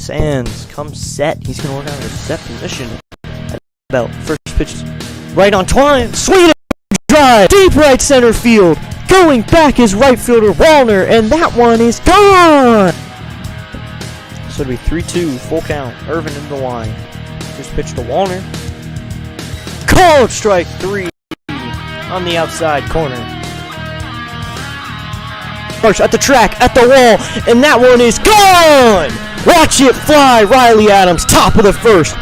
Sands comes set. He's going to work on a set position. About first pitch, right on time. Sweet drive, deep right center field. Going back is right fielder Wallner, and that one is gone. So it'll be 3-2, full count. Irvin in the line. First pitch to Wallner. Called strike 3 on the outside corner. Marsh at the track, at the wall, and that one is gone! Watch it fly, Riley Adams, top of the first.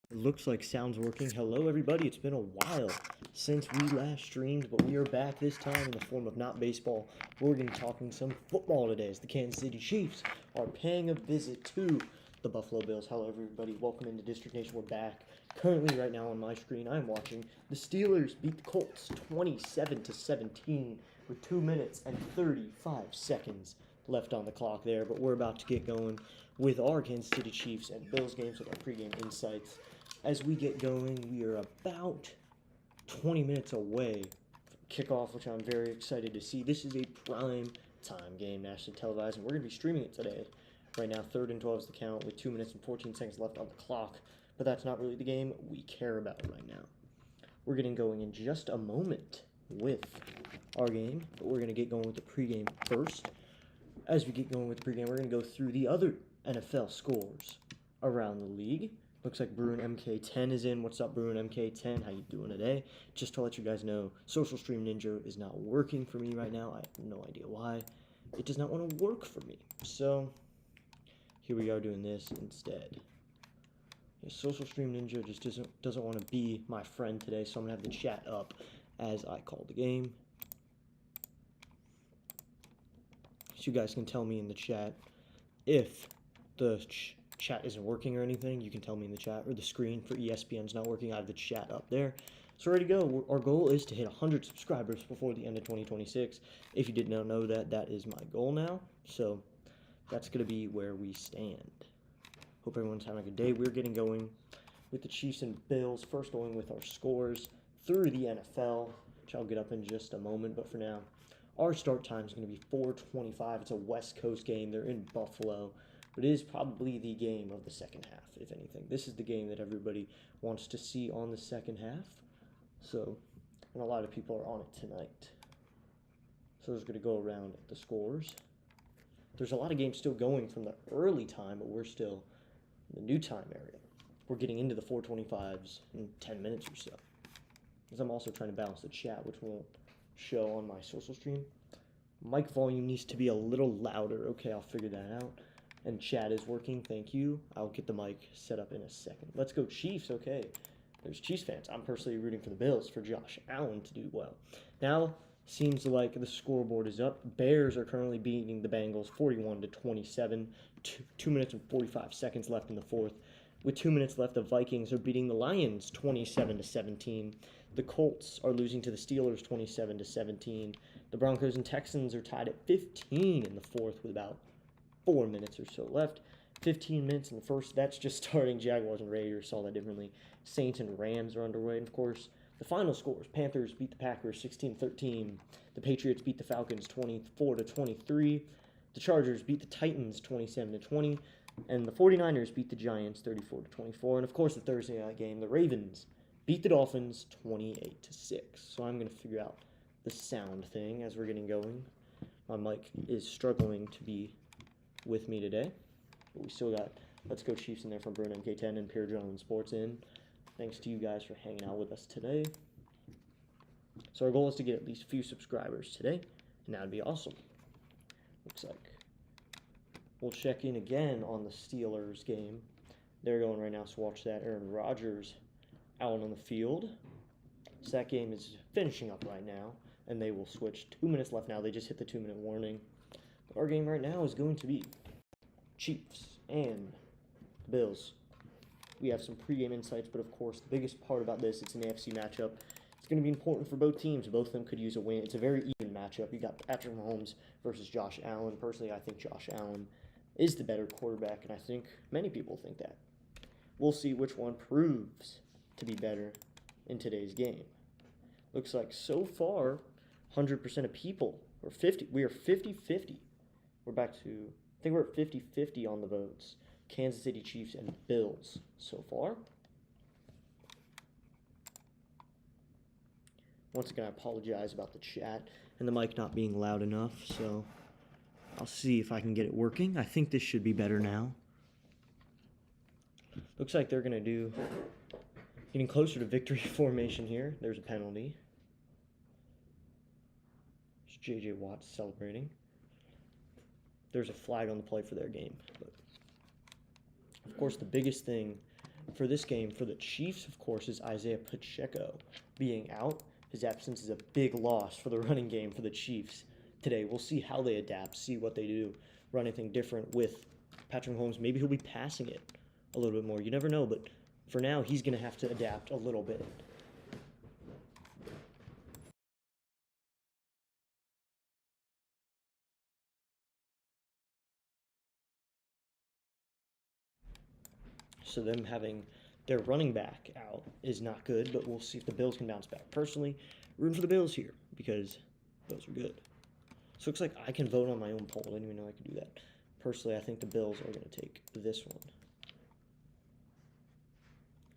It looks like sound's working. Hello everybody, it's been a while since we last streamed, but we are back this time in the form of not baseball. We're going to be talking some football today as the Kansas City Chiefs are paying a visit to the Buffalo Bills. Hello everybody, welcome into District Nation. We're back. Currently right now on my screen, I'm watching the Steelers beat the Colts 27-17 with 2 minutes and 35 seconds left on the clock there, but we're about to get going with our Kansas City Chiefs and Bills games with our pregame insights. As we get going, we are about 20 minutes away from kickoff, which I'm very excited to see. This is a prime time game, nationally televised, and we're going to be streaming it today. Right now, 3rd and 12 is the count with 2 minutes and 14 seconds left on the clock, but that's not really the game we care about right now. We're getting going in just a moment with our game, but we're going to get going with the pregame first. As we get going with the pregame, we're going to go through the other NFL scores around the league. Looks like Bruin MK10 is in. What's up, Bruin MK10? How you doing today? Just to let you guys know, Social Stream Ninja is not working for me right now. I have no idea why. It does not want to work for me. So, here we are doing this instead. Yeah, Social Stream Ninja just doesn't want to be my friend today, so I'm going to have the chat up as I call the game. So you guys can tell me in the chat if the chat isn't working or anything. You can tell me in the chat, or the screen for ESPN's not working. I have the chat up there. So ready to go. Our goal is to hit 100 subscribers before the end of 2026. If you did not know that, that is my goal now. So that's going to be where we stand. Hope everyone's having a good day. We're getting going with the Chiefs and Bills. First going with our scores through the NFL, which I'll get up in just a moment. But for now, our start time is going to be 4:25. It's a West Coast game. They're in Buffalo. But it is probably the game of the second half, if anything. This is the game that everybody wants to see on the second half. So, and a lot of people are on it tonight. So, we're just going to go around the scores. There's a lot of games still going from the early time, but we're still in the new time area. We're getting into the 4:25s in 10 minutes or so. Because I'm also trying to balance the chat, which won't show on my social stream. Mic volume needs to be a little louder. Okay, I'll figure that out. And chat is working, thank you. I'll get the mic set up in a second. Let's go Chiefs, okay. There's Chiefs fans. I'm personally rooting for the Bills, for Josh Allen to do well. Now, seems like the scoreboard is up. Bears are currently beating the Bengals 41-27. 2 minutes and 45 seconds left in the fourth. With 2 minutes left, the Vikings are beating the Lions 27-17. The Colts are losing to the Steelers 27-17. The Broncos and Texans are tied at 15 in the fourth with about 4 minutes or so left. 15 minutes in the first. That's just starting. Jaguars and Raiders saw that differently. Saints and Rams are underway. And, of course, the final scores. Panthers beat the Packers 16-13. The Patriots beat the Falcons 24-23. The Chargers beat the Titans 27-20. And the 49ers beat the Giants 34-24. And, of course, the Thursday night game, the Ravens beat the Dolphins 28-6. So I'm going to figure out the sound thing as we're getting going. My mic is struggling to be with me today, but we still got Let's Go Chiefs in there from Bruno MK10 and Pure Adrenaline Sports in. Thanks to you guys for hanging out with us today. So our goal is to get at least a few subscribers today, and that would be awesome. Looks like we'll check in again on the Steelers game. They're going right now, so watch that. Aaron Rodgers out on the field. So that game is finishing up right now, and they will switch. 2 minutes left now. They just hit the 2-minute warning. Our game right now is going to be Chiefs and Bills. We have some pregame insights, but of course, the biggest part about this, it's an AFC matchup. It's going to be important for both teams. Both of them could use a win. It's a very even matchup. You got Patrick Mahomes versus Josh Allen. Personally, I think Josh Allen is the better quarterback, and I think many people think that. we'll see which one proves to be better in today's game. Looks like so far, 100% of people, we are 50-50. We're back to, I think we're at 50-50 on the votes. Kansas City Chiefs and Bills so far. Once again, I apologize about the chat and the mic not being loud enough, so I'll see if I can get it working. I think this should be better now. Looks like they're going to do, getting closer to victory formation here. There's a penalty. There's J.J. Watt celebrating. There's a flag on the play for their game. But of course, the biggest thing for this game for the Chiefs, of course, is Isaiah Pacheco being out. His absence is a big loss for the running game for the Chiefs today. We'll see how they adapt, see what they do, run anything different with Patrick Mahomes. Maybe he'll be passing it a little bit more. You never know, but for now, he's going to have to adapt a little bit. So them having their running back out is not good, but we'll see if the Bills can bounce back. Personally, rooting for the Bills here because those are good. So it looks like I can vote on my own poll. I didn't even know I could do that. Personally, I think the Bills are going to take this one.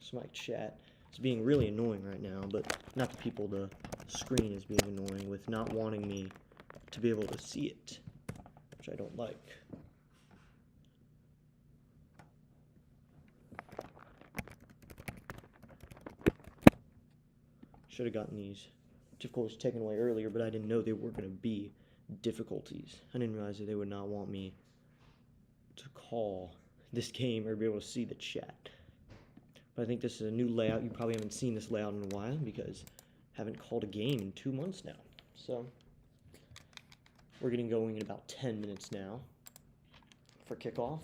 So my chat is being really annoying right now, but not the people. The screen is being annoying with not wanting me to be able to see it, which I don't like. Should have gotten these difficulties taken away earlier, but I didn't know they were going to be difficulties. I didn't realize that they would not want me to call this game or be able to see the chat. But I think this is a new layout. You probably haven't seen this layout in a while because I haven't called a game in 2 months now. So we're getting going in about 10 minutes now for kickoff.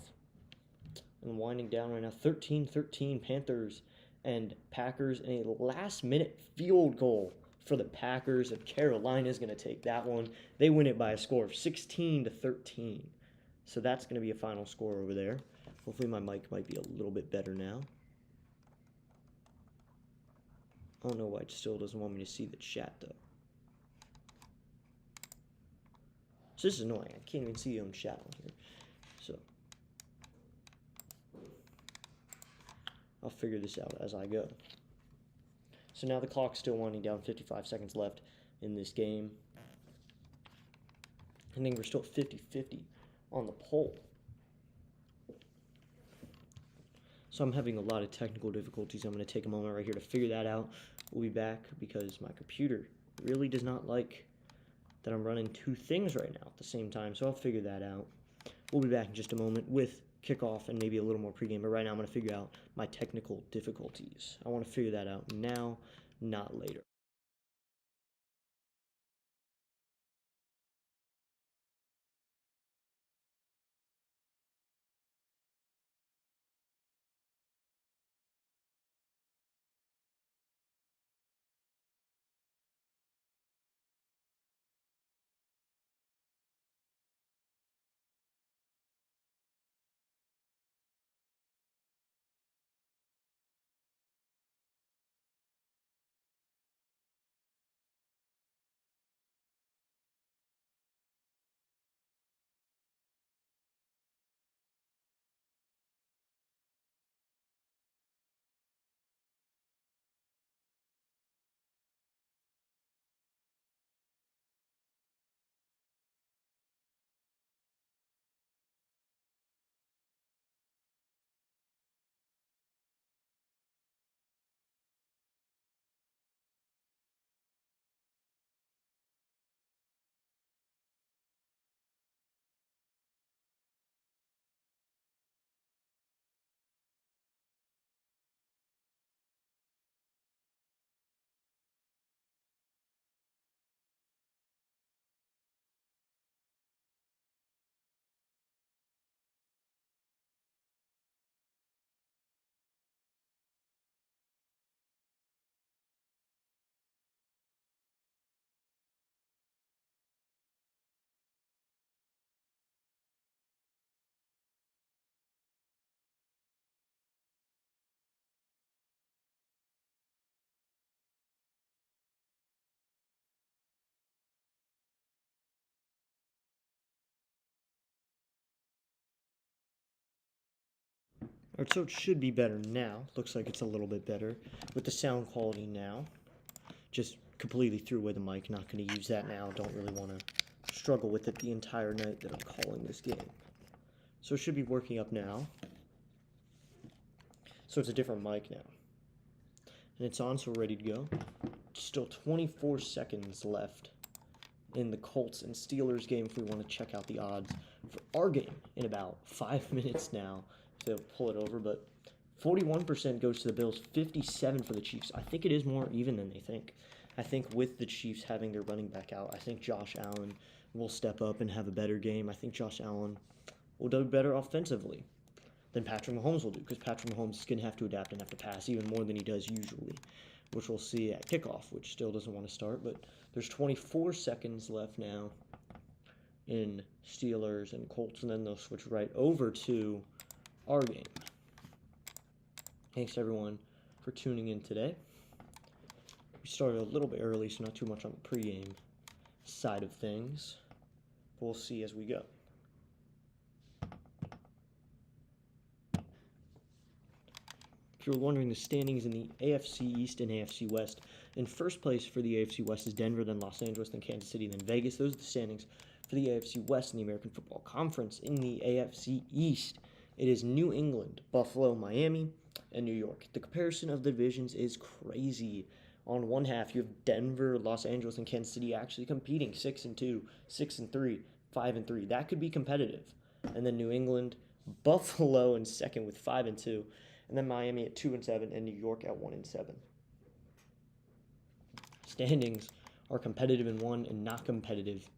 And winding down right now, 13-13 Panthers and Packers, and a last-minute field goal for the Packers, and Carolina's going to take that one. They win it by a score of 16-13. So that's going to be a final score over there. Hopefully my mic might be a little bit better now. I don't know why it still doesn't want me to see the chat, though. So this is annoying. I can't even see your own chat on here. So I'll figure this out as I go. So now the clock's still winding down, 55 seconds left in this game. I think we're still 50-50 on the poll. So I'm having a lot of technical difficulties. I'm going to take a moment right here to figure that out. We'll be back because my computer really does not like that I'm running two things right now at the same time. So I'll figure that out. We'll be back in just a moment with kickoff and maybe a little more pregame. But right now I'm going to figure out my technical difficulties. I want to figure that out now, not later. Alright, so it should be better now. Looks like it's a little bit better with the sound quality now. Just completely threw away the mic. Not going to use that now. Don't really want to struggle with it the entire night that I'm calling this game. So it should be working up now. So it's a different mic now. And it's on, so we're ready to go. Still 24 seconds left in the Colts and Steelers game if we want to check out the odds for our game in about 5 minutes now. They'll pull it over, but 41% goes to the Bills, 57% for the Chiefs. I think it is more even than they think. I think with the Chiefs having their running back out, I think Josh Allen will step up and have a better game. I think Josh Allen will do better offensively than Patrick Mahomes will do, because Patrick Mahomes is going to have to adapt and have to pass even more than he does usually, which we'll see at kickoff, which still doesn't want to start. But there's 24 seconds left now in Steelers and Colts, and then they'll switch right over to our game. Thanks everyone for tuning in today. We started a little bit early, so not too much on the pregame side of things, but we'll see as we go. If you're wondering, the standings in the AFC East and AFC West, in first place for the AFC West is Denver, then Los Angeles, then Kansas City, then Vegas. Those are the standings for the AFC West in the American Football Conference. In the AFC East, it is New England, Buffalo, Miami, and New York. The comparison of the divisions is crazy. On one half, you have Denver, Los Angeles, and Kansas City actually competing 6-2, 6-3, 5-3. That could be competitive. And then New England, Buffalo in second with 5-2, and then Miami at 2-7, and New York at 1-7. Standings are competitive in one and not competitive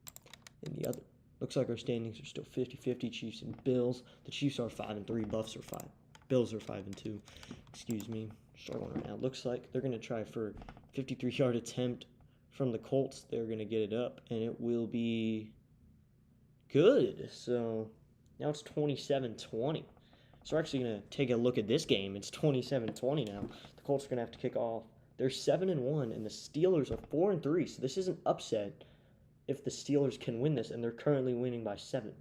in the other. Looks like our standings are still 50-50, Chiefs and Bills. The Chiefs are 5-3, Buffs are 5. Bills are 5-2. Excuse me. Struggling right now. Looks like they're going to try for 53-yard attempt from the Colts. They're going to get it up, and it will be good. So now it's 27-20. So we're actually going to take a look at this game. It's 27-20 now. The Colts are going to have to kick off. They're 7-1, and the Steelers are 4-3. So this is an upset if the Steelers can win this, and they're currently winning by 7.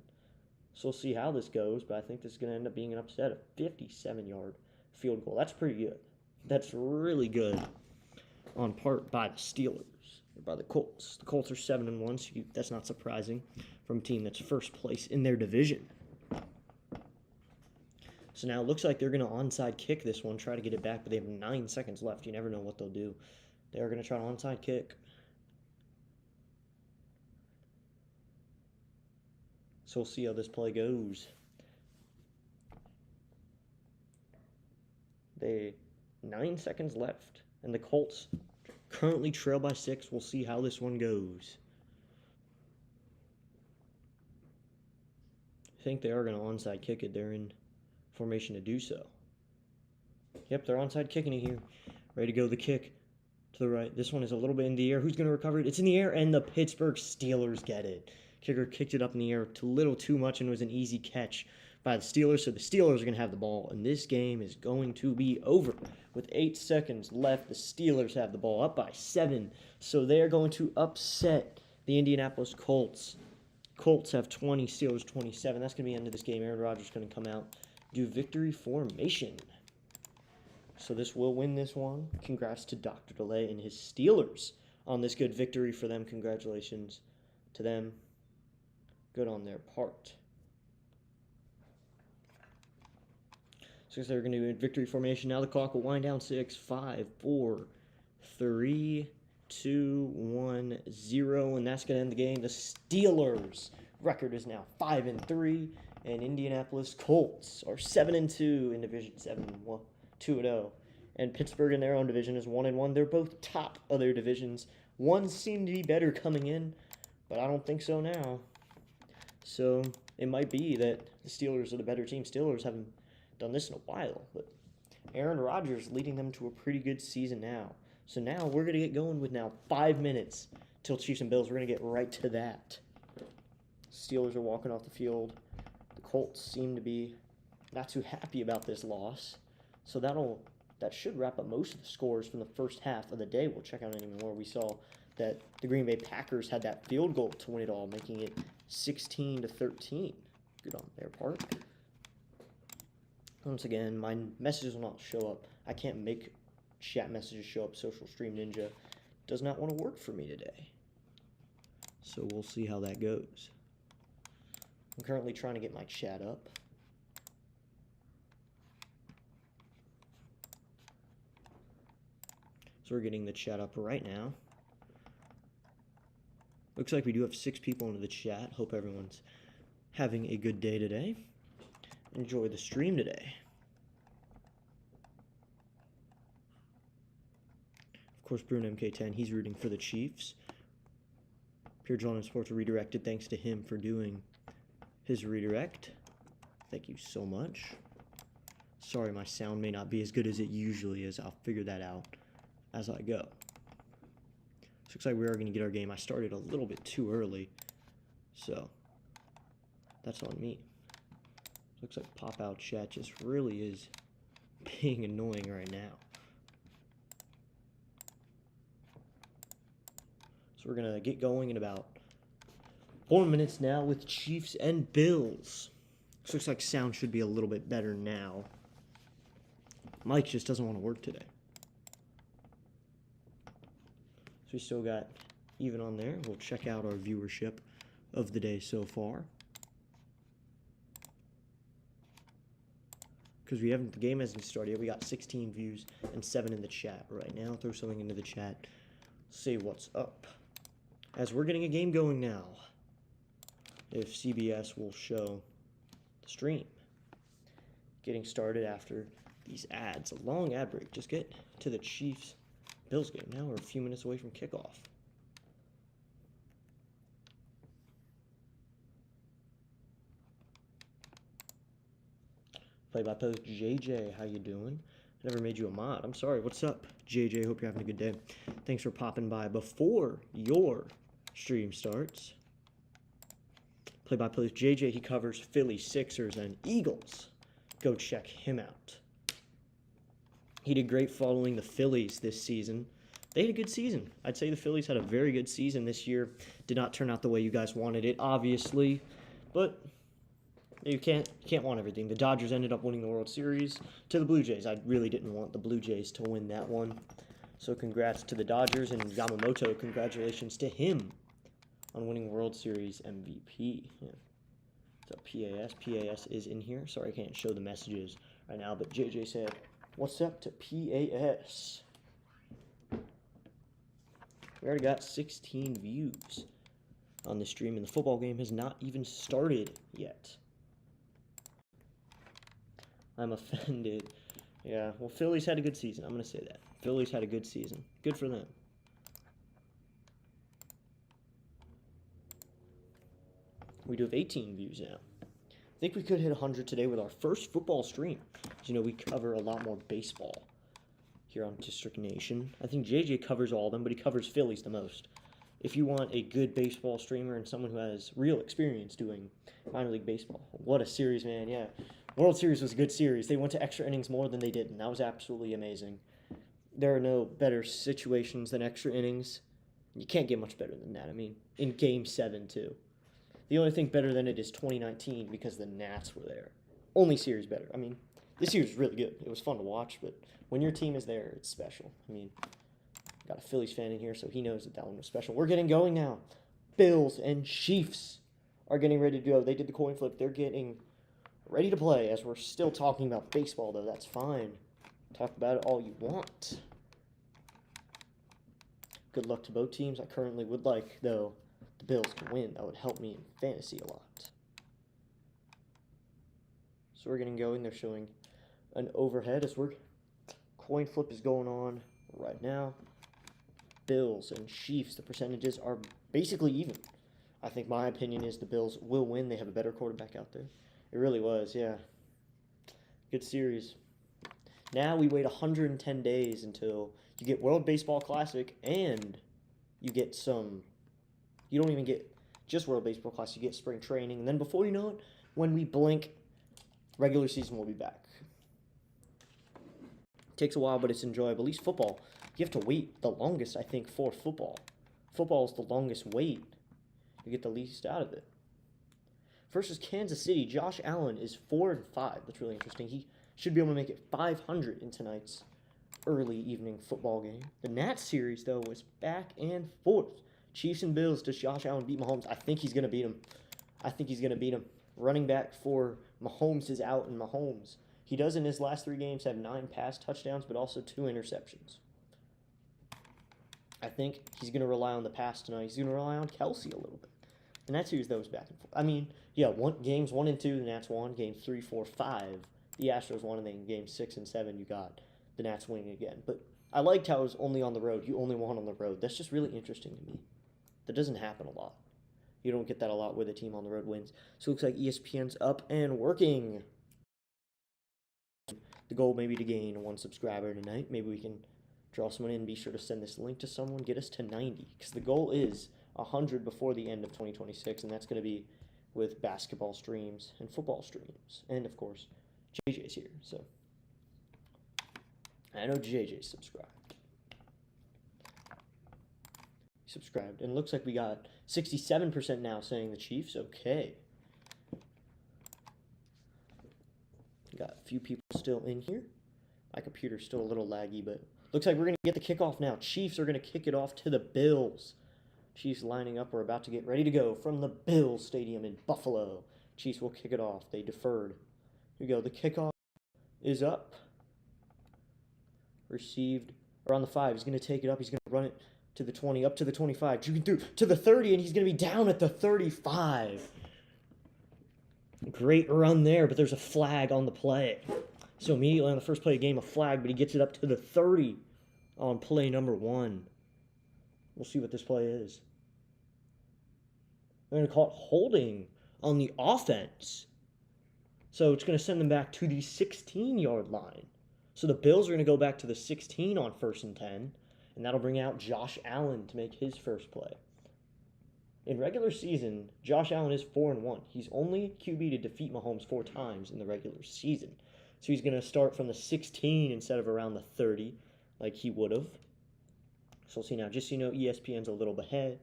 So we'll see how this goes, but I think this is going to end up being an upset, a 57-yard field goal. That's pretty good. That's really good on part by the Steelers, or by the Colts. The Colts are 7-1, so that's not surprising from a team that's first place in their division. So now it looks like they're going to onside kick this one, try to get it back, but they have 9 seconds left. You never know what they'll do. They are going to try to onside kick. So we'll see how this play goes. 9 seconds left, and the Colts currently trail by 6. We'll see how this one goes. I think they are going to onside kick it. They're in formation to do so. Yep, they're onside kicking it here. Ready to go the kick to the right. This one is a little bit in the air. Who's going to recover it? It's in the air, and the Pittsburgh Steelers get it. Kicker kicked it up in the air a little too much, and it was an easy catch by the Steelers. So the Steelers are going to have the ball, and this game is going to be over. With 8 seconds left, the Steelers have the ball up by 7. So they are going to upset the Indianapolis Colts. Colts have 20, Steelers 27. That's going to be the end of this game. Aaron Rodgers is going to come out, do victory formation. So this will win this one. Congrats to Dr. DeLay and his Steelers on this good victory for them. Congratulations to them. Good on their part. So they're going to do victory formation. Now the clock will wind down. 6, 5, 4, 3, 2, 1, 0. And that's going to end the game. The Steelers' record is now 5-3. And Indianapolis Colts are 7-2 in Division 7, 2-0. And Pittsburgh in their own division is 1-1. They're both top of their divisions. One seemed to be better coming in, but I don't think so now. So it might be that the Steelers are the better team. Steelers haven't done this in a while, but Aaron Rodgers leading them to a pretty good season now. So now we're going to get going with now 5 minutes till Chiefs and Bills. We're going to get right to that. Steelers are walking off the field. The Colts seem to be not too happy about this loss. So that should wrap up most of the scores from the first half of the day. We'll check out any more. We saw that the Green Bay Packers had that field goal to win it all, making it 16-13. Good on their part. Once again, my messages will not show up. I can't make chat messages show up. Social Stream Ninja does not want to work for me today. So we'll see how that goes. I'm currently trying to get my chat up. So we're getting the chat up right now. Looks like we do have 6 people into the chat. Hope everyone's having a good day today. Enjoy the stream today. Of course, Bruno MK10, he's rooting for the Chiefs. Pure John and Sports redirected. Thanks to him for doing his redirect. Thank you so much. Sorry, my sound may not be as good as it usually is. I'll figure that out as I go. So looks like we are going to get our game. I started a little bit too early, so that's on me. Looks like pop-out chat just really is being annoying right now. So we're going to get going in about 4 minutes now with Chiefs and Bills. So looks like sound should be a little bit better now. Mike just doesn't want to work today. So we still got even on there. We'll check out our viewership of the day so far. Because the game hasn't started yet. We got 16 views and 7 in the chat right now. Throw something into the chat. See what's up. As we're getting a game going now. If CBS will show the stream. Getting started after these ads. A long ad break. Just get to the Chiefs-Bills game. Now we're a few minutes away from kickoff. Play-by-post JJ, how you doing? I never made you a mod. I'm sorry. What's up, JJ? Hope you're having a good day. Thanks for popping by before your stream starts. Play-by-post JJ, he covers Philly, Sixers, and Eagles. Go check him out. He did great following the Phillies this season. They had a good season. I'd say the Phillies had a very good season this year. Did not turn out the way you guys wanted it, obviously, but you can't want everything. The Dodgers ended up winning the World Series to the Blue Jays. I really didn't want the Blue Jays to win that one. So congrats to the Dodgers, and Yamamoto, congratulations to him on winning World Series MVP. Yeah. So PAS. PAS is in here. Sorry, I can't show the messages right now, but JJ said, what's up to PAS? We already got 16 views on the stream, and the football game has not even started yet. I'm offended. Yeah, well, Phillies had a good season. I'm going to say that. Phillies had a good season. Good for them. We do have 18 views now. I think we could hit 100 today with our first football stream. As you know, we cover a lot more baseball here on District Nation. I think JJ covers all of them, but he covers Phillies the most. If you want a good baseball streamer and someone who has real experience doing minor league baseball. What a series, man. Yeah. World Series was a good series. They went to extra innings more than they did, and that was absolutely amazing. There are no better situations than extra innings. You can't get much better than that. I mean, in Game 7, too. The only thing better than it is 2019 because the Nats were there. Only series better. I mean, this series was really good. It was fun to watch, but when your team is there, it's special. I mean, got a Phillies fan in here, so he knows that that one was special. We're getting going now. Bills and Chiefs are getting ready to go. They did the coin flip. They're getting ready to play. As we're still talking about baseball, though, that's fine. Talk about it all you want. Good luck to both teams. I currently would like, though, the Bills to win. That would help me in fantasy a lot. So we're getting going. They're showing an overhead as we're coin flip is going on right now. Bills and Chiefs, the percentages are basically even. I think my opinion is the Bills will win. They have a better quarterback out there. It really was, yeah. Good series. Now we wait 110 days until you get World Baseball Classic and you get some... You don't even get just World Baseball Classic. You get spring training. And then before you know it, when we blink, regular season will be back. It takes a while, but it's enjoyable. At least football, you have to wait the longest, I think, for football. Football is the longest wait. You get the least out of it. Versus Kansas City, Josh Allen is 4-5. That's really interesting. Should be able to make it 500 in tonight's early evening football game. The Nats series, though, was back and forth. Chiefs and Bills. Does Josh Allen beat Mahomes? I think he's going to beat him. Running back for Mahomes is out, and Mahomes, he does in his last 3 games have 9 pass touchdowns, but also 2 interceptions. I think he's going to rely on the pass tonight. He's going to rely on Kelsey a little bit. The Nats series, though, was back and forth. I mean, yeah, games 1 and 2, the Nats won. Games 3, 4, 5, the Astros won, and then games 6 and 7, you got the Nats winning again. But I liked how it was only on the road. You only won on the road. That's just really interesting to me. That doesn't happen a lot. You don't get that a lot where the team on the road wins. So it looks like ESPN's up and working. The goal may be to gain 1 subscriber tonight. Maybe we can draw someone in. Be sure to send this link to someone. Get us to 90. Because the goal is 100 before the end of 2026. And that's going to be with basketball streams and football streams. And, of course, JJ's here. So I know JJ's subscribed. And it looks like we got 67% now saying the Chiefs. Okay. Got a few people still in here. My computer's still a little laggy, but looks like we're going to get the kickoff now. Chiefs are going to kick it off to the Bills. Chiefs lining up. We're about to get ready to go from the Bills Stadium in Buffalo. Chiefs will kick it off. They deferred. Here we go. The kickoff is up. Received around the 5. He's going to take it up. He's going to run it to the 20, up to the 25, juking through to the 30, and he's going to be down at the 35. Great run there, but there's a flag on the play. So immediately on the first play of the game, a flag, but he gets it up to the 30 on play number 1. We'll see what this play is. They're going to call it holding on the offense. So it's going to send them back to the 16-yard line. So the Bills are going to go back to the 16 on 1st and 10. And that'll bring out Josh Allen to make his first play. In regular season, Josh Allen is 4-1. He's only QB to defeat Mahomes 4 times in the regular season. So he's going to start from the 16 instead of around the 30 like he would have. So we'll see now. Just so you know, ESPN's a little ahead.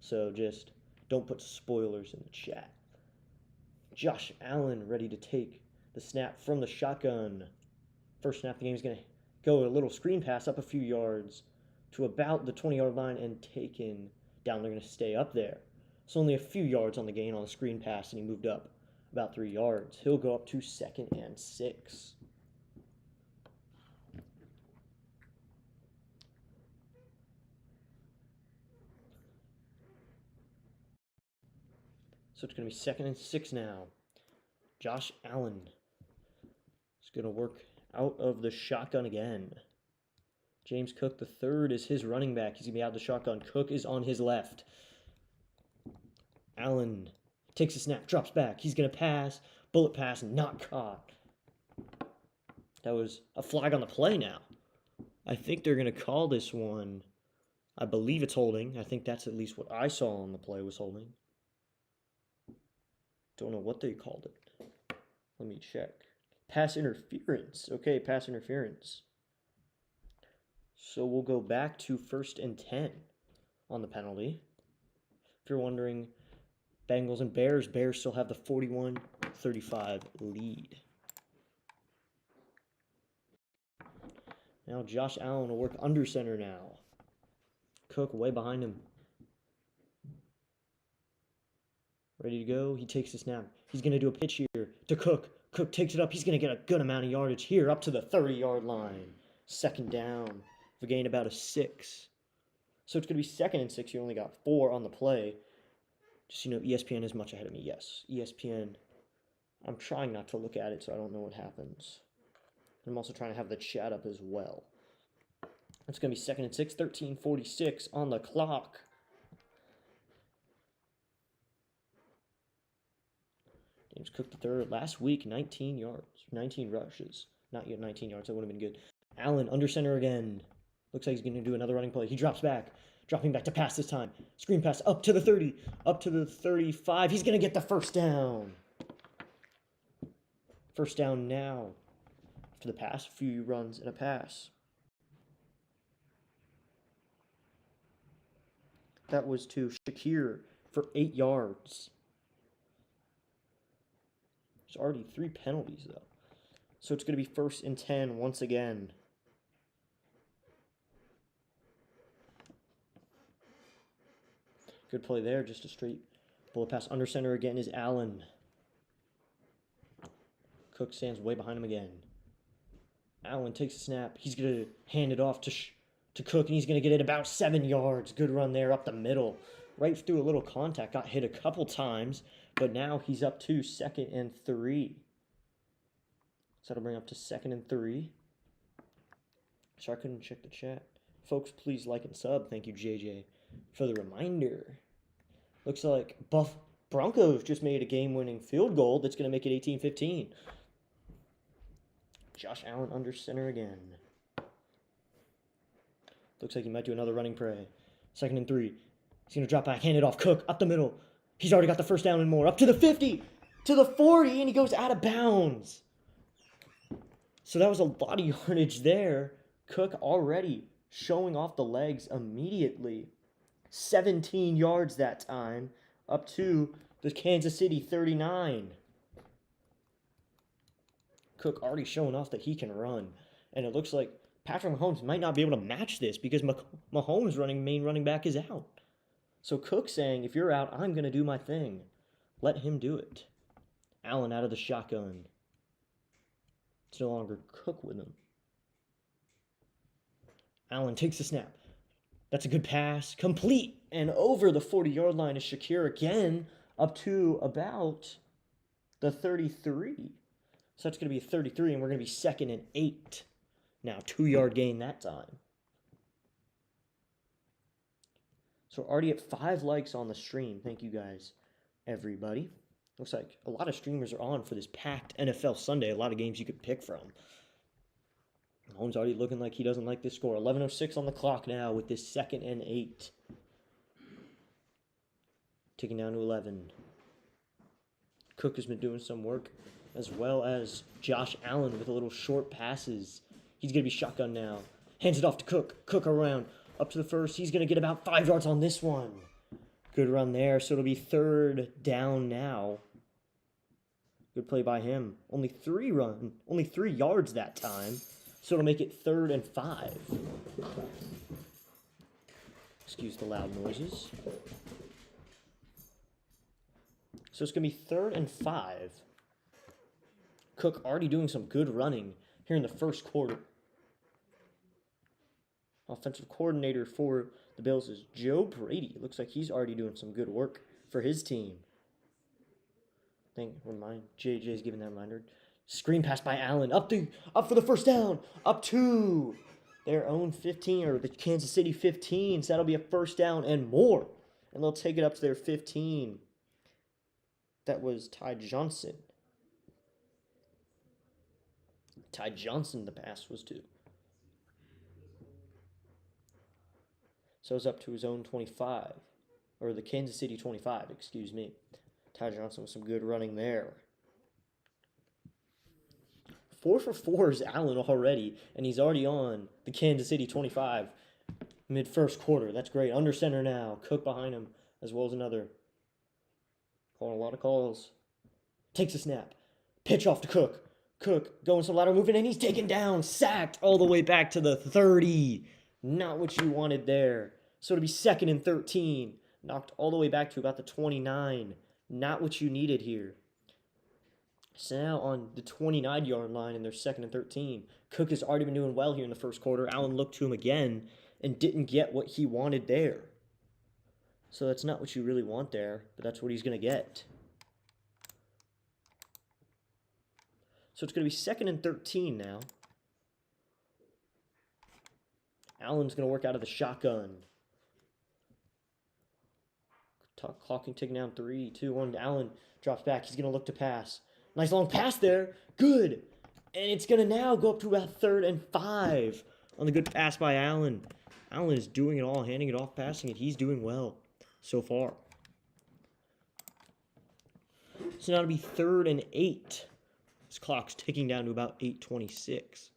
So just don't put spoilers in the chat. Josh Allen ready to take the snap from the shotgun. First snap of the game is going to go a little screen pass up a few yards to about the 20-yard line and taken down. They're going to stay up there. So only a few yards on the gain on the screen pass, and he moved up about 3 yards. He'll go up to 2nd and 6. So it's going to be 2nd and 6 now. Josh Allen is going to work out of the shotgun again. James Cook the third is his running back. He's going to be out of the shotgun. Cook is on his left. Allen takes a snap, drops back. He's going to pass. Bullet pass, not caught. That was a flag on the play now. I think they're going to call this one. I believe it's holding. I think that's at least what I saw on the play was holding. Don't know what they called it. Let me check. Pass interference. Okay, pass interference. So we'll go back to 1st and 10 on the penalty. If you're wondering, Bengals and Bears still have the 41-35 lead. Now Josh Allen will work under center now. Cook way behind him. Ready to go. He takes the snap. He's going to do a pitch here to Cook. Cook takes it up. He's going to get a good amount of yardage here up to the 30-yard line. 2nd down. We gained about a 6. So it's going to be 2nd and 6. You only got 4 on the play. Just so you know, ESPN is much ahead of me. Yes, ESPN. I'm trying not to look at it so I don't know what happens. I'm also trying to have the chat up as well. It's going to be 2nd and 6. 13:46 on the clock. James Cook the third. Last week, 19 yards. 19 rushes. Not yet 19 yards. That would have been good. Allen under center again. Looks like he's going to do another running play. He drops back. Dropping back to pass this time. Screen pass up to the 30. Up to the 35. He's going to get the first down. First down now. After the pass, a few runs and a pass. That was to Shakir for 8 yards. There's already 3 penalties, though. So it's going to be 1st and 10 once again. Good play there. Just a straight bullet pass. Under center again is Allen. Cook stands way behind him again. Allen takes a snap. He's going to hand it off to Cook, and he's going to get it about 7 yards. Good run there up the middle. Right through a little contact. Got hit a couple times, but now he's up to 2nd and 3. So that'll bring up to 2nd and 3. Sorry, I couldn't check the chat. Folks, please like and sub. Thank you, JJ, for the reminder. Looks like Broncos just made a game-winning field goal that's going to make it 18-15. Josh Allen under center again. Looks like he might do another running play. 2nd and 3. He's going to drop back, hand it off. Cook up the middle. He's already got the 1st down and more. Up to the 50, to the 40, and he goes out of bounds. So that was a lot of yardage there. Cook already showing off the legs immediately. 17 yards that time, up to the Kansas City 39. Cook already showing off that he can run. And it looks like Patrick Mahomes might not be able to match this because Mahomes' main running back is out. So Cook saying, if you're out, I'm going to do my thing. Let him do it. Allen out of the shotgun. It's no longer Cook with him. Allen takes the snap. That's a good pass. Complete. And over the 40-yard line is Shakir again, up to about the 33. So that's going to be a 33, and we're going to be 2nd and 8. Now, 2-yard gain that time. So we're already at 5 likes on the stream. Thank you guys, everybody. Looks like a lot of streamers are on for this packed NFL Sunday. A lot of games you could pick from. Mahomes already looking like he doesn't like this score. 11:06 on the clock now with this 2nd and 8. Ticking down to 11. Cook has been doing some work, as well as Josh Allen with a little short passes. He's going to be shotgun now. Hands it off to Cook. Cook around. Up to the 1st. He's going to get about 5 yards on this one. Good run there. So it'll be 3rd down now. Good play by him. Only 3 yards that time. So it'll make it 3rd and 5. Excuse the loud noises. So it's going to be 3rd and 5. Cook already doing some good running here in the 1st quarter. Offensive coordinator for the Bills is Joe Brady. Looks like he's already doing some good work for his team. JJ's giving that reminder. Screen pass by Allen. Up for the 1st down. Up to their own 15, or the Kansas City 15. So that'll be a 1st down and more. And they'll take it up to their 15. That was Ty Johnson. Ty Johnson, the pass was to. So it's up to his own 25. Or the Kansas City 25, excuse me. Ty Johnson with some good running there. 4 for 4 is Allen already, and he's already on the Kansas City 25 mid-1st quarter. That's great. Under center now. Cook behind him, as well as another. Calling a lot of calls. Takes a snap. Pitch off to Cook. Cook going some lateral movement, and he's taken down. Sacked all the way back to the 30. Not what you wanted there. So it'll be 2nd and 13. Knocked all the way back to about the 29. Not what you needed here. So now on the 29-yard line, and they're 2nd and 13. Cook has already been doing well here in the 1st quarter. Allen looked to him again and didn't get what he wanted there. So that's not what you really want there, but that's what he's going to get. So it's going to be 2nd and 13 now. Allen's going to work out of the shotgun. Clocking, ticking down 3, 2, 1. Allen drops back. He's going to look to pass. Nice long pass there. Good. And it's going to now go up to about 3rd and 5 on the good pass by Allen. Allen is doing it all, handing it off, passing it. He's doing well so far. So now it'll be 3rd and 8. This clock's ticking down to about 8:26.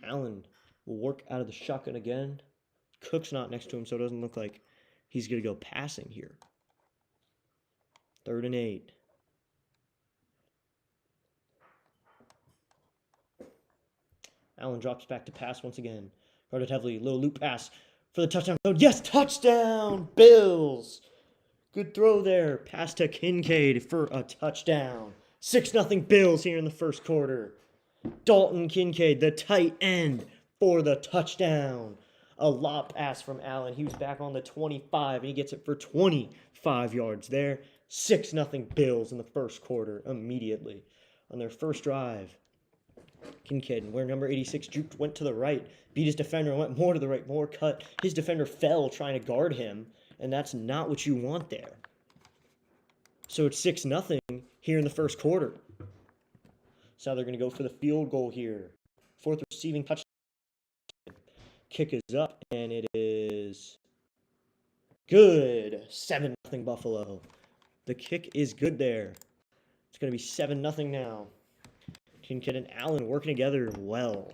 Allen will work out of the shotgun again. Cook's not next to him, so it doesn't look like he's going to go passing here. 3rd and 8. Allen drops back to pass once again. Guarded heavily. Little loop pass for the touchdown code. Yes, touchdown, Bills. Good throw there. Pass to Kincaid for a touchdown. 6-0 Bills here in the first quarter. Dalton Kincaid, the tight end, for the touchdown. A lob pass from Allen. He was back on the 25, and he gets it for 25 yards there. 6-0 Bills in the first quarter immediately. On their first drive, Kincaid, wearing number 86, juked, went to the right, beat his defender, went more to the right, more cut. His defender fell trying to guard him, and that's not what you want there. So it's 6-0 here in the first quarter. So now they're going to go for the field goal here. Fourth receiving touchdown. Kick is up, and it is good. 7-0 Buffalo. The kick is good there. It's going to be 7-0 now. Kincaid and Allen working together well.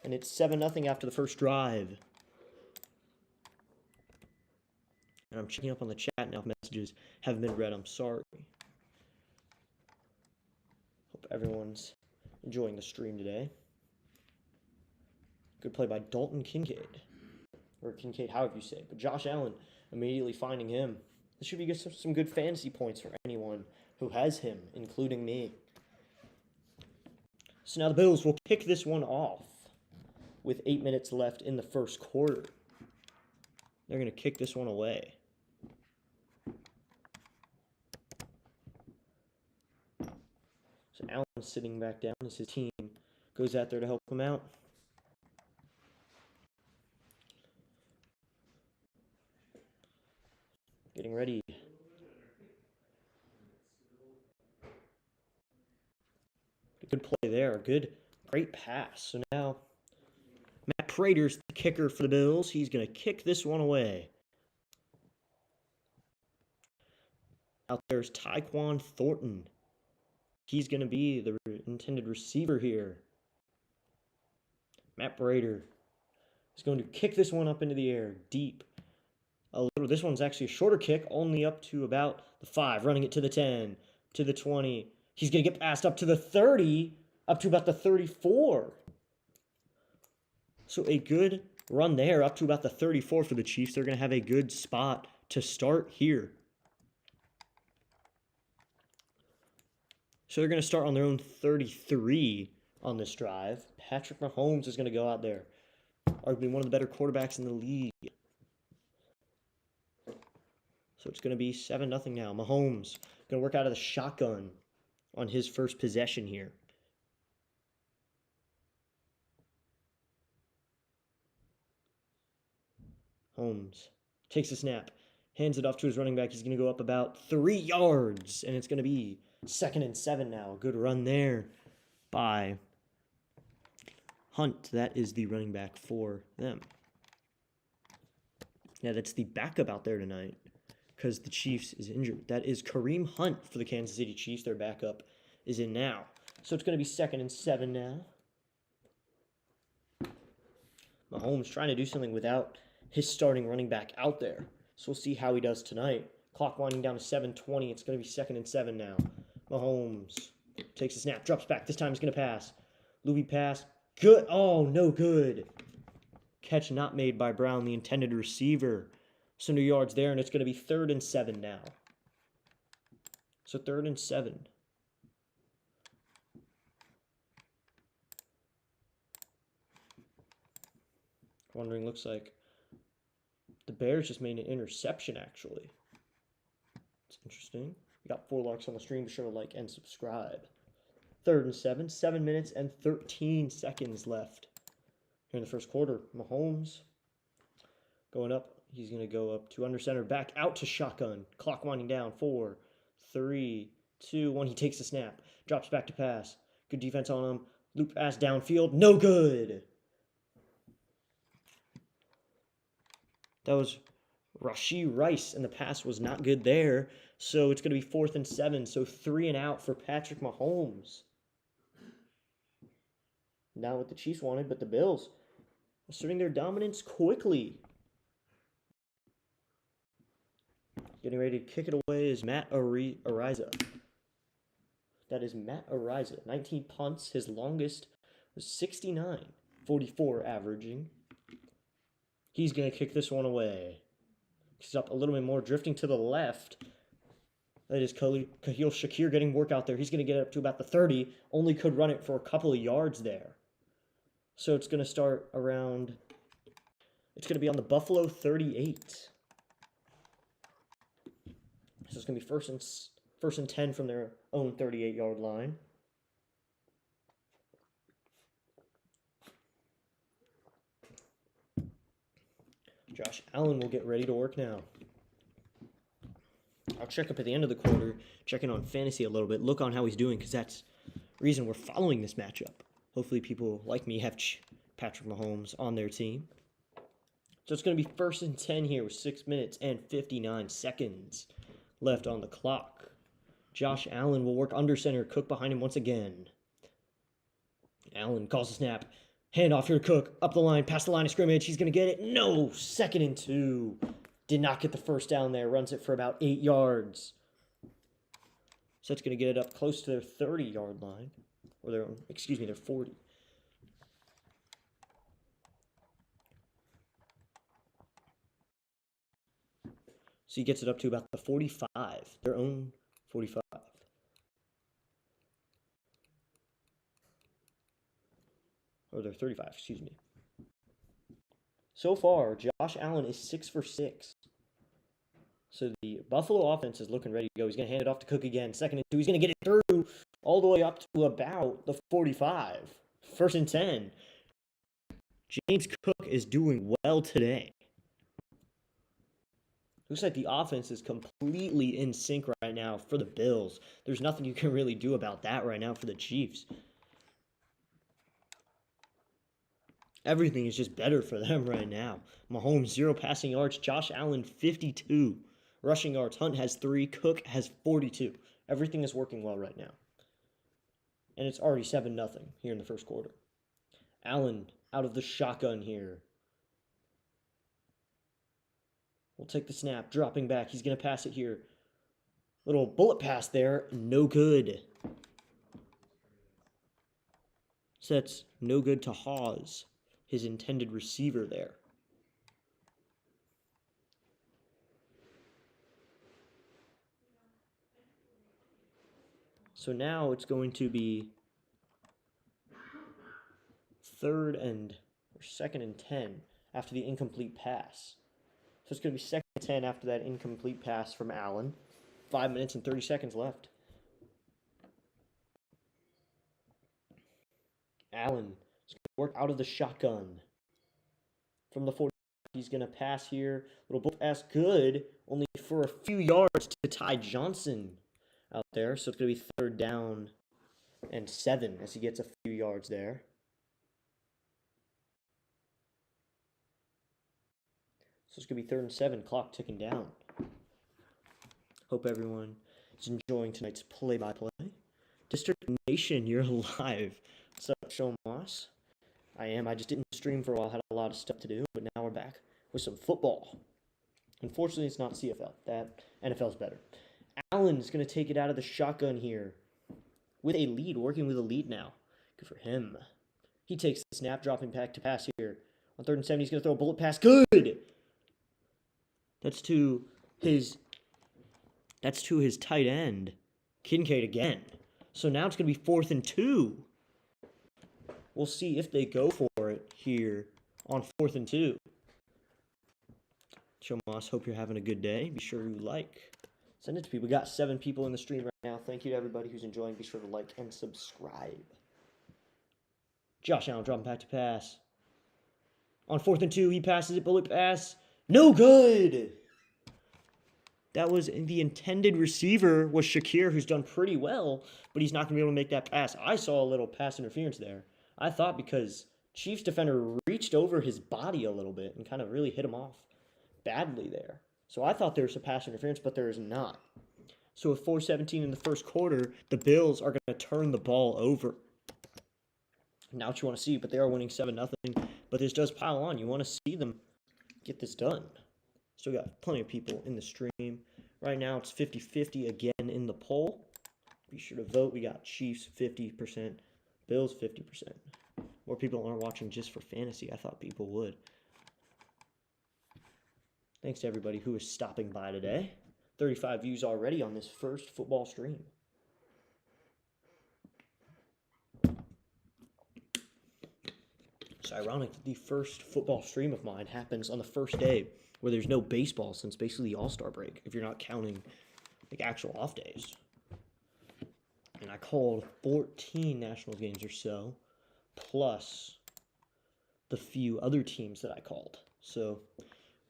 And it's 7-0 after the first drive. And I'm checking up on the chat now if messages haven't been read. I'm sorry. Hope everyone's enjoying the stream today. Good play by Dalton Kincaid. Or Kincaid, however you say it. But Josh Allen immediately finding him. This should be some good fantasy points for anyone who has him, including me. So now the Bills will kick this one off with 8 minutes left in the first quarter. They're going to kick this one away. So Allen's sitting back down as his team goes out there to help him out. Getting ready. Good play there. Great pass. So now Matt Prater's the kicker for the Bills. He's going to kick this one away. Out there's Tyquan Thornton. He's going to be the intended receiver here. Matt Prater is going to kick this one up into the air, deep. This one's actually a shorter kick, only up to about the 5, running it to the 10, to the 20. He's going to get passed up to the 30, up to about the 34. So a good run there, up to about the 34 for the Chiefs. They're going to have a good spot to start here. So they're going to start on their own 33 on this drive. Patrick Mahomes is going to go out there, arguably one of the better quarterbacks in the league. So it's going to be 7-0 now. Mahomes going to work out of the shotgun on his first possession here. Holmes takes a snap, hands it off to his running back. He's going to go up about 3 yards, and it's going to be 2nd and 7 now. Good run there by Hunt. That is the running back for them. Yeah, that's the backup out there tonight because the Chiefs is injured. That is Kareem Hunt for the Kansas City Chiefs. Their backup is in now. So it's going to be 2nd and 7 now. Mahomes trying to do something without his starting running back out there. So we'll see how he does tonight. Clock winding down to 7:20. It's going to be 2nd and 7 now. Mahomes takes a snap, drops back. This time he's going to pass. Louis pass. Good. Oh, no good. Catch not made by Brown, the intended receiver. So 2 yards there, and it's going to be 3rd and 7 now. So 3rd and 7. Wondering, looks like the Bears just made an interception, actually. It's interesting. We got 4 likes on the stream. Be sure to like and subscribe. 3rd and 7. 7 minutes and 13 seconds left here in the first quarter. Mahomes going up. He's going to go up to under center. Back out to shotgun. Clock winding down. 4, 3, 2, 1. He takes the snap. Drops back to pass. Good defense on him. Loop pass downfield. No good. That was Rashee Rice, and the pass was not good there. So it's going to be 4th and 7. So 3 and out for Patrick Mahomes. Not what the Chiefs wanted, but the Bills asserting their dominance quickly. Getting ready to kick it away is Matt Ariza. That is Matt Ariza. 19 punts. His longest was 69. 44 averaging. He's going to kick this one away. He's up a little bit more, drifting to the left. That is Kahil Shakir getting work out there. He's going to get up to about the 30. Only could run it for a couple of yards there. So it's going to start around... It's going to be on the Buffalo 38. So it's going to be first and 10 from their own 38-yard line. Josh Allen will get ready to work now. I'll check up at the end of the quarter, check in on fantasy a little bit, look on how he's doing, because that's the reason we're following this matchup. Hopefully people like me have Patrick Mahomes on their team. So it's going to be first and 10 here with 6 minutes and 59 seconds left on the clock. Josh Allen will work under center. Cook behind him once again. Allen calls the snap. Hand off here to Cook. Up the line, past the line of scrimmage. He's going to get it. No, 2nd and 2. Did not get the first down there. Runs it for about 8 yards. So it's going to get it up close to their 30-yard line. Or their 40. So he gets it up to about the 45, their own 45. Or their 35, excuse me. So far, Josh Allen is 6 for 6. So the Buffalo offense is looking ready to go. He's going to hand it off to Cook again. 2nd and 2. He's going to get it through all the way up to about the 45. 1st and 10. James Cook is doing well today. Looks like the offense is completely in sync right now for the Bills. There's nothing you can really do about that right now for the Chiefs. Everything is just better for them right now. Mahomes, 0 passing yards. Josh Allen, 52. Rushing yards. Hunt has 3. Cook has 42. Everything is working well right now. And it's already 7-0 here in the first quarter. Allen out of the shotgun here. We'll take the snap, dropping back. He's going to pass it here. Little bullet pass there. No good. So that's no good to Hawes, his intended receiver there. So now it's going to be 2nd and 10 after the incomplete pass. So it's going to be 2nd and 10 after that incomplete pass from Allen. 5 minutes and 30 seconds left. Allen is going to work out of the shotgun. From the 40, he's going to pass here. Little bullet pass, good. Only for a few yards to Ty Johnson out there. So it's going to be 3rd down and 7 as he gets a few yards there. So it's going to be 3rd and 7, clock ticking down. Hope everyone is enjoying tonight's play-by-play. District Nation, you're live. What's up, Sean Moss? I am. I just didn't stream for a while. Had a lot of stuff to do, but now we're back with some football. Unfortunately, it's not CFL. That NFL's better. Allen is going to take it out of the shotgun here with a lead, working with a lead now. Good for him. He takes the snap, dropping back to pass here. On 3rd and 7, he's going to throw a bullet pass. Good! That's to his tight end, Kincaid again. So now it's going to be 4th and 2. We'll see if they go for it here on 4th and 2. Joe Moss, hope you're having a good day. Be sure you send it to people. We got 7 people in the stream right now. Thank you to everybody who's enjoying. Be sure to like and subscribe. Josh Allen dropping back to pass. On 4th and 2, he passes it. Bullet pass. No good. That was the intended receiver was Shakir, who's done pretty well, but he's not going to be able to make that pass. I saw a little pass interference there. I thought because Chiefs defender reached over his body a little bit and kind of really hit him off badly there. So I thought there was a pass interference, but there is not. So with 4:17 in the first quarter, the Bills are going to turn the ball over. Now what you want to see, but they are winning 7-0. But this does pile on. You want to see them get this done. Still got plenty of people in the stream. Right now it's 50-50 again in the poll. Be sure to vote. We got Chiefs 50%, Bills 50%. More people aren't watching just for fantasy. I thought people would. Thanks to everybody who is stopping by today. 35 views already on this first football stream. It's ironic that the first football stream of mine happens on the first day where there's no baseball since basically the All-Star break, if you're not counting like actual off days. And I called 14 Nationals games or so, plus the few other teams that I called. So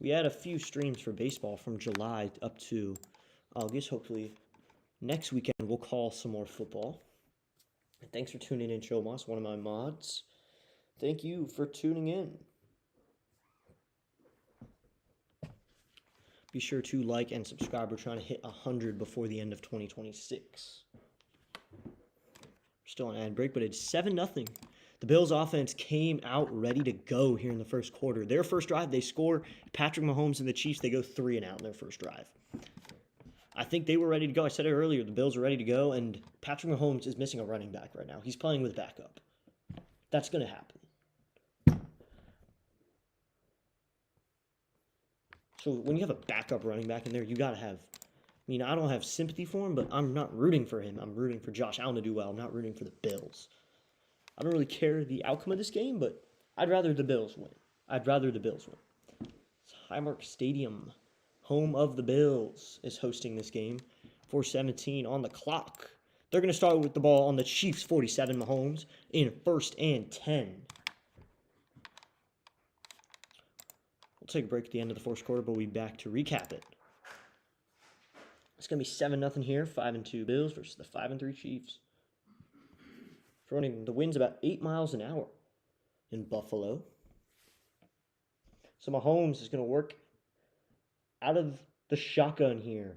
we had a few streams for baseball from July up to August. Hopefully next weekend we'll call some more football. And thanks for tuning in, Chomas, one of my mods. Thank you for tuning in. Be sure to like and subscribe. We're trying to hit 100 before the end of 2026. We're still on ad break, but it's 7-0. The Bills offense came out ready to go here in the first quarter. Their first drive, they score. Patrick Mahomes and the Chiefs, they go 3-and-out in their first drive. I think they were ready to go. I said it earlier, the Bills are ready to go, and Patrick Mahomes is missing a running back right now. He's playing with backup. That's going to happen. So when you have a backup running back in there, you got to have, I don't have sympathy for him, but I'm not rooting for him. I'm rooting for Josh Allen to do well. I'm not rooting for the Bills. I don't really care the outcome of this game, but I'd rather the Bills win. It's Highmark Stadium, home of the Bills, is hosting this game. 4:17 on the clock. They're going to start with the ball on the Chiefs' 47, Mahomes, in 1st and 10. We'll take a break at the end of the first quarter, but we'll be back to recap it. It's going to be 7-0 here, 5-2 Bills versus the 5-3 Chiefs. The wind's about 8 miles an hour in Buffalo. So Mahomes is going to work out of the shotgun here.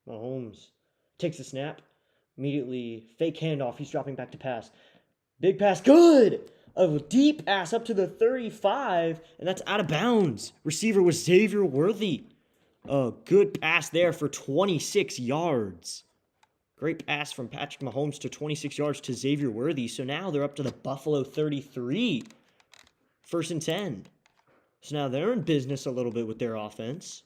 Mahomes takes the snap, immediately fake handoff. He's dropping back to pass. Big pass, good! A deep pass up to the 35, and that's out of bounds. Receiver was Xavier Worthy. A good pass there for 26 yards. Great pass from Patrick Mahomes to 26 yards to Xavier Worthy. So now they're up to the Buffalo 33. 1st and 10. So now they're in business a little bit with their offense.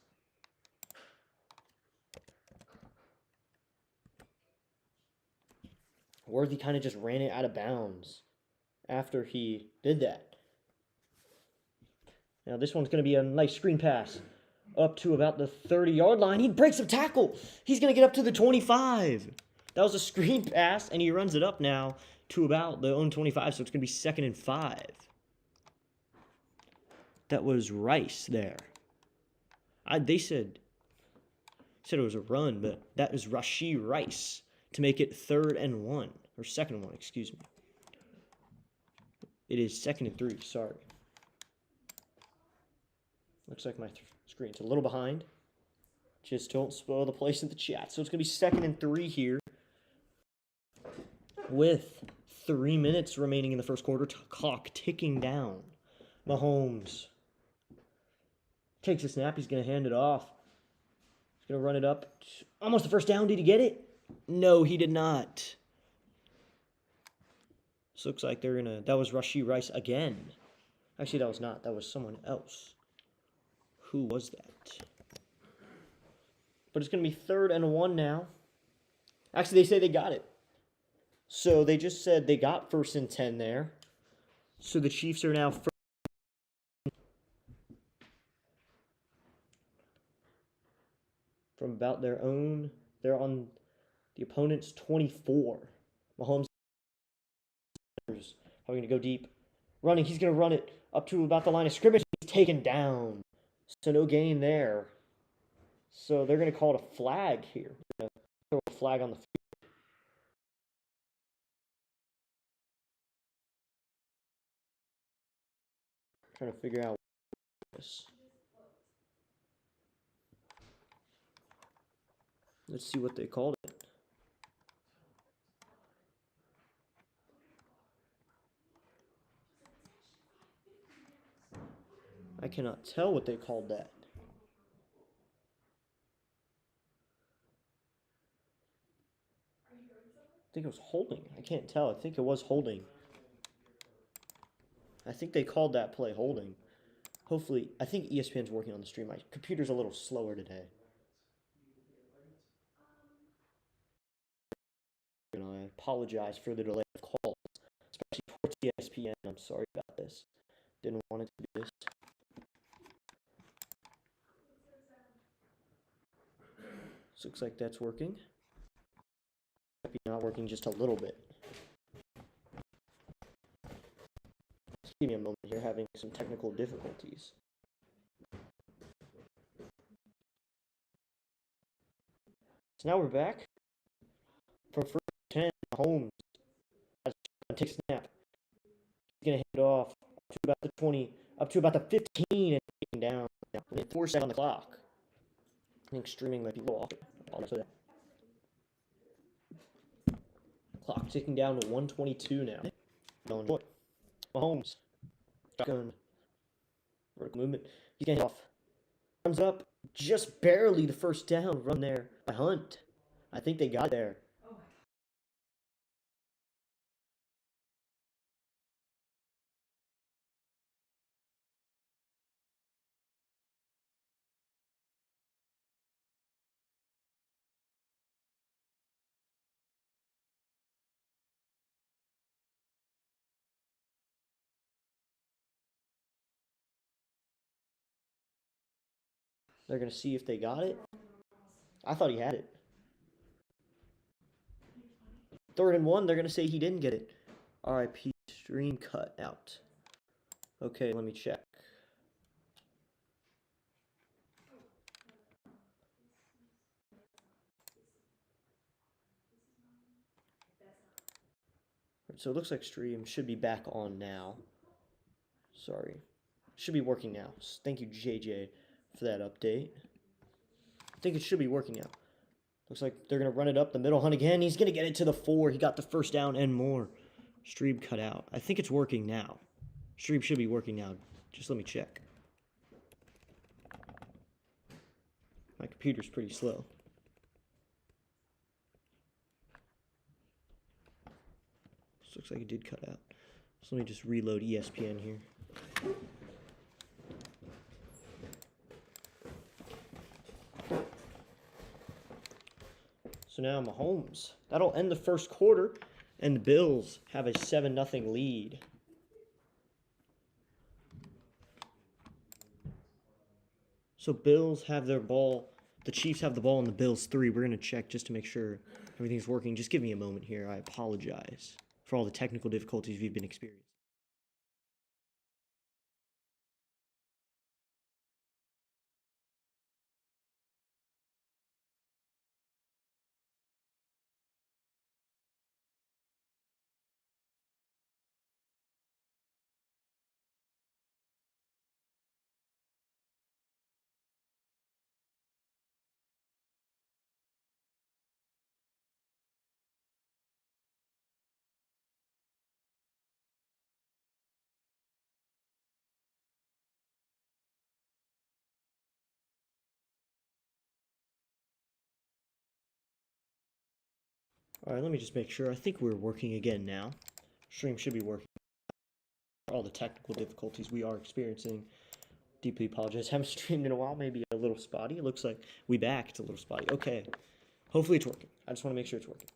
Worthy kind of just ran it out of bounds after he did that. Now this one's going to be a nice screen pass up to about the 30-yard line. He breaks a tackle. He's going to get up to the 25. That was a screen pass, and he runs it up now to about the own 25, so it's going to be 2nd and 5. That was Rice there. They said it was a run, but that was Rashee Rice to make it 3rd and 1, or 2nd and 1, excuse me. It is 2nd and 3, sorry. Looks like my screen's a little behind. Just don't spoil the place in the chat. So it's going to be 2nd and 3 here with 3 minutes remaining in the first quarter. Clock ticking down. Mahomes takes a snap. He's going to hand it off. He's going to run it up. Almost the first down. Did he get it? No, he did not. This looks like they're going to... That was Rashee Rice again. Actually, that was not. That was someone else. Who was that? But it's going to be 3rd and 1 now. Actually, they say they got it. So they just said they got 1st and 10 there. So the Chiefs are now from about their own. They're on the opponent's 24. Mahomes is probably going to go deep. Running, he's going to run it up to about the line of scrimmage. He's taken down. So no gain there. So they're going to call it a flag here. Throw a flag on the field. Trying to figure out this. Let's see what they called it. I cannot tell what they called that. think it was holding. I can't tell. I think it was holding. I think they called that play holding. Hopefully, I think ESPN's working on the stream. My computer's a little slower today. And I apologize for the delay of calls, especially for ESPN. I'm sorry about this. Didn't want it to be this. This looks like that's working. Might be not working just a little bit. Just give me a moment here, having some technical difficulties. So now we're back. From first 10, Holmes takes a snap. He's gonna hand it off to about the 20, up to about the 15, and taking down. With 4 seconds on the clock. I think streaming might be a little off. Apologize for that. Clock ticking down to 122 now. Enjoy. Mahomes. Shotgun. Vertical movement. He's getting off. Thumbs up. Just barely the first down run there by Hunt. I think they got there. They're going to see if they got it. I thought he had it. 3rd and 1, they're going to say he didn't get it. RIP, stream cut out. Okay, let me check. So it looks like stream should be back on now. Sorry. Should be working now. Thank you, JJ, for that update. I think it should be working now. Looks like they're going to run it up the middle. Hunt again. He's going to get it to the 4. He got the first down and more. Stream cut out. I think it's working now. Stream should be working now. Just let me check. My computer's pretty slow. This looks like it did cut out. So let me just reload ESPN here. So now Mahomes. That'll end the first quarter, and the Bills have a 7-0 lead. So Bills have their ball. The Chiefs have the ball and the Bills 3. We're going to check just to make sure everything's working. Just give me a moment here. I apologize for all the technical difficulties we've been experiencing. All right, let me just make sure. I think we're working again now. Stream should be working. All the technical difficulties we are experiencing. Deeply apologize. Haven't streamed in a while. Maybe a little spotty. It looks like we back. It's a little spotty. Okay. Hopefully it's working. I just want to make sure it's working.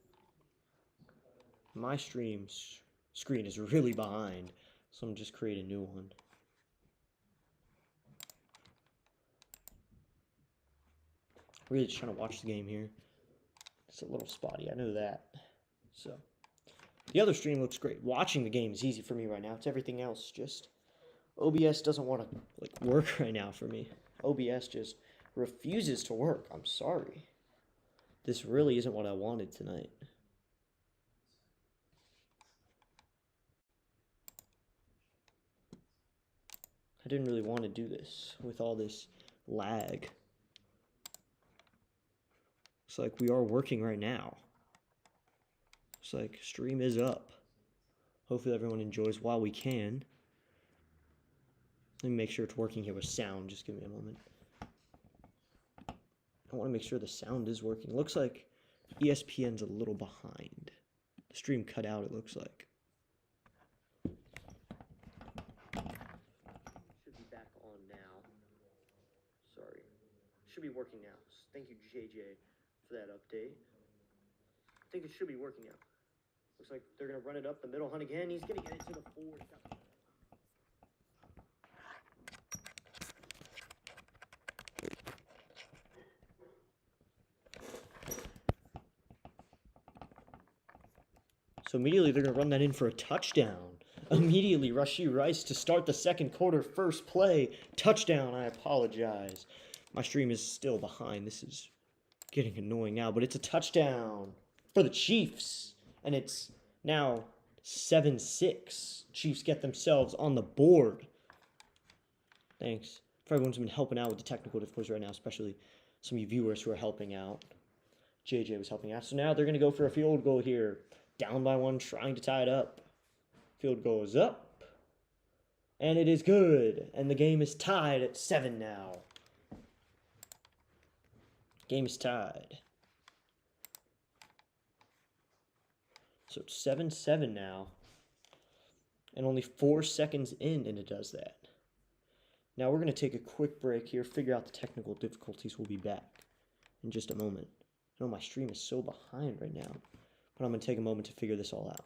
My stream's screen is really behind, so I'm just create a new one. Really just trying to watch the game here. It's a little spotty, I know that. So, the other stream looks great. Watching the game is easy for me right now. It's everything else. Just OBS doesn't want to work right now for me. OBS just refuses to work. I'm sorry. This really isn't what I wanted tonight. I didn't really want to do this with all this lag. It's like we are working right now. It's like stream is up. Hopefully everyone enjoys while we can. Let me make sure it's working here with sound. Just give me a moment. I want to make sure the sound is working. Looks like ESPN's a little behind. The stream cut out, it looks like. Should be back on now. Sorry. Should be working now. Thank you, JJ, for that update. I think it should be working now. Looks like they're going to run it up the middle. Hunt again. He's going to get it to the 4. So immediately they're going to run that in for a touchdown. Immediately, Rashee Rice to start the second quarter, first play, touchdown. I apologize. My stream is still behind. This is getting annoying now, but it's a touchdown for the Chiefs. And it's now 7-6. Chiefs get themselves on the board. Thanks for everyone who's been helping out with the technical difficulties right now, especially some of you viewers who are helping out. JJ was helping out. So now they're going to go for a field goal here. Down by 1, trying to tie it up. Field goal is up. And it is good. And the game is tied at 7 now. Game is tied. So it's 7-7 now. And only 4 seconds in, and it does that. Now we're going to take a quick break here, figure out the technical difficulties. We'll be back in just a moment. I know my stream is so behind right now, but I'm going to take a moment to figure this all out.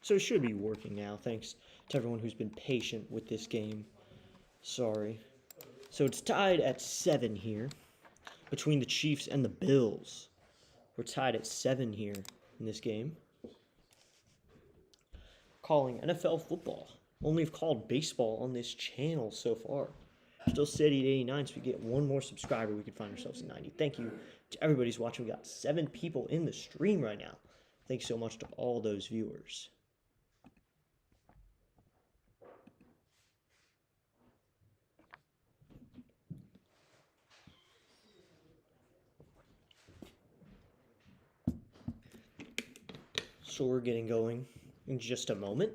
So it should be working now, thanks to everyone who's been patient with this game. Sorry. So it's tied at 7 here between the Chiefs and the Bills. We're tied at 7 here in this game. Calling NFL football. Only have called baseball on this channel so far. Still steady at 89, so we get one more subscriber, we can find ourselves at 90. Thank you to everybody who's watching. We got 7 people in the stream right now. Thanks so much to all those viewers. So we're getting going in just a moment.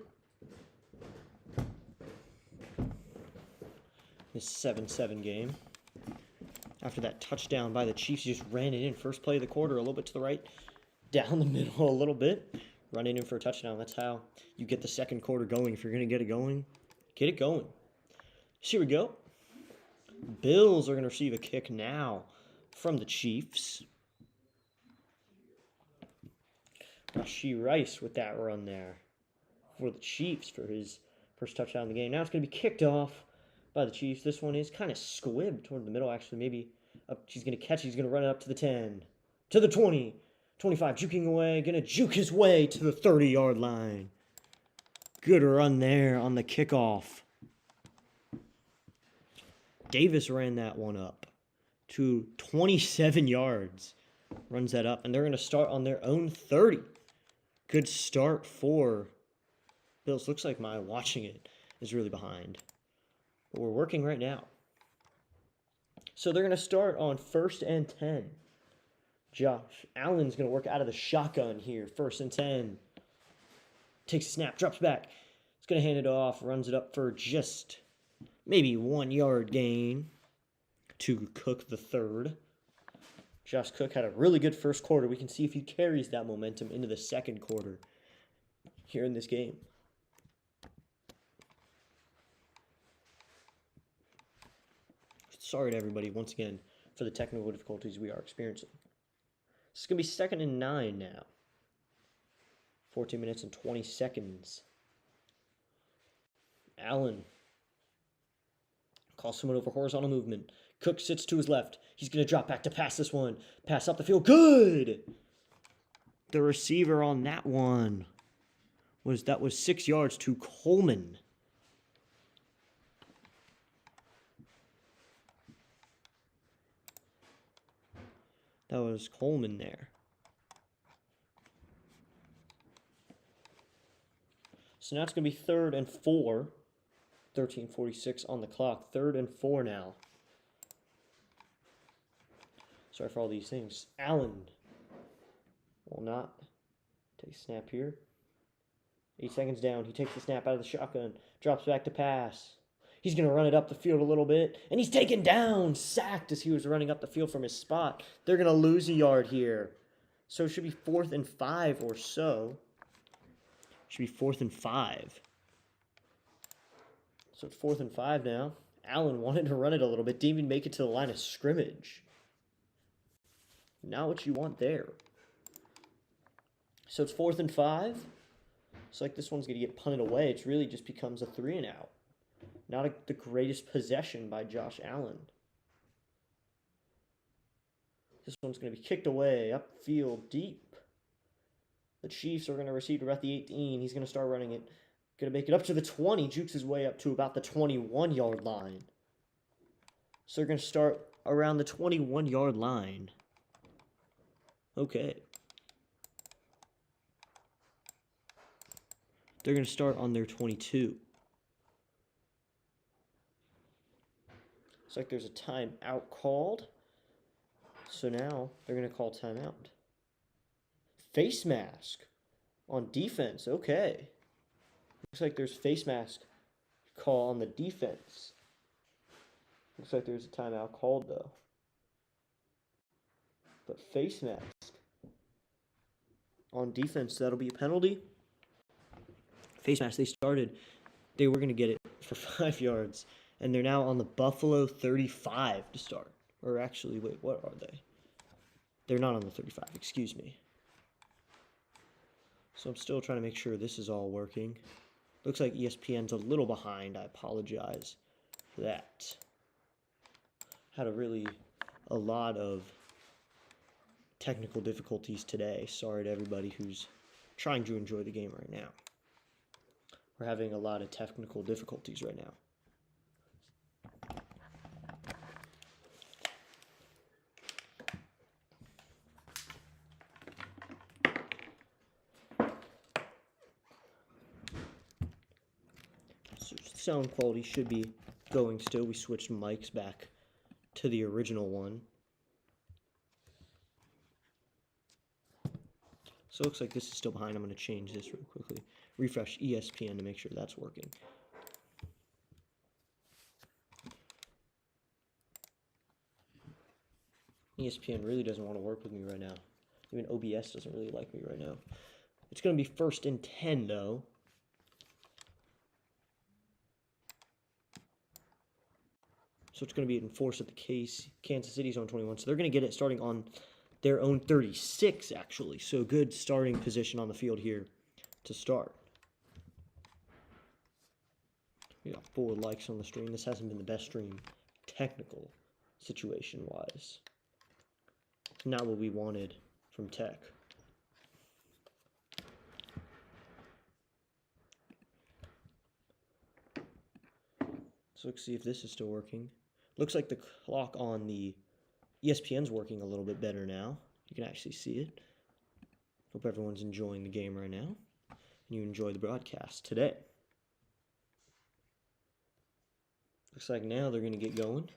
This 7-7 game. After that touchdown by the Chiefs, just ran it in. First play of the quarter, a little bit to the right. Down the middle a little bit. Running in for a touchdown. That's how you get the second quarter going. If you're going to get it going, get it going. So here we go. Bills are going to receive a kick now from the Chiefs. Rashee Rice with that run there for the Chiefs for his first touchdown in the game. Now it's going to be kicked off by the Chiefs. This one is kind of squibbed toward the middle, actually. Maybe up, she's going to catch it. He's going to run it up to the 10, to the 20, 25, juking away. Going to juke his way to the 30-yard line. Good run there on the kickoff. Davis ran that one up to 27 yards. Runs that up, and they're going to start on their own 30. Good start for Bills. Looks like my watching it is really behind. But we're working right now. So they're going to start on 1st and 10. Josh Allen's going to work out of the shotgun here. 1st and 10. Takes a snap, drops back. He's going to hand it off, runs it up for just maybe 1 yard gain to Cook the third. Josh Cook had a really good first quarter. We can see if he carries that momentum into the second quarter here in this game. Sorry to everybody once again for the technical difficulties we are experiencing. This is going to be 2nd and 9 now. 14 minutes and 20 seconds. Allen calls someone over horizontal movement. Cook sits to his left. He's going to drop back to pass this one. Pass up the field. Good! The receiver on that one was 6 yards to Coleman. That was Coleman there. So now it's going to be 3rd and 4. 13:46 on the clock. 3rd and 4 now. Sorry for all these things. Allen will not take a snap here. 8 seconds down. He takes the snap out of the shotgun. Drops back to pass. He's going to run it up the field a little bit. And he's taken down. Sacked as he was running up the field from his spot. They're going to lose a yard here. So it should be 4th and 5 or so. Should be 4th and 5. So it's 4th and 5 now. Allen wanted to run it a little bit. Didn't even make it to the line of scrimmage. Not what you want there. So it's 4th and 5. It's like this one's going to get punted away. It really just becomes a 3 and out. Not the greatest possession by Josh Allen. This one's going to be kicked away, upfield, deep. The Chiefs are going to receive about the 18. He's going to start running it. Going to make it up to the 20. Jukes his way up to about the 21-yard line. So they're going to start around the 21-yard line. Okay. They're going to start on their 22. Looks like there's a timeout called. So now they're going to call timeout. Face mask on defense. Okay. Looks like there's face mask call on the defense. Looks like there's a timeout called though. But face mask on defense, that'll be a penalty. Face mask, they were going to get it for 5 yards. And they're now on the Buffalo 35 to start. Or actually, wait, what are they? They're not on the 35, excuse me. So I'm still trying to make sure this is all working. Looks like ESPN's a little behind. I apologize for that. Had a lot of technical difficulties today. Sorry to everybody who's trying to enjoy the game right now. We're having a lot of technical difficulties right now. Sound quality should be going still. We switched mics back to the original one. So it looks like this is still behind. I'm going to change this real quickly. Refresh ESPN to make sure that's working. ESPN really doesn't want to work with me right now. Even OBS doesn't really like me right now. It's going to be 1st and 10 though. So it's going to be enforced at the Kansas City's own 21. So they're going to get it starting on their own 36, actually. So good starting position on the field here to start. We got 4 likes on the stream. This hasn't been the best stream technical situation-wise. Not what we wanted from tech. So let's see if this is still working. Looks like the clock on the ESPN's working a little bit better now. You can actually see it. Hope everyone's enjoying the game right now. And you enjoy the broadcast today. Looks like now they're going to get going.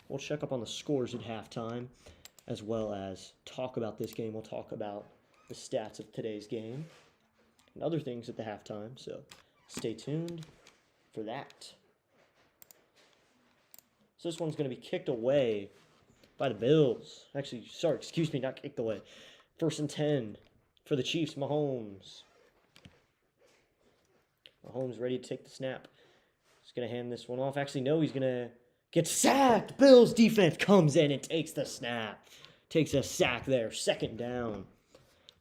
We'll check up on the scores at halftime, as well as talk about this game. We'll talk about the stats of today's game and other things at the halftime, so stay tuned for that. So this one's going to be kicked away by the Bills. Actually, sorry, excuse me, not kicked away. 1st and 10 for the Chiefs, Mahomes. Mahomes ready to take the snap. He's going to hand this one off. Actually, no, he's going to get sacked. Bills defense comes in and takes the snap. Takes a sack there. 2nd down.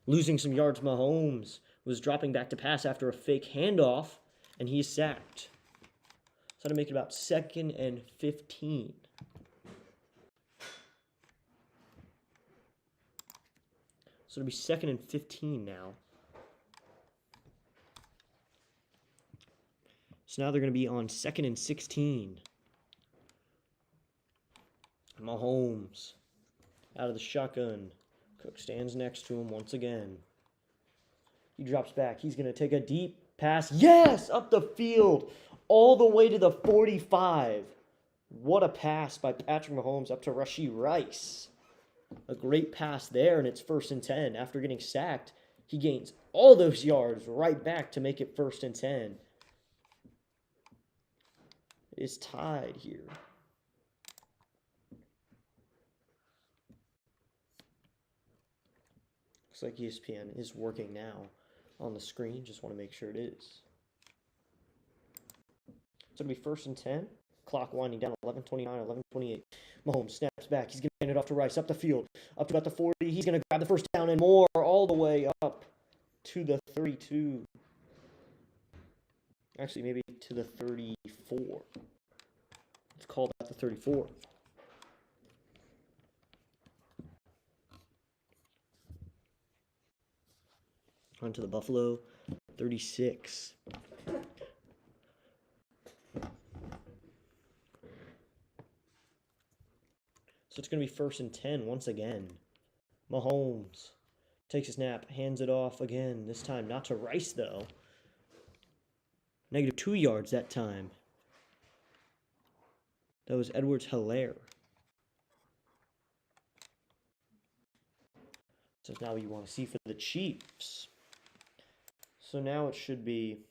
Losing some yards, Mahomes was dropping back to pass after a fake handoff, and he's sacked. So to make it about 2nd and 15. So it'll be 2nd and 15 now. So now they're going to be on 2nd and 16. Mahomes out of the shotgun. Cook stands next to him once again. He drops back. He's going to take a deep pass. Yes! Up the field. All the way to the 45. What a pass by Patrick Mahomes up to Rashee Rice. A great pass there, and it's 1st and 10. After getting sacked, he gains all those yards right back to make it 1st and 10. It is tied here. Looks like ESPN is working now on the screen. Just want to make sure it is. So it'll be 1st and 10. Clock winding down, 11:29, 11:28. Mahomes snaps back. He's going to hand it off to Rice, up the field, up to about the 40. He's going to grab the 1st down and more, all the way up to the 32. Actually, maybe to the 34. Let's call that the 34. On to the Buffalo 36. So it's going to be 1st and 10 once again. Mahomes takes a snap, hands it off again. This time not to Rice, though. -2 yards that time. That was Edwards-Helaire. So now you want to see for the Chiefs. So now it should be...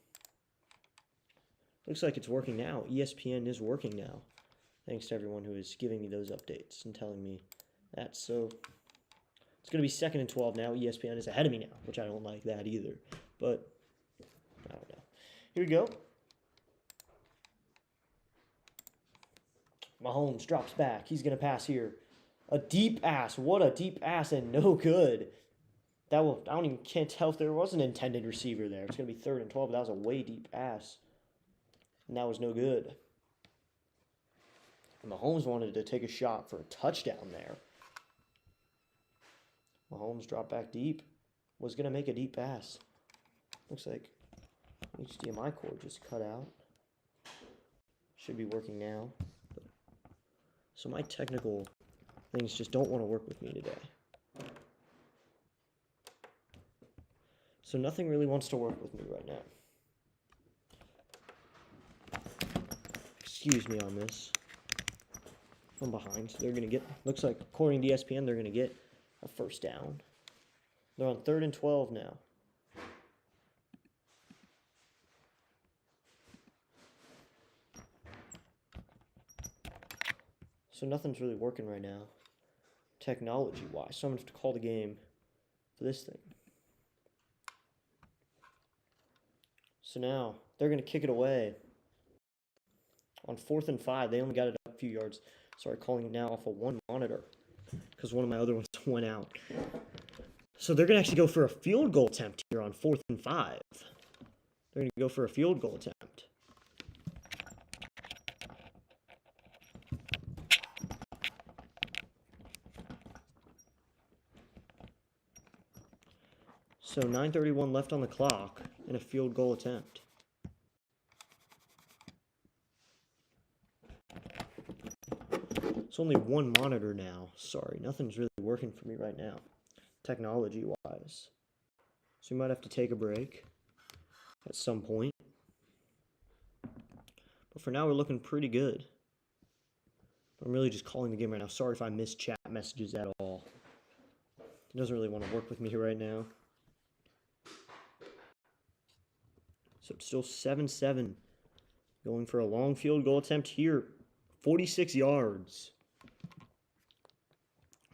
Looks like it's working now. ESPN is working now. Thanks to everyone who is giving me those updates and telling me that. So it's going to be 2nd and 12 now. ESPN is ahead of me now, which I don't like that either. But I don't know. Here we go. Mahomes drops back. He's going to pass here. A deep pass. What a deep pass, and no good. Can't tell if there was an intended receiver there. It's going to be 3rd and 12. That was a way deep pass. And that was no good. And Mahomes wanted to take a shot for a touchdown there. Mahomes dropped back deep. Was going to make a deep pass. Looks like HDMI cord just cut out. Should be working now. So my technical things just don't want to work with me today. So nothing really wants to work with me right now. Excuse me on this. From behind. So they're going to get, looks like according to ESPN, they're going to get a 1st down. They're on 3rd and 12 now. So nothing's really working right now, technology-wise. So I'm going to have to call the game for this thing. So now they're going to kick it away. On 4th and 5, they only got it up a few yards. Sorry, calling it now off of one monitor because one of my other ones went out. So they're going to actually go for a field goal attempt here on 4th and 5. They're going to go for a field goal attempt. So 9:31 left on the clock and a field goal attempt. It's only one monitor now. Sorry, nothing's really working for me right now, technology-wise. So we might have to take a break at some point. But for now, we're looking pretty good. I'm really just calling the game right now. Sorry if I miss chat messages at all. It doesn't really want to work with me right now. So it's still 7-7. Going for a long field goal attempt here. 46 yards.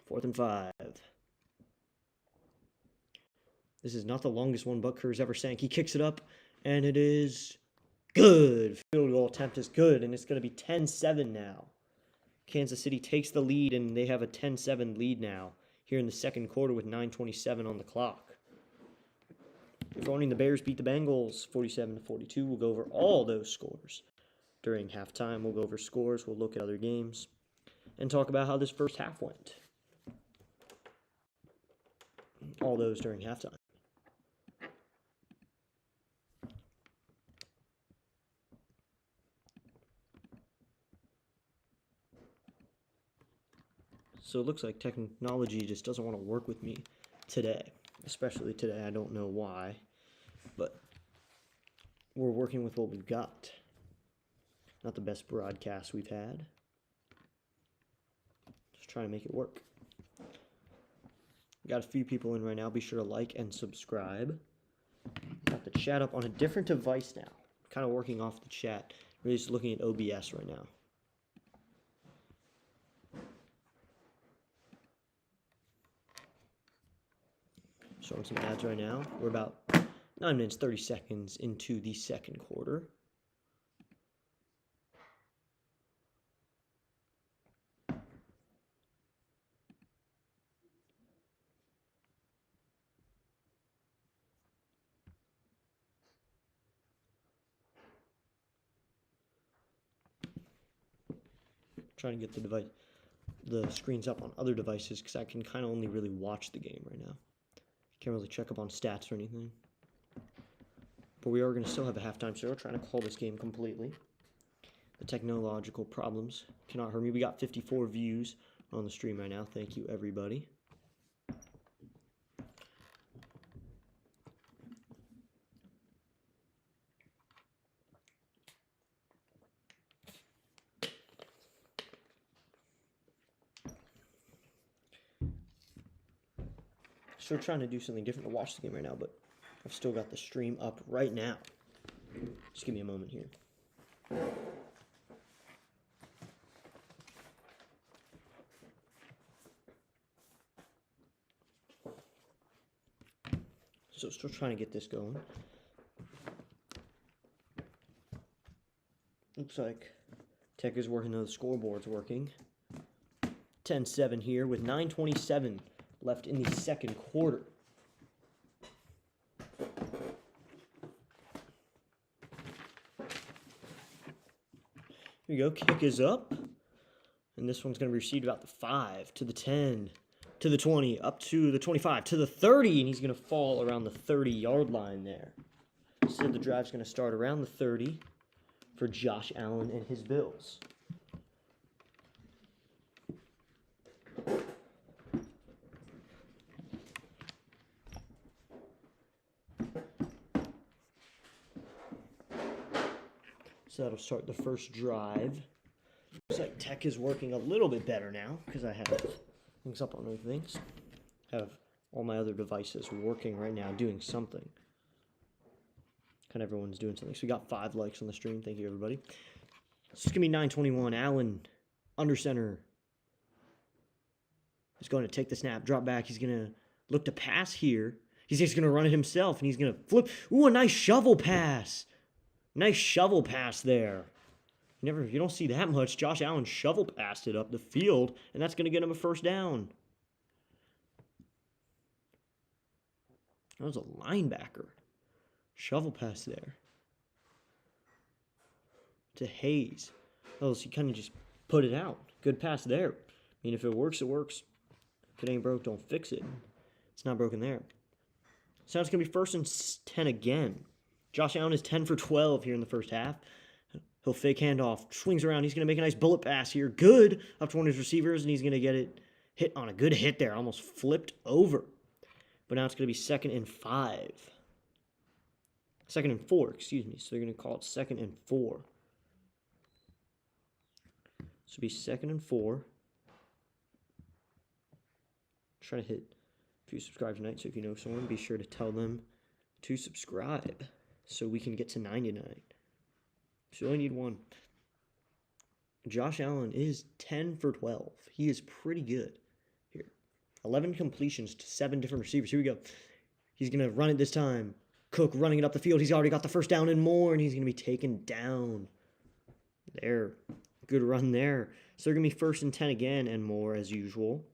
4th and 5. This is not the longest one Buck Kerr's ever sank. He kicks it up, and it is Good. Field goal attempt is good, and it's going to be 10-7 now. Kansas City takes the lead, and they have a 10-7 lead now here in the second quarter with 9:27 on the clock. If owning the Bears beat the Bengals 47-42, we'll go over all those scores. During halftime, we'll go over scores, we'll look at other games, and talk about how this first half went. All those during halftime. So it looks like technology just doesn't want to work with me today. Especially today, I don't know why. But we're working with what we've got. Not the best broadcast we've had. Just trying to make it work. Got a few people in right now. Be sure to like and subscribe. Got the chat up on a different device now. Kind of working off the chat. Really just looking at OBS right now. Showing some ads right now. We're about 9 minutes, 30 seconds into the second quarter. Trying to get the screens up on other devices because I can kind of only really watch the game right now. Can't really check up on stats or anything. But we are going to still have a halftime show. Trying to call this game completely. The technological problems cannot hurt me. We got 54 views on the stream right now. Thank you, everybody. Still trying to do something different to watch the game right now, but I've still got the stream up right now. Just give me a moment here. So still trying to get this going. Looks like Tech is working, the scoreboard's working. 10-7 here with 9:27 left in the second quarter. Here we go. Kick is up. And this one's going to be received about the 5, to the 10, to the 20, up to the 25, to the 30, and he's going to fall around the 30-yard line there. So the drive's going to start around the 30 for Josh Allen and his Bills. So that'll start the first drive. Looks like Tech is working a little bit better now because I have things up on other things. I have all my other devices working right now, doing something. Kind of everyone's doing something. So we got 5 likes on the stream. Thank you, everybody. This is going to be 9:21. Allen, under center. He's going to take the snap, drop back. He's going to look to pass here. He's just going to run it himself, and he's going to flip. Ooh, a nice shovel pass. Nice shovel pass there. You don't see that much. Josh Allen shovel passed it up the field, and that's going to get him a first down. That was a linebacker. Shovel pass there. To Hayes. Oh, so he kind of just put it out. Good pass there. I mean, if it works, it works. If it ain't broke, don't fix it. It's not broken there. So it's going to be 1st and 10 again. Josh Allen is 10 for 12 here in the first half. He'll fake handoff, swings around. He's going to make a nice bullet pass here. Good up to one of his receivers, and he's going to get it hit on a good hit there. Almost flipped over. But now it's going to be 2nd and 5. 2nd and 4, excuse me. So they're going to call it 2nd and 4. This will be 2nd and 4. Trying to hit a few subscribes tonight, so if you know someone, be sure to tell them to subscribe so we can get to 99. So you only need 1. Josh Allen is 10 for 12. He is pretty good here. 11 completions to 7 different receivers. Here we go. He's going to run it this time. Cook running it up the field. He's already got the first down and more, and he's going to be taken down. There. Good run there. So they're going to be 1st and 10 again and more as usual.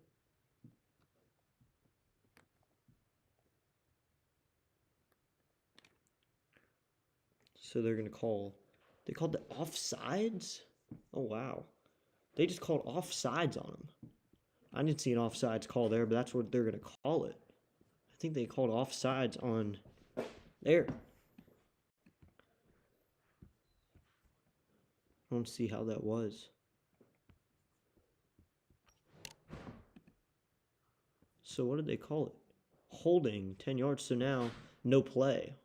So they're going to call... They called the offsides? Oh, wow. They just called offsides on him. I didn't see an offsides call there, but that's what they're going to call it. I think they called offsides on there. I don't see how that was. So what did they call it? Holding 10 yards. So now no play.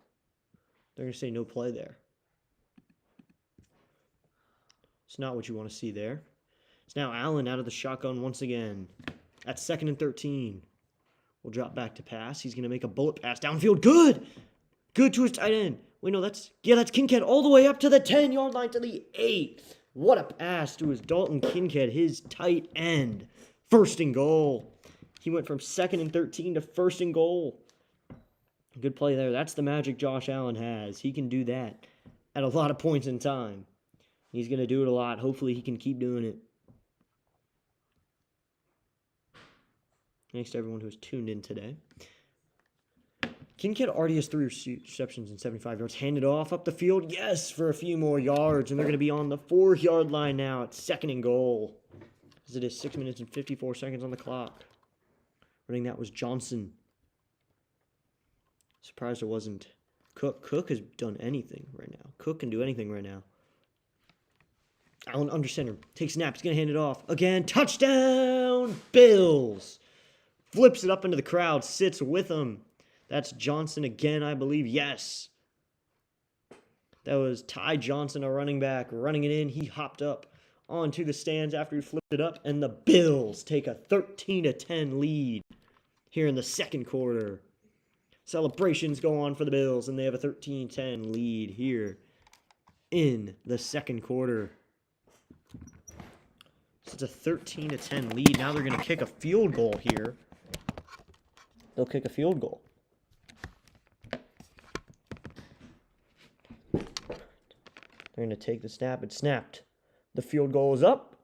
They're going to say no play there. It's not what you want to see there. It's now Allen out of the shotgun once again. At 2nd and 13. We'll drop back to pass. He's going to make a bullet pass downfield. Good! Good to his tight end. Wait, no, that's Kincaid all the way up to the 10-yard line to the 8. What a pass to his Dalton Kincaid, his tight end. 1st and goal. He went from 2nd and 13 to 1st and goal. Good play there. That's the magic Josh Allen has. He can do that at a lot of points in time. He's going to do it a lot. Hopefully he can keep doing it. Thanks to everyone who's tuned in today. Kincaid already has 3 receptions and 75 yards. Handed off up the field. Yes, for a few more yards. And they're going to be on the 4-yard line now at 2nd and goal. As it is 6 minutes and 54 seconds on the clock. Running that was Johnson. Surprised it wasn't Cook. Cook has done anything right now. Cook can do anything right now. Allen under center. Takes snap. He's going to hand it off. Again. Touchdown! Bills! Flips it up into the crowd. Sits with him. That's Johnson again, I believe. Yes. That was Ty Johnson, a running back, running it in. He hopped up onto the stands after he flipped it up. And the Bills take a 13-10 lead here in the 2nd quarter. Celebrations go on for the Bills, and they have a 13-10 lead here in the 2nd quarter. So it's a 13-10 lead. Now they're going to kick a field goal here. They'll kick a field goal. They're going to take the snap. It's snapped. The field goal is up.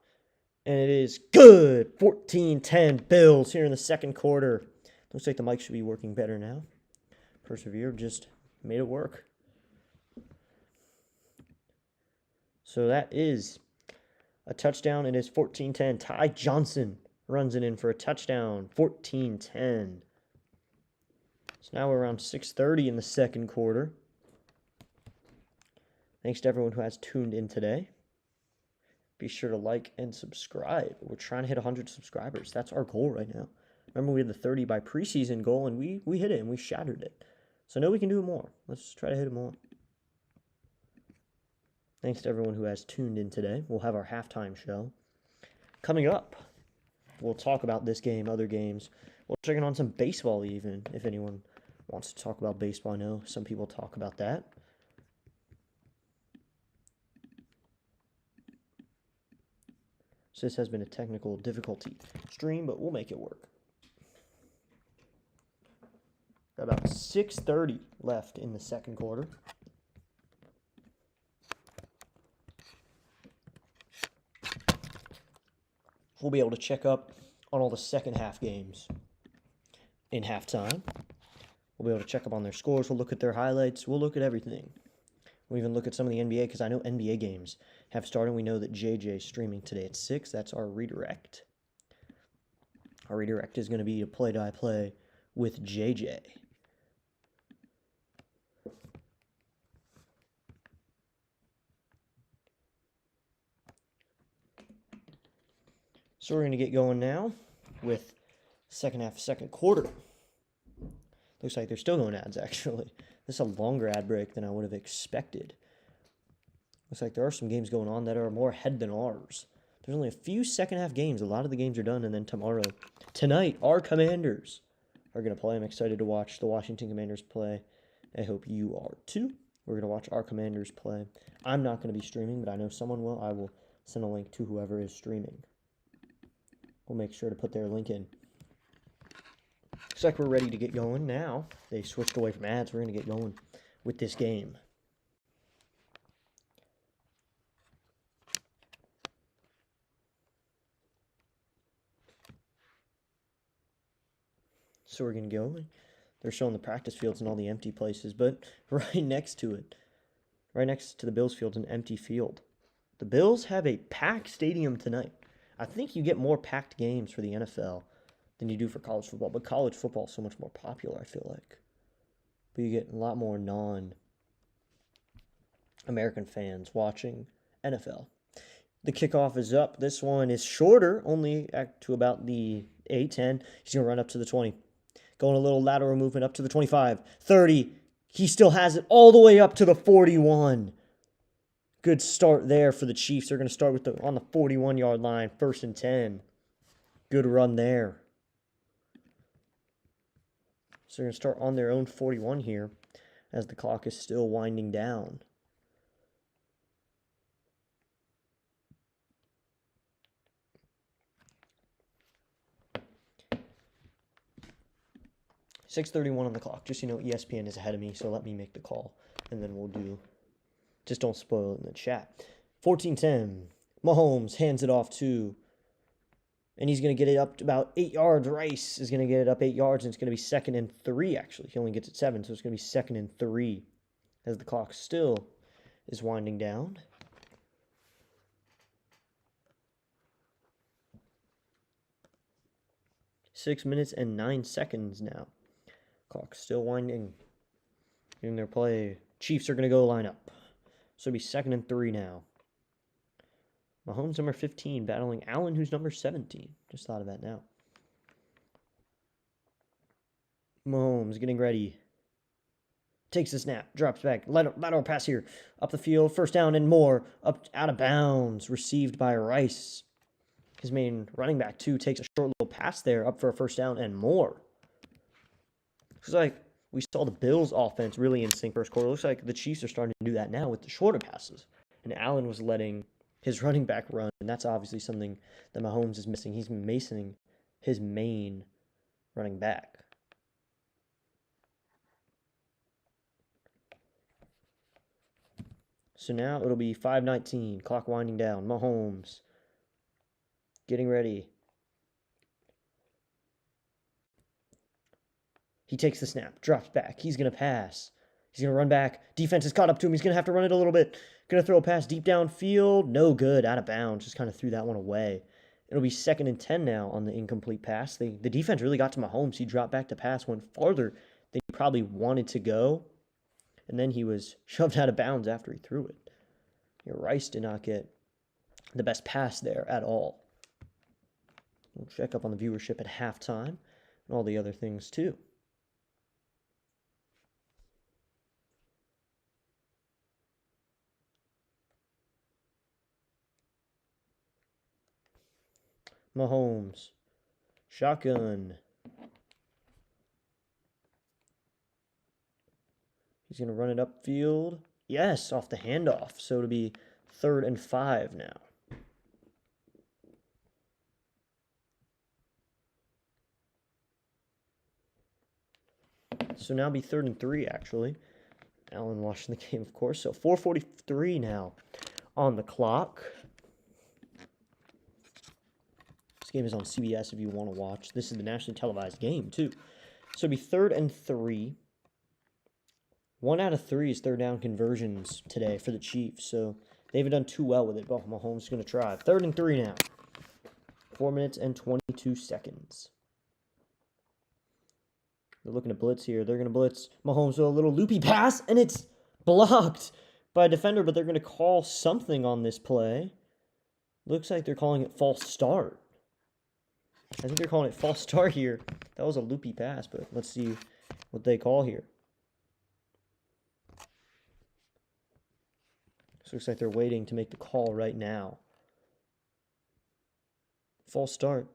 And it is good. 14-10 Bills here in the 2nd quarter. Looks like the mic should be working better now. Persevere just made it work. So that is a touchdown. It is 14-10. Ty Johnson runs it in for a touchdown. 14-10. So now we're around 6:30 in the 2nd quarter. Thanks to everyone who has tuned in today. Be sure to like and subscribe. We're trying to hit 100 subscribers. That's our goal right now. Remember, we had the 30 by preseason goal, and we hit it, and we shattered it. So I know we can do it more. Let's try to hit it more. Thanks to everyone who has tuned in today. We'll have our halftime show. Coming up, we'll talk about this game, other games. We'll check in on some baseball even, if anyone wants to talk about baseball. I know some people talk about that. So this has been a technical difficulty stream, but we'll make it work. Got about 6:30 left in the 2nd quarter. We'll be able to check up on all the 2nd half games in halftime. We'll be able to check up on their scores. We'll look at their highlights. We'll look at everything. We'll even look at some of the NBA because I know NBA games have started. We know that JJ is streaming today at 6. That's our redirect. Our redirect is going to be a play-by-play with JJ. So we're going to get going now with 2nd half, 2nd quarter. Looks like they're still going ads, actually. This is a longer ad break than I would have expected. Looks like there are some games going on that are more ahead than ours. There's only a few 2nd half games. A lot of the games are done, and then tonight, our Commanders are going to play. I'm excited to watch the Washington Commanders play. I hope you are too. We're going to watch our Commanders play. I'm not going to be streaming, but I know someone will. I will send a link to whoever is streaming. We'll make sure to put their link in. Looks like we're ready to get going now. They switched away from ads. We're going to get going with this game. So we're going to go. They're showing the practice fields and all the empty places, but right next to it, right next to the Bills field, an empty field. The Bills have a packed stadium tonight. I think you get more packed games for the NFL than you do for college football, but college football is so much more popular, I feel like. But you get a lot more non-American fans watching NFL. The kickoff is up. This one is shorter, only to about the 8-10. He's going to run up to the 20. Going a little lateral movement up to the 25, 30. He still has it all the way up to the 41. Good start there for the Chiefs. They're going to start on the 41-yard line, 1st and 10. Good run there. So they're going to start on their own 41 here as the clock is still winding down. .6:31 on the clock. Just, ESPN is ahead of me, so let me make the call. And then we'll do... Just don't spoil it in the chat. 14-10. Mahomes hands it off to... And he's going to get it up to about 8 yards. Rice is going to get it up 8 yards, and it's going to be 2nd and 3, actually. He only gets it 7, so it's going to be 2nd and 3 as the clock still is winding down. Six minutes and 9 seconds now. Clock still winding in their play. Chiefs are going to go line up. So it'll be 2nd and 3 now. Mahomes, number 15, battling Allen, who's number 17. Just thought of that now. Mahomes getting ready. Takes the snap. Drops back. Lateral pass here. Up the field. 1st down and more. Up out of bounds. Received by Rice. His main running back, too, takes a short little pass there. Up for a 1st down and more. Looks like we saw the Bills' offense really in sync first quarter. Looks like the Chiefs are starting to do that now with the shorter passes. And Allen was letting his running back run, and that's obviously something that Mahomes is missing. He's missing his main running back. So now it'll be 5:19, clock winding down. Mahomes getting ready. He takes the snap, drops back. He's going to pass. He's going to run back. Defense has caught up to him. He's going to have to run it a little bit. Going to throw a pass deep downfield. No good. Out of bounds. Just kind of threw that one away. It'll be 2nd and 10 now on the incomplete pass. The defense really got to Mahomes. He dropped back to pass, went farther than he probably wanted to go. And then he was shoved out of bounds after he threw it. Rice did not get the best pass there at all. We'll check up on the viewership at halftime and all the other things too. Mahomes. Shotgun. He's going to run it upfield. Yes, off the handoff. So it'll be 3rd and 5 now. So now it'll be 3rd and 3, actually. Allen watching the game, of course. So 4:43 now on the clock. This game is on CBS if you want to watch. This is the nationally televised game, too. So it'll be 3rd and 3. 1 out of 3 is 3rd down conversions today for the Chiefs. So they haven't done too well with it, but Mahomes is going to try. 3rd and 3 now. 4 minutes and 22 seconds. They're looking to blitz here. They're going to blitz Mahomes with a little loopy pass, and it's blocked by a defender, but they're going to call something on this play. Looks like they're calling it false start. I think they're calling it false start here. That was a loopy pass, but let's see what they call here. So it looks like they're waiting to make the call right now. False start.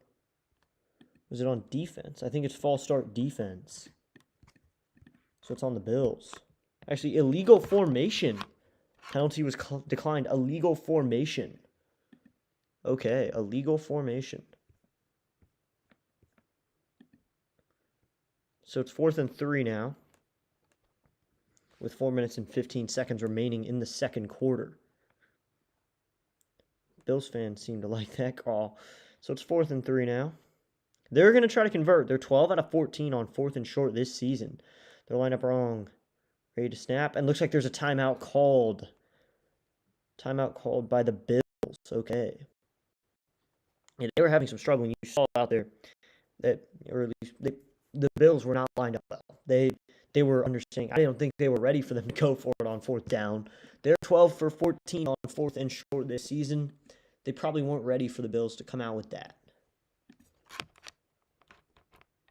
Was it on defense? I think it's false start defense. So it's on the Bills. Actually, illegal formation. Penalty was declined. Illegal formation. Okay, illegal formation. So it's 4th and 3 now. with 4 minutes and 15 seconds remaining in the second quarter. Bills fans seem to like that call. So it's 4th and 3 now. They're going to try to convert. They're 12 out of 14 on 4th and short this season. They're lined up wrong. Ready to snap. And looks like there's a timeout called. Timeout called by the Bills. Okay. And they were having some struggling. You saw out there that, or at least the Bills were not lined up well. They were understanding. I don't think they were ready for them to go for it on 4th down. They're 12 for 14 on 4th and short this season. They probably weren't ready for the Bills to come out with that.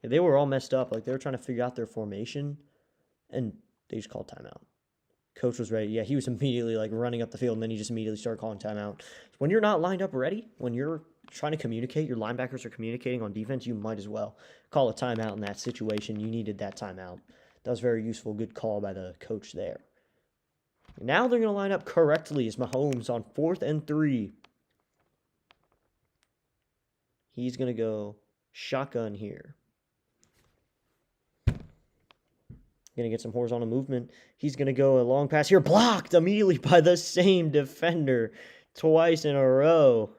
They were all messed up. Like, they were trying to figure out their formation, and they just called timeout. Coach was ready. Yeah, he was immediately, like, running up the field, and then he just immediately started calling timeout. When you're not lined up ready, when you're trying to communicate, your linebackers are communicating on defense, you might as well call a timeout in that situation. You needed that timeout. That was very useful. Good call by the coach there. Now they're going to line up correctly as Mahomes on 4th and 3. He's going to go shotgun here. Going to get some horizontal movement. He's going to go a long pass here. Blocked immediately by the same defender twice in a row.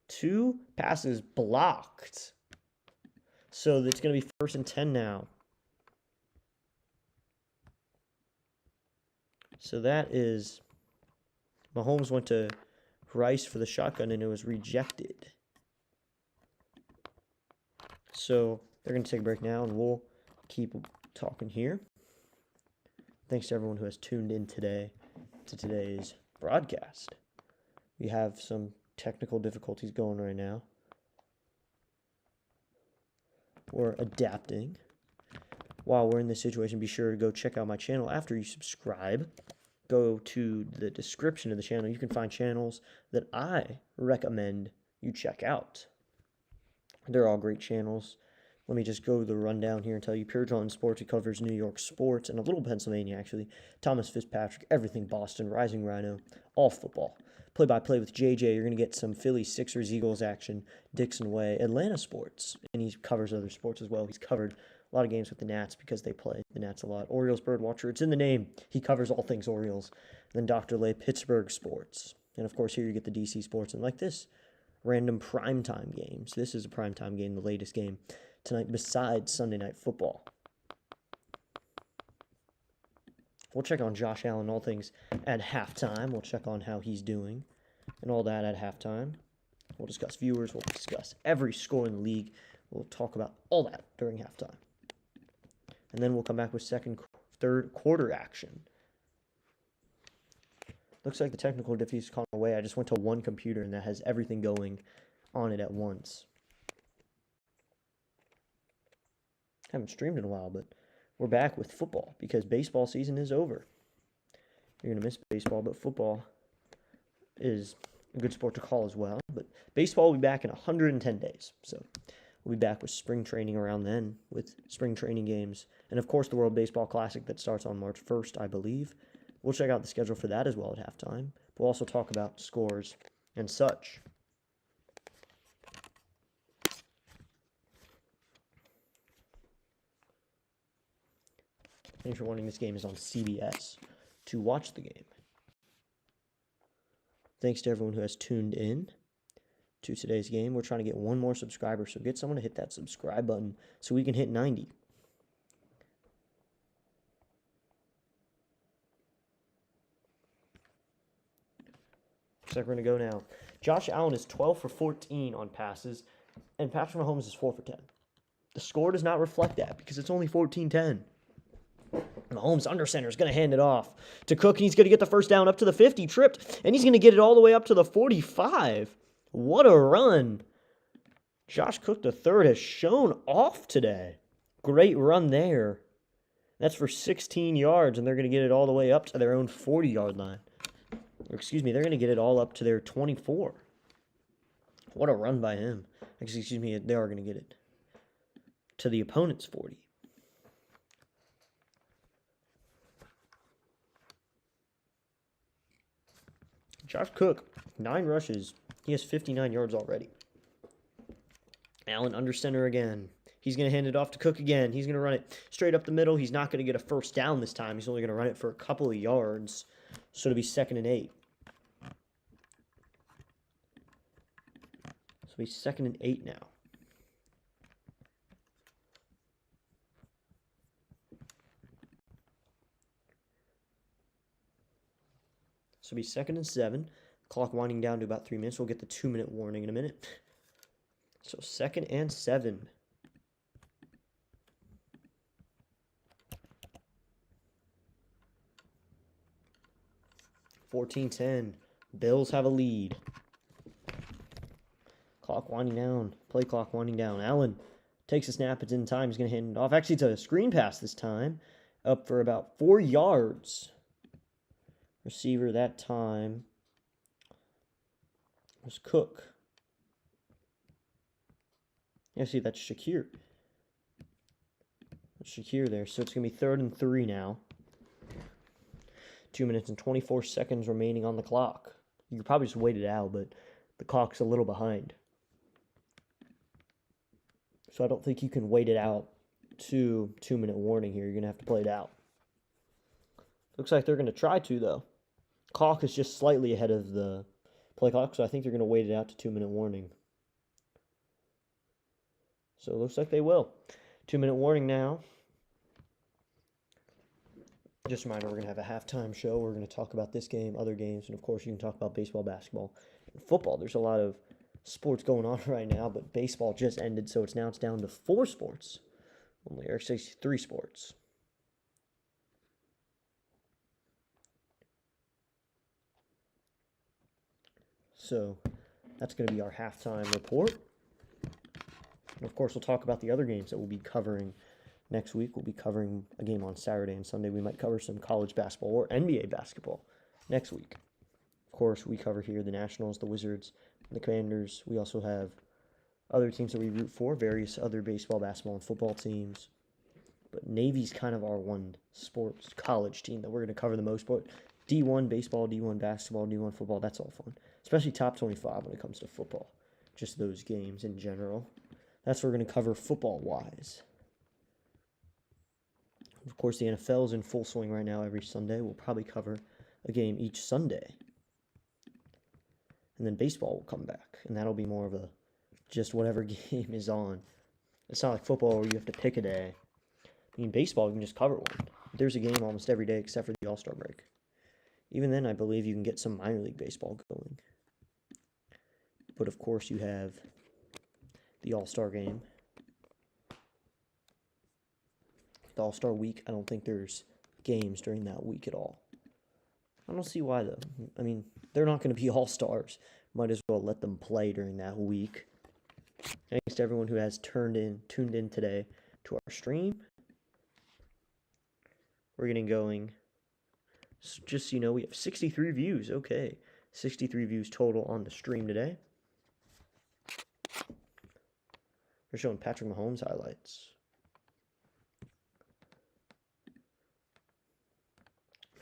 2 passes blocked. So it's going to be 1st and 10 now. So that is, Mahomes went to Rice for the shotgun and it was rejected. So they're going to take a break now and we'll keep talking here. Thanks to everyone who has tuned in today to today's broadcast. We have some technical difficulties going right now. We're adapting. While we're in this situation, be sure to go check out my channel after you subscribe. Go to the description of the channel. You can find channels that I recommend you check out. They're all great channels. Let me just go to the rundown here and tell you. Pure John Sports, he covers New York sports and a little Pennsylvania, actually. Thomas Fitzpatrick, everything Boston. Rising Rhino, all football. Play-by-play with JJ. You're going to get some Philly, Sixers, Eagles action. Dixon Way, Atlanta sports. And he covers other sports as well. He's covered a lot of games with the Nats because they play the Nats a lot. Orioles Birdwatcher, it's in the name. He covers all things Orioles. And then Dr. Lay, Pittsburgh sports. And, of course, here you get the DC sports. And like this, random primetime games. This is a primetime game, the latest game tonight besides Sunday Night Football. We'll check on Josh Allen, all things at halftime. We'll check on how he's doing and all that at halftime. We'll discuss viewers. We'll discuss every score in the league. We'll talk about all that during halftime. And then we'll come back with third quarter action. Looks like the technical difficulties gone away. I just went to one computer and that has everything going on it at once. Haven't streamed in a while, but we're back with football because baseball season is over. You're going to miss baseball, but football is a good sport to call as well. But baseball will be back in 110 days. So we'll be back with spring training around then, with spring training games. And, of course, the World Baseball Classic that starts on March 1st, I believe. We'll check out the schedule for that as well at halftime. We'll also talk about scores and such. And if you're wondering, this game is on CBS to watch the game. Thanks to everyone who has tuned in to today's game. We're trying to get one more subscriber, so get someone to hit that subscribe button so we can hit 90. Looks like we're going to go now. Josh Allen is 12 for 14 on passes, and Patrick Mahomes is 4 for 10. The score does not reflect that because it's only 14-10. Mahomes under center is going to hand it off to Cook, and he's going to get the first down up to the 50, tripped, and he's going to get it all the way up to the 45. What a run. Josh Cook III has shown off today. Great run there. That's for 16 yards, and they're going to get it all the way up to their own 40-yard line. Or, excuse me, they're going to get it all up to their 24. What a run by him. Excuse me, they are going to get it to the opponent's 40. Josh Cook, 9 rushes. He has 59 yards already. Allen under center again. He's going to hand it off to Cook again. He's going to run it straight up the middle. He's not going to get a first down this time. He's only going to run it for a couple of yards. So it'll be 2nd and 8. So it'll be 2nd and 8 now. So it'll be 2nd and 7. Clock winding down to about 3 minutes. We'll get the 2-minute warning in a minute. So 2nd and 7. $14-10. Bills have a lead. Clock winding down. Play clock winding down. Allen takes a snap. It's in time. He's going to hand it off. Actually, it's a screen pass this time. Up for about 4 yards. Receiver that time was Cook. Yeah, see, that's Shakir. That's Shakir there. So it's going to be 3rd and 3 now. 2 minutes and 24 seconds remaining on the clock. You could probably just wait it out, but the clock's a little behind. So I don't think you can wait it out to 2-minute warning here. You're going to have to play it out. Looks like they're going to try to, though. Clock is just slightly ahead of the play clock, so I think they're going to wait it out to 2-minute warning. So it looks like they will. 2-minute warning now. Just a reminder, we're going to have a halftime show. We're going to talk about this game, other games, and of course you can talk about baseball, basketball, and football. There's a lot of sports going on right now, but baseball just ended, so it's down to 4 sports. Only or 63 sports. So that's going to be our halftime report. And of course, we'll talk about the other games that we'll be covering next week. We'll be covering a game on Saturday and Sunday. We might cover some college basketball or NBA basketball next week. Of course, we cover here the Nationals, the Wizards, the Commanders. We also have other teams that we root for, various other baseball, basketball, and football teams. But Navy's kind of our one sports college team that we're going to cover the most. But D1 baseball, D1 basketball, D1 football, that's all fun. Especially top 25 when it comes to football. Just those games in general. That's what we're going to cover football-wise. Of course, the NFL is in full swing right now every Sunday. We'll probably cover a game each Sunday. And then baseball will come back. And that'll be more of a just whatever game is on. It's not like football where you have to pick a day. I mean, baseball, you can just cover one. There's a game almost every day except for the All-Star break. Even then, I believe you can get some minor league baseball going. But, of course, you have the All-Star game. The All-Star week, I don't think there's games during that week at all. I don't see why, though. I mean, they're not going to be All-Stars. Might as well let them play during that week. Thanks to everyone who has tuned in today to our stream. We're getting going. Just so you know, we have 63 views. Okay. 63 views total on the stream today. We're showing Patrick Mahomes highlights.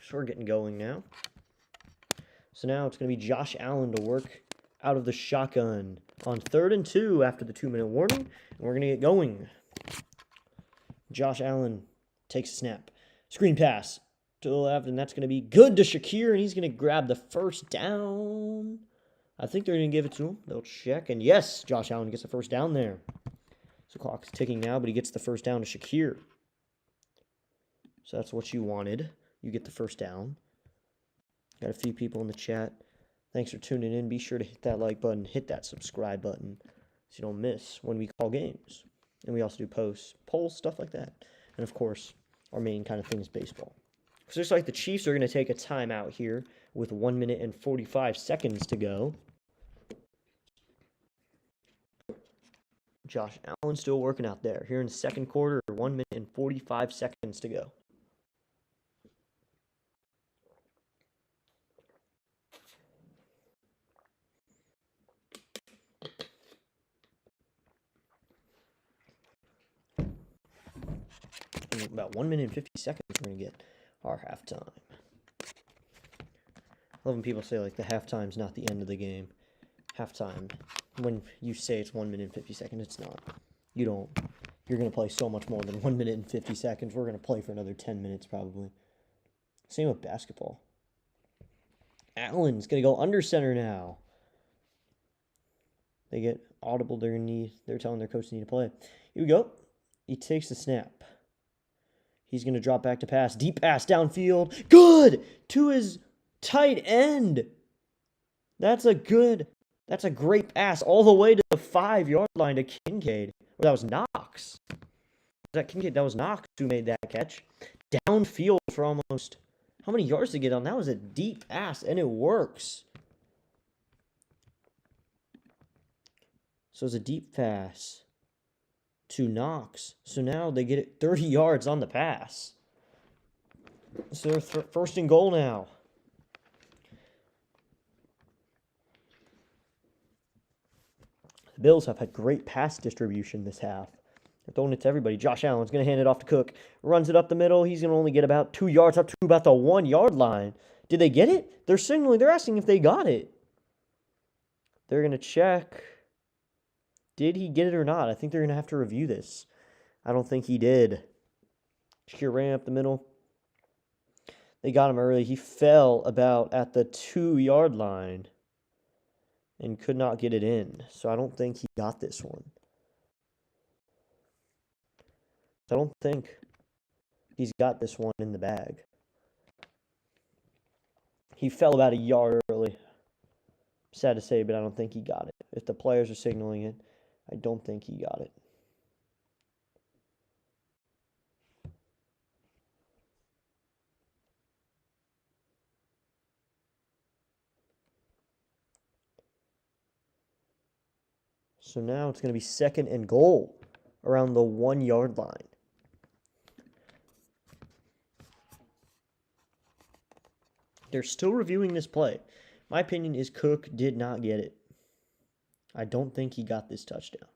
So we're getting going now. So now it's going to be Josh Allen to work out of the shotgun on 3rd and 2 after the 2-minute warning. And we're going to get going. Josh Allen takes a snap. Screen pass to the left, and that's going to be good to Shakir, and he's going to grab the first down. I think they're going to give it to him. They'll check, and yes, Josh Allen gets the first down there. So clock's ticking now, but he gets the first down to Shakir. So that's what you wanted. You get the first down. Got a few people in the chat. Thanks for tuning in. Be sure to hit that like button, hit that subscribe button so you don't miss when we call games. And we also do posts, polls, stuff like that. And of course, our main kind of thing is baseball. So just like the Chiefs are going to take a timeout here with 1 minute and 45 seconds to go. Josh Allen still working out there. Here in the second quarter, 1 minute and 45 seconds to go. In about 1 minute and 50 seconds, we're going to get our halftime. I love when people say, like, the halftime's not the end of the game. Halftime, when you say it's 1 minute and 50 seconds, it's not. You You're going to play so much more than 1 minute and 50 seconds. We're going to play for another 10 minutes probably. Same with basketball. Allen's going to go under center now. They get audible. They're telling their coach they need to play. Here we go. He takes the snap. He's going to drop back to pass. Deep pass downfield. Good! To his tight end. That's a great pass all the way to the 5-yard line to Kincaid. Or that was Knox. That was Knox who made that catch. Downfield for almost... How many yards to get on? That was a deep pass, and it works. So it's a deep pass to Knox. So now they get it 30 yards on the pass. So they're first and goal now. The Bills have had great pass distribution this half. They're throwing it to everybody. Josh Allen's going to hand it off to Cook. Runs it up the middle. He's going to only get about 2 yards up to about the 1-yard line. Did they get it? They're signaling. They're asking if they got it. They're going to check. Did he get it or not? I think they're going to have to review this. I don't think he did. Shakir ran up the middle. They got him early. He fell about at the 2-yard line and could not get it in. So I don't think he got this one. I don't think he's got this one in the bag. He fell about a yard early. Sad to say, but I don't think he got it. If the players are signaling it, I don't think he got it. So now it's going to be second and goal around the 1-yard line. They're still reviewing this play. My opinion is Cook did not get it. I don't think he got this touchdown.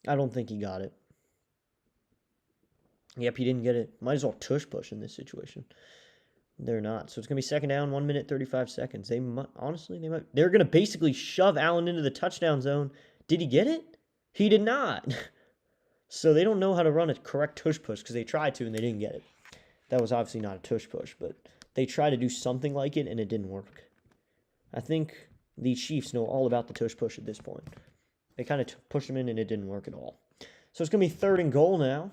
I don't think he got it. Yep, he didn't get it. Might as well tush push in this situation. They're not. So it's going to be second down, 1 minute, 35 seconds. They're going to basically shove Allen into the touchdown zone. Did he get it? He did not. So they don't know how to run a correct tush push because they tried to and they didn't get it. That was obviously not a tush push, but they tried to do something like it and it didn't work. I think the Chiefs know all about the tush push at this point. They kind of pushed him in and it didn't work at all. So it's going to be third and goal now.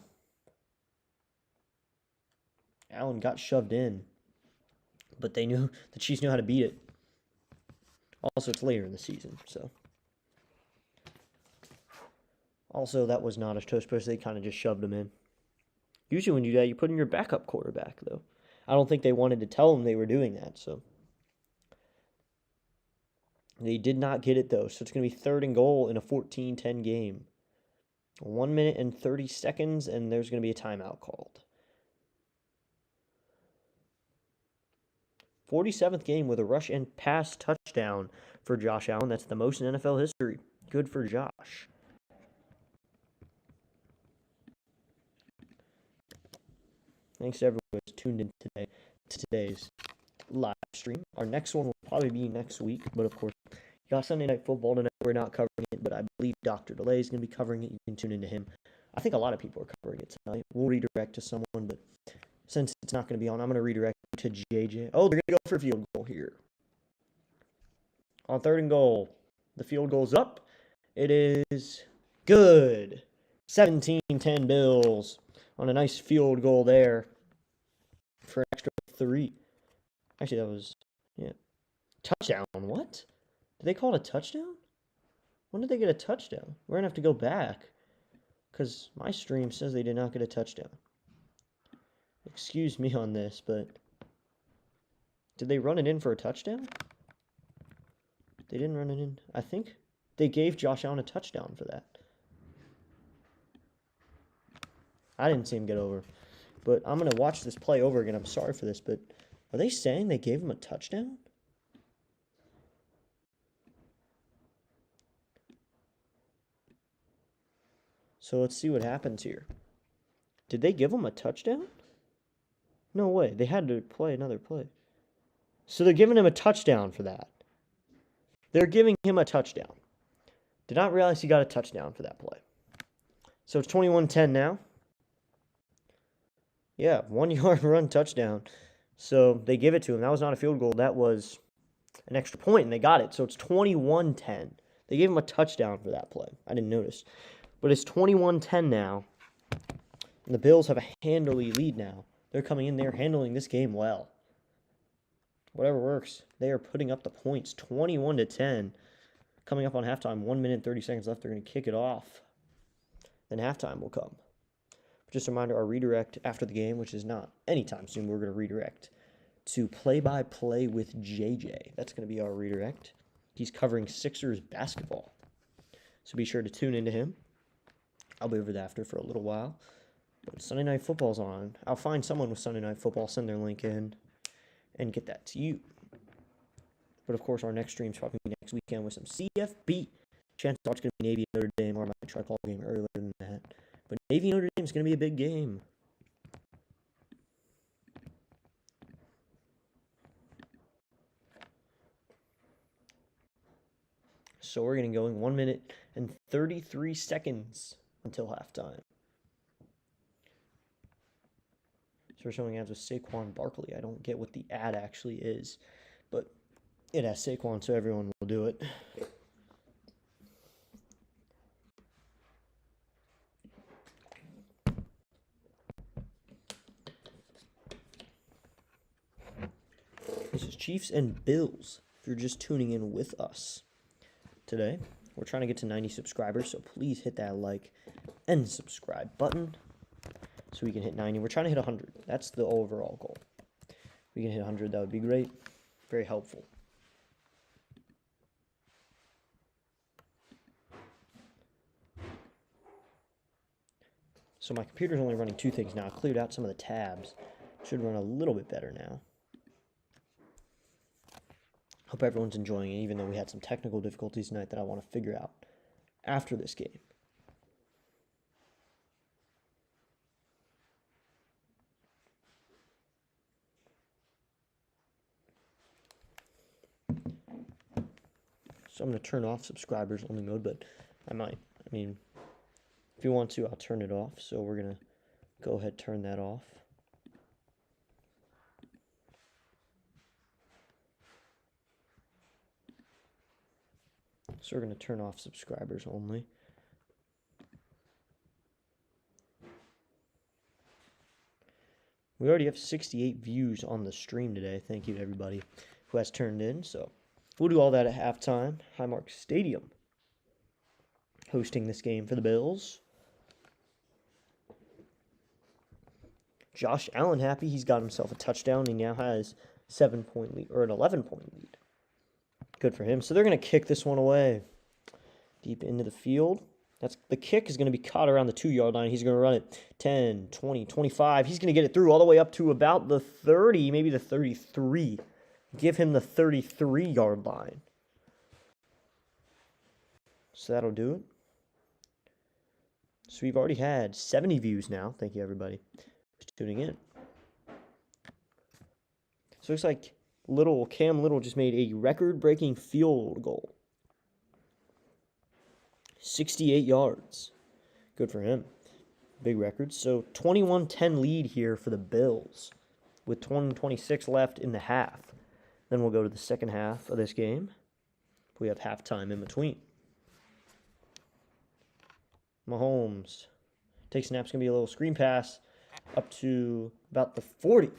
Allen got shoved in, but the Chiefs knew how to beat it. Also, it's later in the season, so. Also, that was not a tush push. They kind of just shoved him in. Usually when you do that, you put in your backup quarterback, though. I don't think they wanted to tell him they were doing that, so. They did not get it, though, so it's going to be third and goal in a 14-10 game. 1 minute and 30 seconds, and there's going to be a timeout called. 47th game with a rush and pass touchdown for Josh Allen. That's the most in NFL history. Good for Josh. Thanks to everyone who's tuned in today to today's live stream. Our next one will probably be next week, but of course, you got Sunday Night Football tonight. We're not covering it, but I believe Dr. DeLay is going to be covering it. You can tune into him. I think a lot of people are covering it tonight. We'll redirect to someone, but since it's not going to be on, I'm going to redirect to JJ. Oh, they're going to go for a field goal here. On third and goal, the field goal's up. It is good. 17-10 Bills on a nice field goal there for an extra 3. Actually, that was, touchdown. What? Did they call it a touchdown? When did they get a touchdown? We're going to have to go back because my stream says they did not get a touchdown. Excuse me on this, but did they run it in for a touchdown? They didn't run it in. I think they gave Josh Allen a touchdown for that. I didn't see him get over. But I'm going to watch this play over again. I'm sorry for this, but are they saying they gave him a touchdown? So let's see what happens here. Did they give him a touchdown? No way. They had to play another play. So they're giving him a touchdown for that. They're giving him a touchdown. Did not realize he got a touchdown for that play. So it's 21-10 now. Yeah, 1 yard run touchdown. So they give it to him. That was not a field goal. That was an extra point, and they got it. So it's 21-10. They gave him a touchdown for that play. I didn't notice. But it's 21-10 now. And the Bills have a handily lead now. They're coming in there handling this game well. Whatever works. They are putting up the points. 21-10. Coming up on halftime. 1 minute, 30 seconds left. They're going to kick it off. Then halftime will come. Just a reminder, our redirect after the game, which is not anytime soon, we're going to redirect to play-by-play with JJ. That's going to be our redirect. He's covering Sixers basketball. So be sure to tune into him. I'll be over there after for a little while. But Sunday Night Football's on. I'll find someone with Sunday Night Football, send their link in, and get that to you. But, of course, our next stream's probably next weekend with some CFB. Chances are it's going to be Navy Notre Dame, or I might try to call a game earlier than that. But Navy Notre Dame is going to be a big game. So we're getting going 1 minute and 33 seconds until halftime. So we're showing ads with Saquon Barkley. I don't get what the ad actually is, but it has Saquon, so everyone will do it. This is Chiefs and Bills, if you're just tuning in with us today. We're trying to get to 90 subscribers, so please hit that like and subscribe button so we can hit 90. We're trying to hit 100. That's the overall goal. If we can hit 100, that would be great. Very helpful. So my computer's only running 2 things now. I cleared out some of the tabs. Should run a little bit better now. Hope everyone's enjoying it, even though we had some technical difficulties tonight that I want to figure out after this game. So I'm going to turn off subscribers only mode, but I might. I mean, if you want to, I'll turn it off. So we're going to go ahead and turn that off. So we're going to turn off subscribers only. We already have 68 views on the stream today. Thank you to everybody who has turned in. So we'll do all that at halftime. Highmark Stadium hosting this game for the Bills. Josh Allen happy. He's got himself a touchdown. He now has 7-point lead, or an 11-point lead. Good for him. So they're going to kick this one away deep into the field. The kick is going to be caught around the 2-yard line. He's going to run it 10, 20, 25. He's going to get it through all the way up to about the 30, maybe the 33. Give him the 33-yard line. So that'll do it. So we've already had 70 views now. Thank you, everybody, for tuning in. So it looks like Cam Little just made a record-breaking field goal. 68 yards. Good for him. Big record. So 21-10 lead here for the Bills with 20-26 left in the half. Then we'll go to the second half of this game. We have halftime in between. Mahomes takes snaps. Going to be a little screen pass up to about the 40.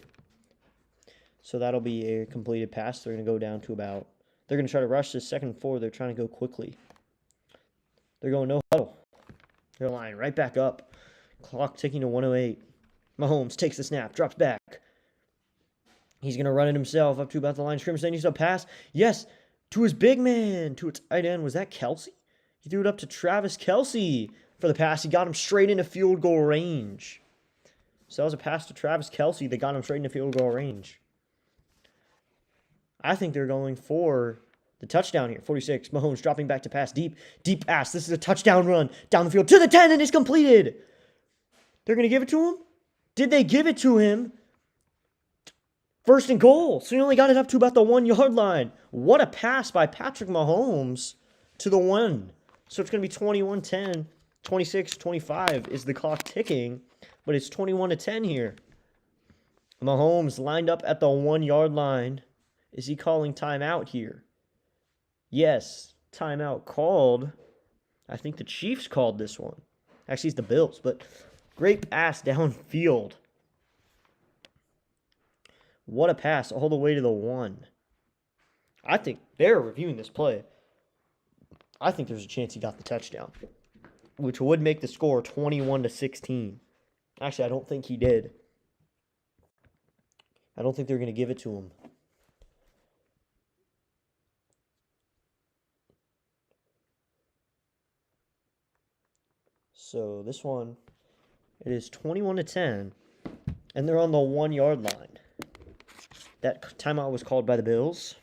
So that'll be a completed pass. They're going to go down to about... They're going to try to rush this second and 4. They're trying to go quickly. They're going no huddle. They're lying right back up. Clock ticking to 108. Mahomes takes the snap, drops back. He's going to run it himself up to about the line of scrimmage. Then he's a pass. Yes, to his big man, to its tight end. Was that Kelsey? He threw it up to Travis Kelce for the pass. He got him straight into field goal range. So that was a pass to Travis Kelce that got him straight into field goal range. I think they're going for the touchdown here. 46. Mahomes dropping back to pass. Deep pass. This is a touchdown run down the field to the 10, and it's completed. They're going to give it to him? Did they give it to him? First and goal. So he only got it up to about the 1-yard line. What a pass by Patrick Mahomes to the 1. So it's going to be 21-10. 26-25 is the clock ticking, but it's 21-10 here. Mahomes lined up at the 1-yard line. Is he calling timeout here? Yes, timeout called. I think the Chiefs called this one. Actually, it's the Bills, but great pass downfield. What a pass all the way to the 1. I think they're reviewing this play. I think there's a chance he got the touchdown, which would make the score 21-16. Actually, I don't think he did. I don't think they're going to give it to him. So this one, it is 21-10, and they're on the 1-yard line. That timeout was called by the Bills.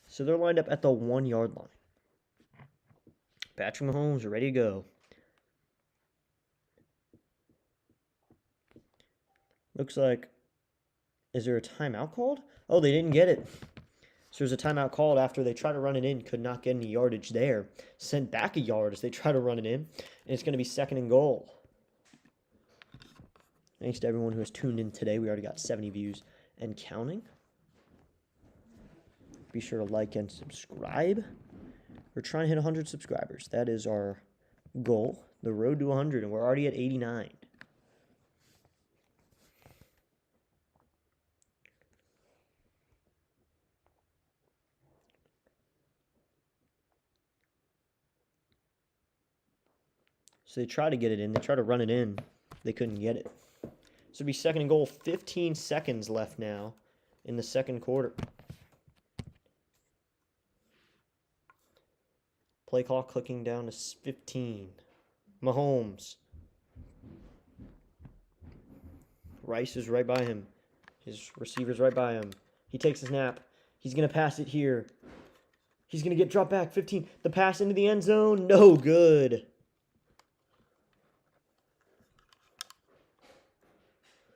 So they're lined up at the 1-yard line. Patrick Mahomes are ready to go. Looks like, is there a timeout called? Oh, they didn't get it. So there's a timeout called after they tried to run it in, could not get any yardage there. Sent back a yard as they try to run it in, and it's going to be 2nd and goal. Thanks to everyone who has tuned in today. We already got 70 views and counting. Be sure to like and subscribe. We're trying to hit 100 subscribers. That is our goal, the road to 100, and we're already at 89. So they try to get it in. They try to run it in. They couldn't get it. So it'll be 2nd and goal. 15 seconds left now in the 2nd quarter. Play clock clicking down to 15. Mahomes. Rice is right by him. His receiver's right by him. He takes a snap. He's going to pass it here. He's going to get dropped back. 15. The pass into the end zone. No good.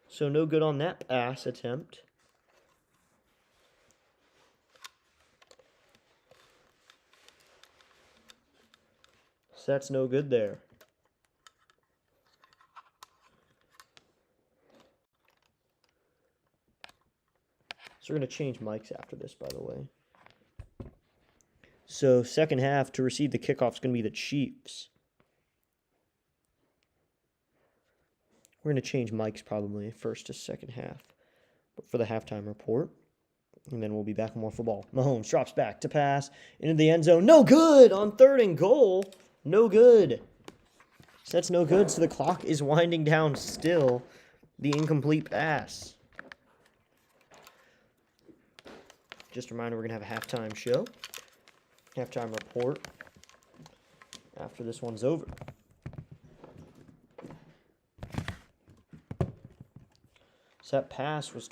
So no good on that pass attempt. So that's no good there. So we're going to change mics after this, by the way. So 2nd half, to receive the kickoff is going to be the Chiefs. We're going to change mics probably 1st to 2nd half. But for the halftime report. And then we'll be back with more football. Mahomes drops back to pass into the end zone. No good on 3rd and goal. No good. So that's no good. So the clock is winding down still. The incomplete pass. Just a reminder, we're going to have a halftime show. Halftime report after this one's over. So that pass was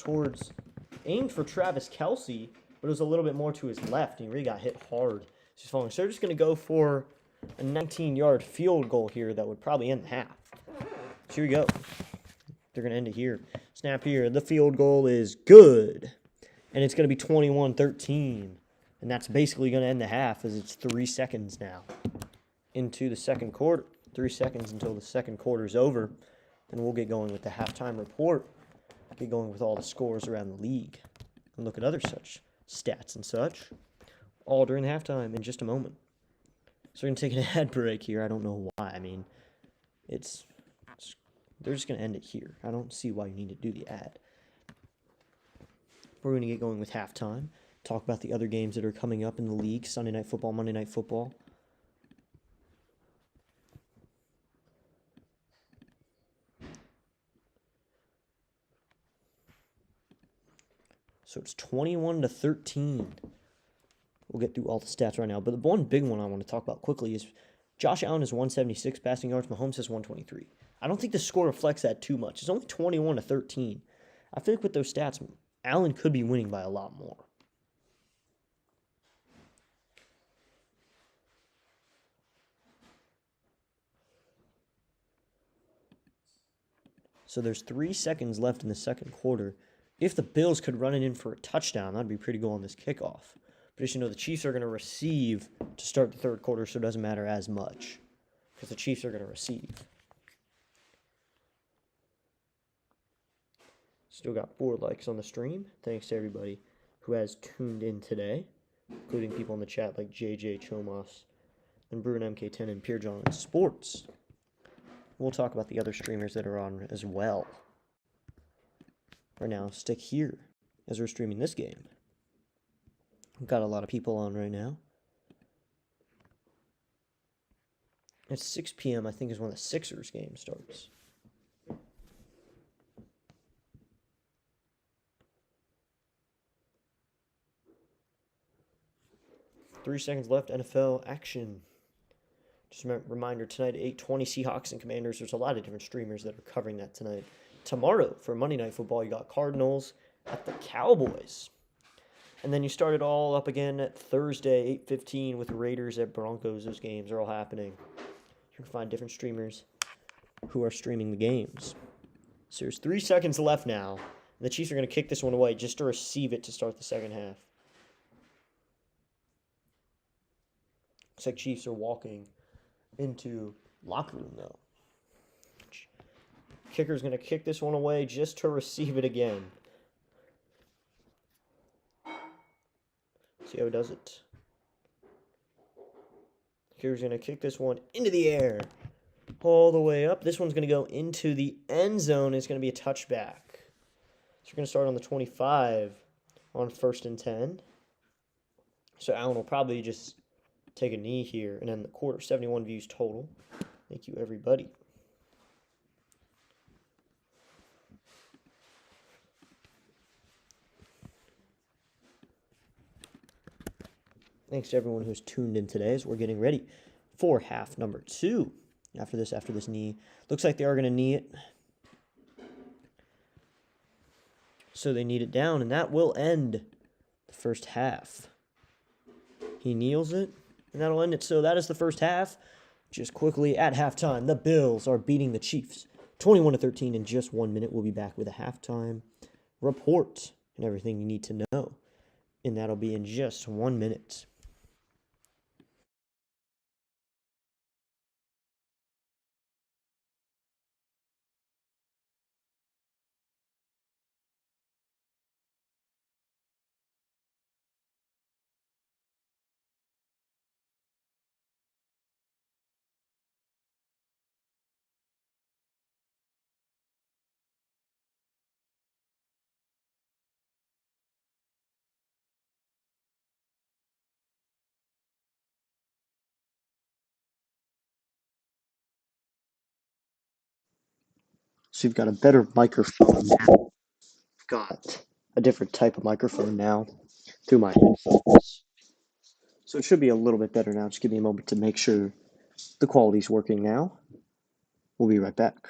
aimed for Travis Kelce, but it was a little bit more to his left, and he really got hit hard. He's falling. So they're just going to go for a 19-yard field goal here that would probably end the half. So here we go. They're going to end it here. Snap here. The field goal is good. And it's going to be 21-13. And that's basically going to end the half as it's 3 seconds now into the 2nd quarter. 3 seconds until the 2nd quarter is over. Then we'll get going with the halftime report. Get going with all the scores around the league. And look at other such stats and such. All during the halftime in just a moment. So we're going to take an ad break here. I don't know why. I mean, they're just going to end it here. I don't see why you need to do the ad. We're going to get going with halftime. Talk about the other games that are coming up in the league. Sunday Night Football, Monday Night Football. So it's 21-13. We'll get through all the stats right now. But the one big one I want to talk about quickly is Josh Allen has 176 passing yards. Mahomes has 123. I don't think the score reflects that too much. It's only 21-13. I feel like with those stats, Allen could be winning by a lot more. So there's 3 seconds left in the 2nd quarter. if the Bills could run it in for a touchdown, that'd be pretty cool on this kickoff. But as you know, the Chiefs are going to receive to start the third quarter, so it doesn't matter as much because the Chiefs are going to receive. Still got 4 likes on the stream. Thanks to everybody who has tuned in today, including people in the chat like JJ Chomos and Bruin MK10 and Pierre John Sports. We'll talk about the other streamers that are on as well. Right now, stick here as we're streaming this game. We've got a lot of people on right now. At 6 p.m., I think, is when the Sixers game starts. Three seconds left, NFL action. Just a reminder, tonight at 8:20, Seahawks and Commanders. There's a lot of different streamers that are covering that tonight. Tomorrow, for Monday Night Football, you got Cardinals at the Cowboys. And then you start it all up again at Thursday, 8:15, with Raiders at Broncos. Those games are all happening. You can find different streamers who are streaming the games. So there's 3 seconds left now. And the Chiefs are going to kick this one away just to receive it to start the second half. Looks like Chiefs are walking into locker room, though. Kicker's going to kick this one away just to receive it again. See how he does it. Kicker's going to kick this one into the air. All the way up. This one's going to go into the end zone. It's going to be a touchback. So we're going to start on the 25 on 1st and 10. So Allen will probably just take a knee here and end the quarter. 71 views total. Thank you, everybody. Thanks to everyone who's tuned in today as we're getting ready for half number 2. After this knee. Looks like they are going to knee it. So they kneed it down, and that will end the first half. He kneels it, and that'll end it. So that is the first half. Just quickly, at halftime, the Bills are beating the Chiefs 21-13 in just 1 minute. We'll be back with a halftime report and everything you need to know. And that'll be in just 1 minute. So you've got a better microphone now. I've got a different type of microphone now through my headphones. So it should be a little bit better now. Just give me a moment to make sure the quality's working now. We'll be right back.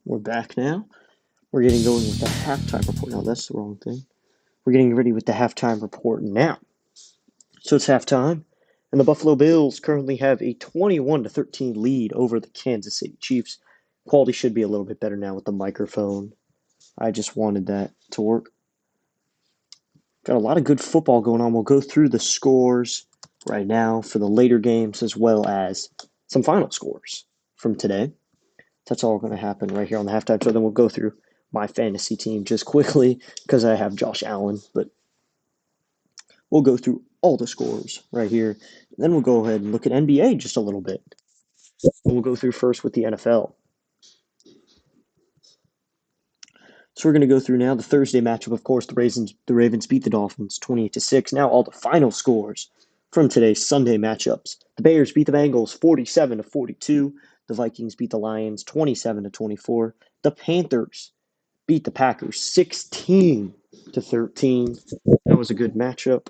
We're back now. We're getting going with the halftime report. No, that's the wrong thing. We're getting ready with the halftime report now. So it's halftime, and the Buffalo Bills currently have a 21-13 lead over the Kansas City Chiefs. Quality should be a little bit better now with the microphone. I just wanted that to work. Got a lot of good football going on. We'll go through the scores right now for the later games as well as some final scores from today. That's all going to happen right here on the halftime. So then we'll go through my fantasy team just quickly because I have Josh Allen, but we'll go through all the scores right here. And then we'll go ahead and look at NBA just a little bit. We'll go through first with the NFL. So we're going to go through now the Thursday matchup. Of course, the Ravens beat the Dolphins 28-6. Now all the final scores from today's Sunday matchups. The Bears beat the Bengals 47-42. The Vikings beat the Lions 27-24. The Panthers beat the Packers 16-13. That was a good matchup.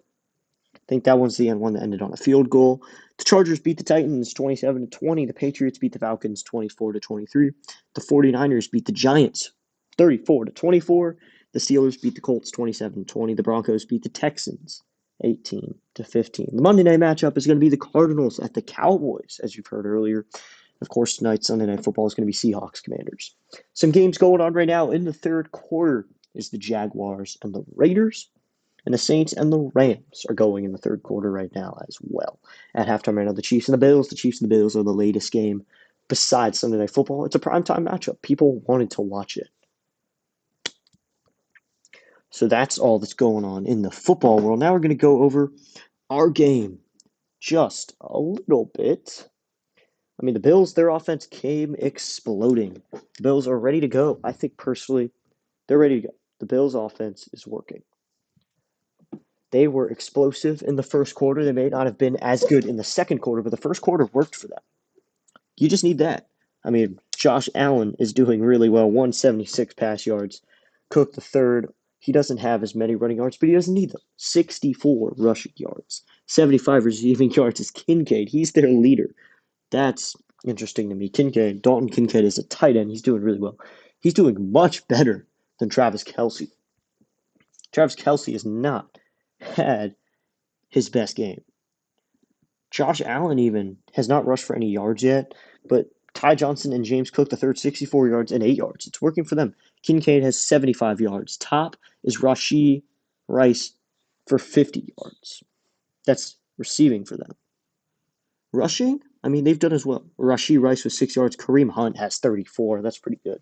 I think that was the one that ended on a field goal. The Chargers beat the Titans 27-20. The Patriots beat the Falcons 24-23. The 49ers beat the Giants 34-24. The Steelers beat the Colts 27-20. The Broncos beat the Texans 18-15. The Monday night matchup is going to be the Cardinals at the Cowboys, as you've heard earlier. Of course, tonight, Sunday Night Football, is going to be Seahawks Commanders. Some games going on right now in the third quarter is the Jaguars and the Raiders. And the Saints and the Rams are going in the third quarter right now as well. At halftime right now, the Chiefs and the Bills. The Chiefs and the Bills are the latest game besides Sunday Night Football. It's a primetime matchup. People wanted to watch it. So that's all that's going on in the football world. Now we're going to go over our game just a little bit. I mean, the Bills, their offense came exploding. The Bills are ready to go. I think personally, they're ready to go. The Bills' offense is working. They were explosive in the first quarter. They may not have been as good in the second quarter, but the first quarter worked for them. You just need that. I mean, Josh Allen is doing really well. 176 pass yards. Cook the third. He doesn't have as many running yards, but he doesn't need them. 64 rushing yards. 75 receiving yards is Kincaid. He's their leader. That's interesting to me. Dalton Kincaid is a tight end. He's doing really well. He's doing much better than Travis Kelce. Travis Kelce has not had his best game. Josh Allen even has not rushed for any yards yet, but Ty Johnson and James Cook, the third, 64 yards and 8 yards. It's working for them. Kincaid has 75 yards. Top is Rashee Rice for 50 yards. That's receiving for them. Rushing, I mean, they've done as well. Rashee Rice with 6 yards. Kareem Hunt has 34. That's pretty good.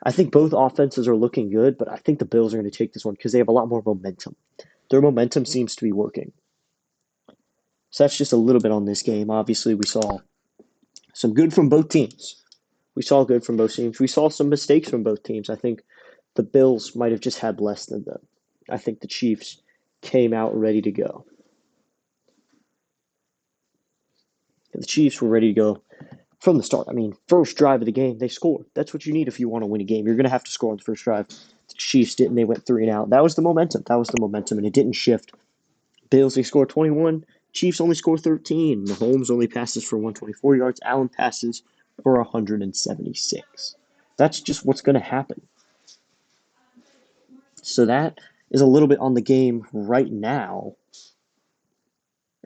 I think both offenses are looking good, but I think the Bills are going to take this one because they have a lot more momentum. Their momentum seems to be working. So that's just a little bit on this game. Obviously, we saw some good from both teams. We saw good from both teams. We saw some mistakes from both teams. I think the Bills might have just had less than them. I think the Chiefs came out ready to go. The Chiefs were ready to go from the start. I mean, first drive of the game, they scored. That's what you need if you want to win a game. You're going to have to score on the first drive. The Chiefs didn't. They went 3 and out. That was the momentum. And it didn't shift. Bills, they scored 21. Chiefs only score 13. Mahomes only passes for 124 yards. Allen passes for 176. That's just what's going to happen. So that is a little bit on the game right now.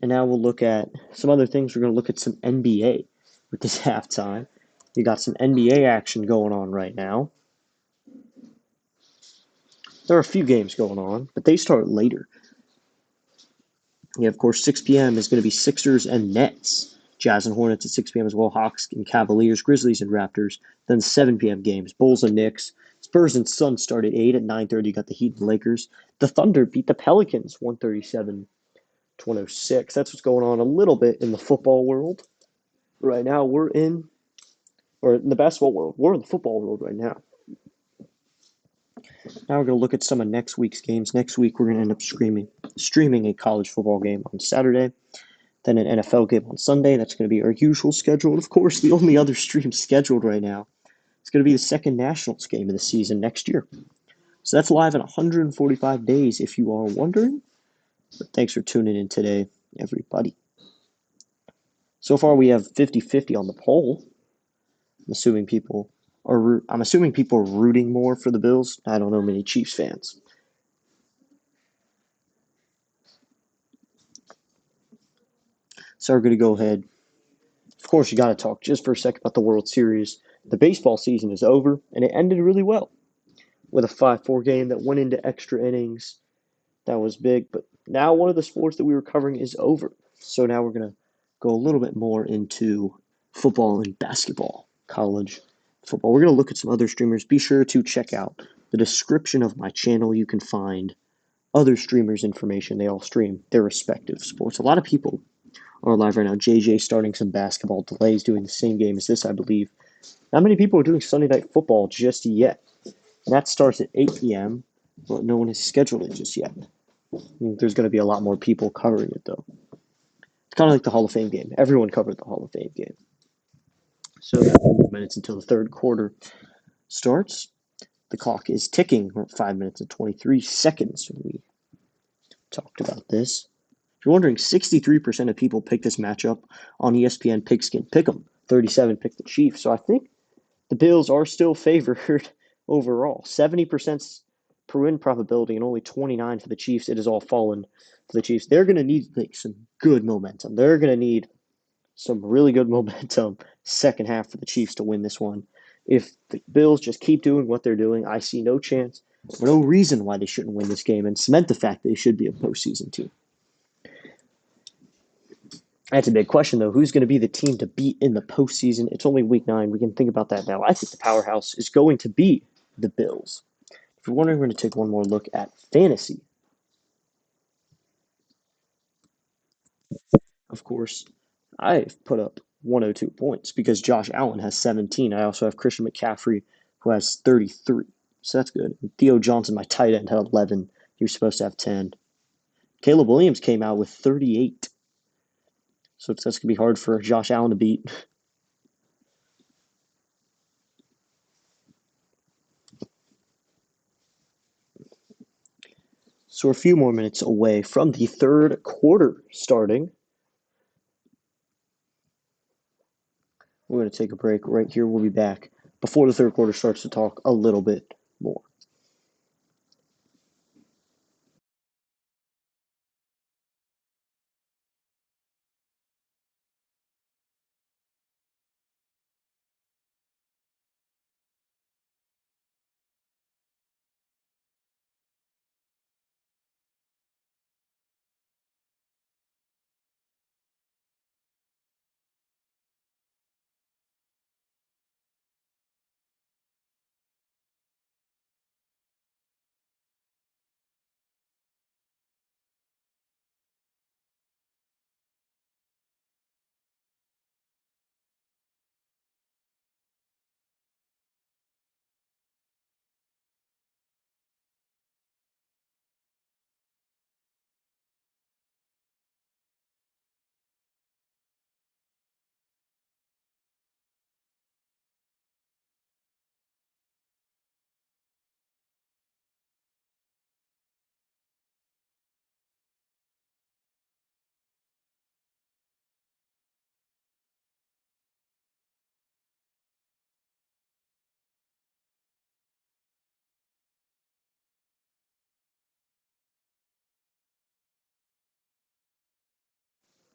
And now we'll look at some other things. We're going to look at some NBA with this halftime. You got some NBA action going on right now. There are a few games going on, but they start later. Yeah, of course, 6 p.m. is going to be Sixers and Nets. Jazz and Hornets at 6 p.m. as well. Hawks and Cavaliers, Grizzlies and Raptors. Then 7 p.m. games. Bulls and Knicks. Spurs and Suns start at 8. At 9:30, you got the Heat and Lakers. The Thunder beat the Pelicans 137-106. That's what's going on a little bit in the football world. Right now, in the basketball world. We're in the football world right now. Now we're going to look at some of next week's games. Next week, we're going to end up streaming a college football game on Saturday. Then an NFL game on Sunday. That's going to be our usual schedule. And of course, the only other stream scheduled right now is going to be the second Nationals game of the season next year. So that's live in 145 days, if you are wondering. But thanks for tuning in today, everybody. So far, we have 50-50 on the poll. I'm assuming people I'm assuming people are rooting more for the Bills. I don't know many Chiefs fans. So we're going to go ahead. Of course, you got to talk just for a second about the World Series. The baseball season is over, and it ended really well with a 5-4 game that went into extra innings. That was big, but now one of the sports that we were covering is over. So now we're going to go a little bit more into football and basketball, college football. We're going to look at some other streamers. Be sure to check out the description of my channel. You can find other streamers' information. They all stream their respective sports. A lot of people are live right now. JJ starting some basketball delays, doing the same game as this, I believe. Not many people are doing Sunday Night Football just yet. And that starts at 8 p.m., but no one has scheduled it just yet. I think there's going to be a lot more people covering it, though. It's kind of like the Hall of Fame game. Everyone covered the Hall of Fame game. So, a few minutes until the third quarter starts. The clock is ticking. We're at 5 minutes and 23 seconds. We talked about this. If you're wondering, 63% of people picked this matchup on ESPN Pigskin Pick'em. 37 picked the Chiefs. So I think the Bills are still favored overall. 70% per win probability and only 29 for the Chiefs. It has all fallen for the Chiefs. They're going to need like, some good momentum. They're going to need some really good momentum second half for the Chiefs to win this one. If the Bills just keep doing what they're doing, I see no chance or no reason why they shouldn't win this game and cement the fact that they should be a postseason team. That's a big question, though. Who's going to be the team to beat in the postseason? It's only week 9. We can think about that now. I think the powerhouse is going to be the Bills. If you're wondering, we're going to take one more look at fantasy. Of course, I've put up 102 points because Josh Allen has 17. I also have Christian McCaffrey, who has 33. So that's good. Theo Johnson, my tight end, had 11. He was supposed to have 10. Caleb Williams came out with 38. So that's going to be hard for Josh Allen to beat. So we're a few more minutes away from the third quarter starting. We're going to take a break right here. We'll be back before the third quarter starts to talk a little bit more.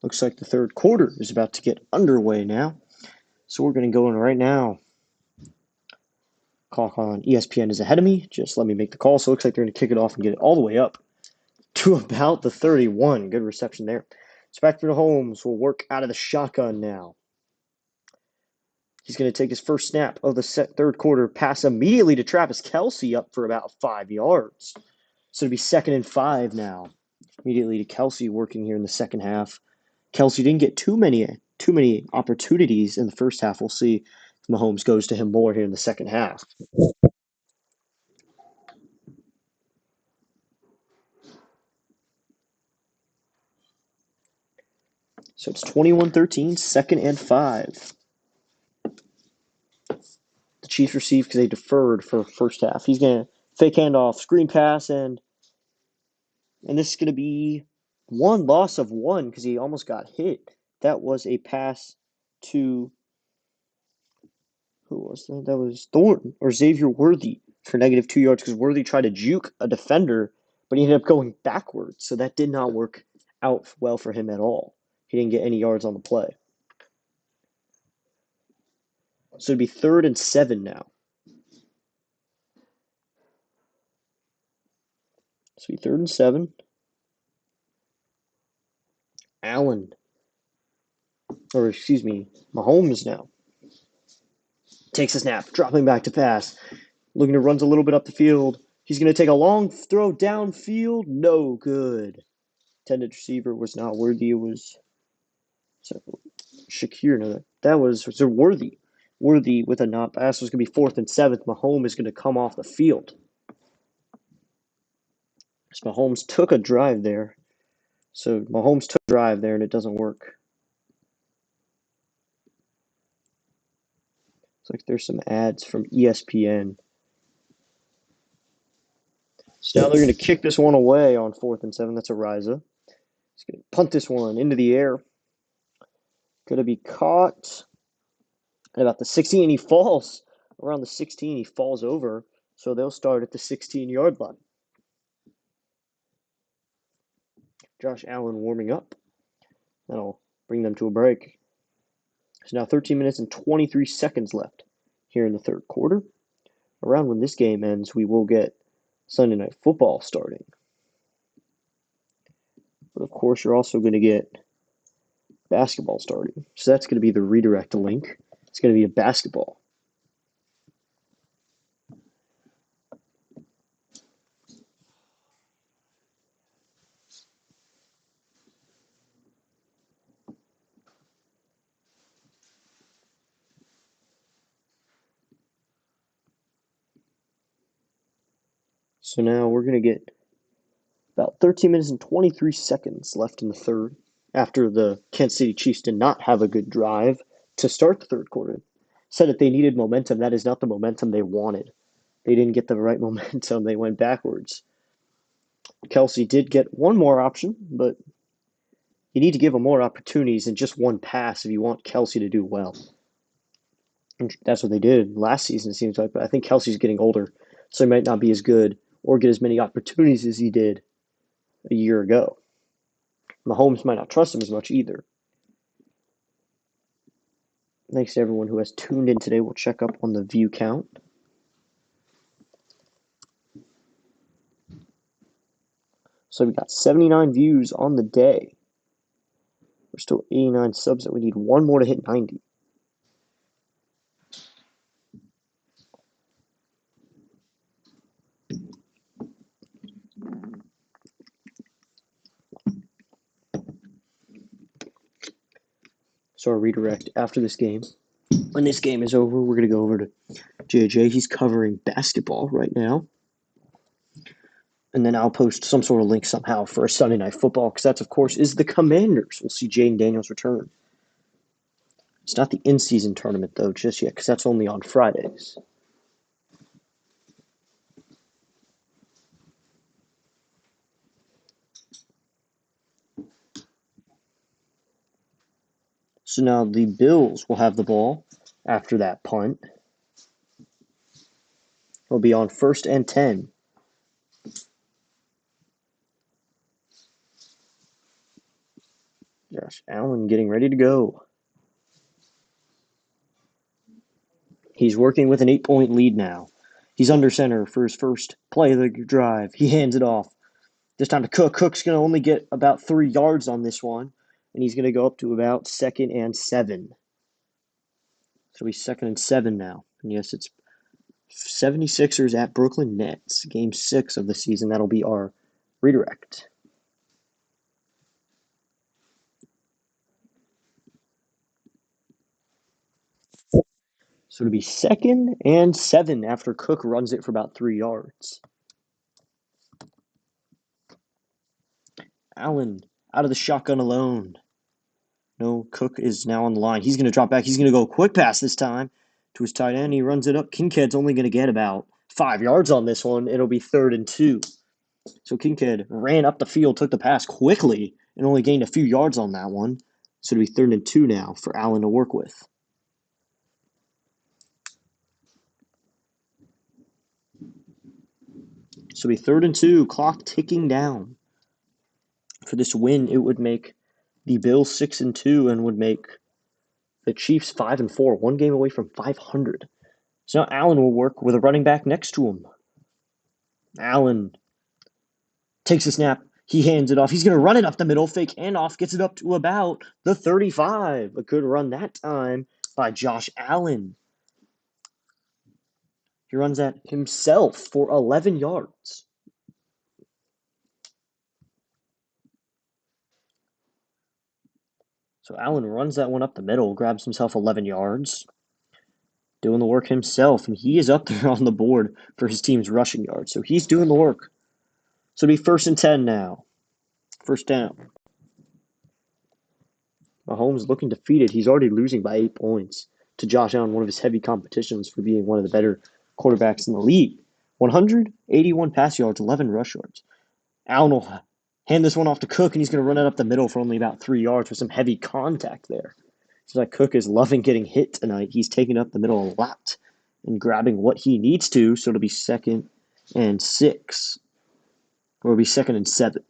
Looks like the third quarter is about to get underway now. So we're going to go in right now. Clock on ESPN is ahead of me. Just let me make the call. So it looks like they're going to kick it off and get it all the way up to about the 31. Good reception there. Patrick Mahomes will work out of the shotgun now. He's going to take his first snap of the third quarter, pass immediately to Travis Kelce up for about 5 yards. So it'll be 2nd and 5 now. Immediately to Kelce working here in the second half. Kelce didn't get too many opportunities in the first half. We'll see if Mahomes goes to him more here in the second half. So it's 21-13, 2nd and 5. The Chiefs received because they deferred for first half. He's going to fake handoff, screen pass, and this is going to be one loss of one because he almost got hit. That was a pass to Who was that? That was Thornton or Xavier Worthy for -2 yards because Worthy tried to juke a defender, but he ended up going backwards. So that did not work out well for him at all. He didn't get any yards on the play. So it'd be 3rd and 7 now. So it'd be 3rd and 7. Allen, or excuse me, Mahomes now takes a snap, dropping back to pass, looking to runs a little bit up the field. He's going to take a long throw downfield. No good. Intended receiver was not Worthy. It was Shakir. No, that was Worthy. Worthy with a not pass was going to be 4th and 7. Mahomes is going to come off the field. So Mahomes took a drive there. So Mahomes took a drive there, and it doesn't work. It's like there's some ads from ESPN. So now they're going to kick this one away on 4th and 7. That's Ariza. He's going to punt this one into the air. Going to be caught at about the 16, and he falls. Around the 16, he falls over. So they'll start at the 16-yard line. Josh Allen warming up. That'll bring them to a break. There's now 13 minutes and 23 seconds left here in the third quarter. Around when this game ends, we will get Sunday Night Football starting. But of course, you're also going to get basketball starting. So that's going to be the redirect link. It's going to be a basketball. So now we're going to get about 13 minutes and 23 seconds left in the third after the Kansas City Chiefs did not have a good drive to start the third quarter. Said that they needed momentum. That is not the momentum they wanted. They didn't get the right momentum. They went backwards. Kelsey did get one more option, but you need to give him more opportunities than just one pass if you want Kelsey to do well. And that's what they did last season, it seems like. But I think Kelsey's getting older, so he might not be as good or get as many opportunities as he did a year ago. Mahomes might not trust him as much either. Thanks to everyone who has tuned in today. We'll check up on the view count. So we got 79 views on the day. We're still 89 subs that we need one more to hit 90. So our redirect after this game. When this game is over, we're going to go over to JJ. He's covering basketball right now. And then I'll post some sort of link somehow for a Sunday Night Football, because that's, of course, is the Commanders. We'll see Jaden Daniels return. It's not the in-season tournament, though, just yet, because that's only on Fridays. So now the Bills will have the ball after that punt. It'll be on 1st and 10. Josh Allen getting ready to go. He's working with an 8-point lead now. He's under center for his first play of the drive. He hands it off. This time to Cook. Cook's going to only get about 3 yards on this one, and he's going to go up to about 2nd and 7. So it'll be 2nd and 7 now. And yes, it's 76ers at Brooklyn Nets. Game 6 of the season. That'll be our redirect. So it'll be 2nd and 7 after Cook runs it for about 3 yards. Allen out of the shotgun alone. No, Cook is now on the line. He's going to drop back. He's going to go quick pass this time to his tight end. He runs it up. Kincaid's only going to get about 5 yards on this one. It'll be 3rd and 2. So Kincaid ran up the field, took the pass quickly, and only gained a few yards on that one. So it'll be 3rd and 2 now for Allen to work with. So it'll be 3rd and 2, clock ticking down. For this win, it would make the Bills 6 and 2 and would make the Chiefs 5 and 4, one game away from 500. So now Allen will work with a running back next to him. Allen takes a snap. He hands it off. He's going to run it up the middle. Fake handoff. Gets it up to about the 35. A good run that time by Josh Allen. He runs that himself for 11 yards. So Allen runs that one up the middle, grabs himself 11 yards, doing the work himself, and he is up there on the board for his team's rushing yards. So he's doing the work. So it'll be 1st and 10 now. First down. Mahomes looking defeated. He's already losing by 8 points to Josh Allen, one of his heavy competitions for being one of the better quarterbacks in the league. 181 pass yards, 11 rush yards. Allen will hand this one off to Cook, and he's going to run it up the middle for only about 3 yards with some heavy contact there. It's like Cook is loving getting hit tonight. He's taking up the middle a lot and grabbing what he needs to, so it'll be 2nd and 6. Or it'll be 2nd and 7.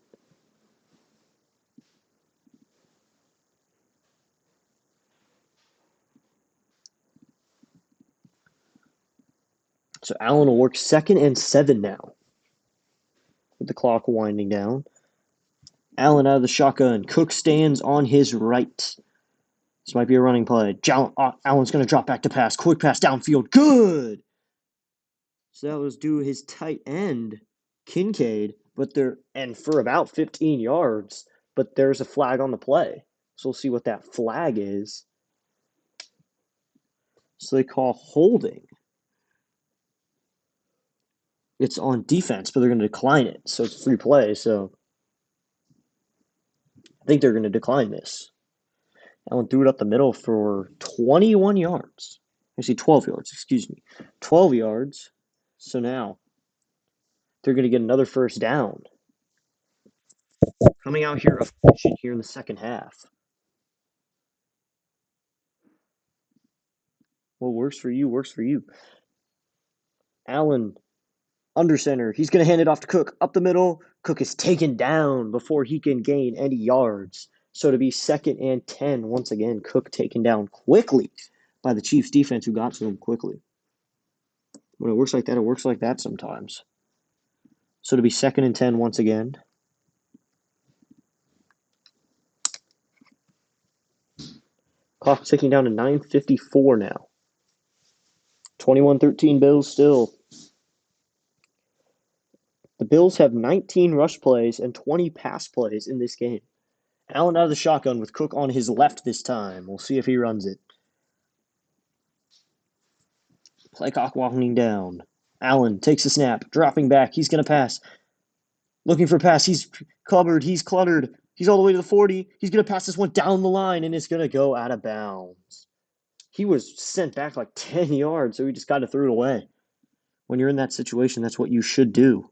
So Allen will work 2nd and 7 now with the clock winding down. Allen out of the shotgun. Cook stands on his right. This might be a running play. Allen's going to drop back to pass. Quick pass downfield. Good. So that was due his tight end, Kincaid, and for about 15 yards. But there's a flag on the play. So we'll see what that flag is. So they call holding. It's on defense, but they're going to decline it. So it's free play. So I think they're going to decline this. Allen threw it up the middle for 21 yards. Actually, 12 yards, excuse me. 12 yards. So now they're going to get another first down. Coming out here efficient here in the second half. What works for you, works for you. Allen, under center. He's going to hand it off to Cook. Up the middle. Cook is taken down before he can gain any yards. So to be 2nd and 10, once again, Cook taken down quickly by the Chiefs defense who got to him quickly. When it works like that, it works like that sometimes. So to be 2nd and 10 once again. Clock ticking down to 9:54 now. 21-13 Bills still. The Bills have 19 rush plays and 20 pass plays in this game. Allen out of the shotgun with Cook on his left this time. We'll see if he runs it. Play clock walking down. Allen takes a snap, dropping back. He's going to pass. Looking for a pass. He's covered. He's cluttered. He's all the way to the 40. He's going to pass this one down the line, and it's going to go out of bounds. He was sent back like 10 yards, so he just got to throw it away. When you're in that situation, that's what you should do.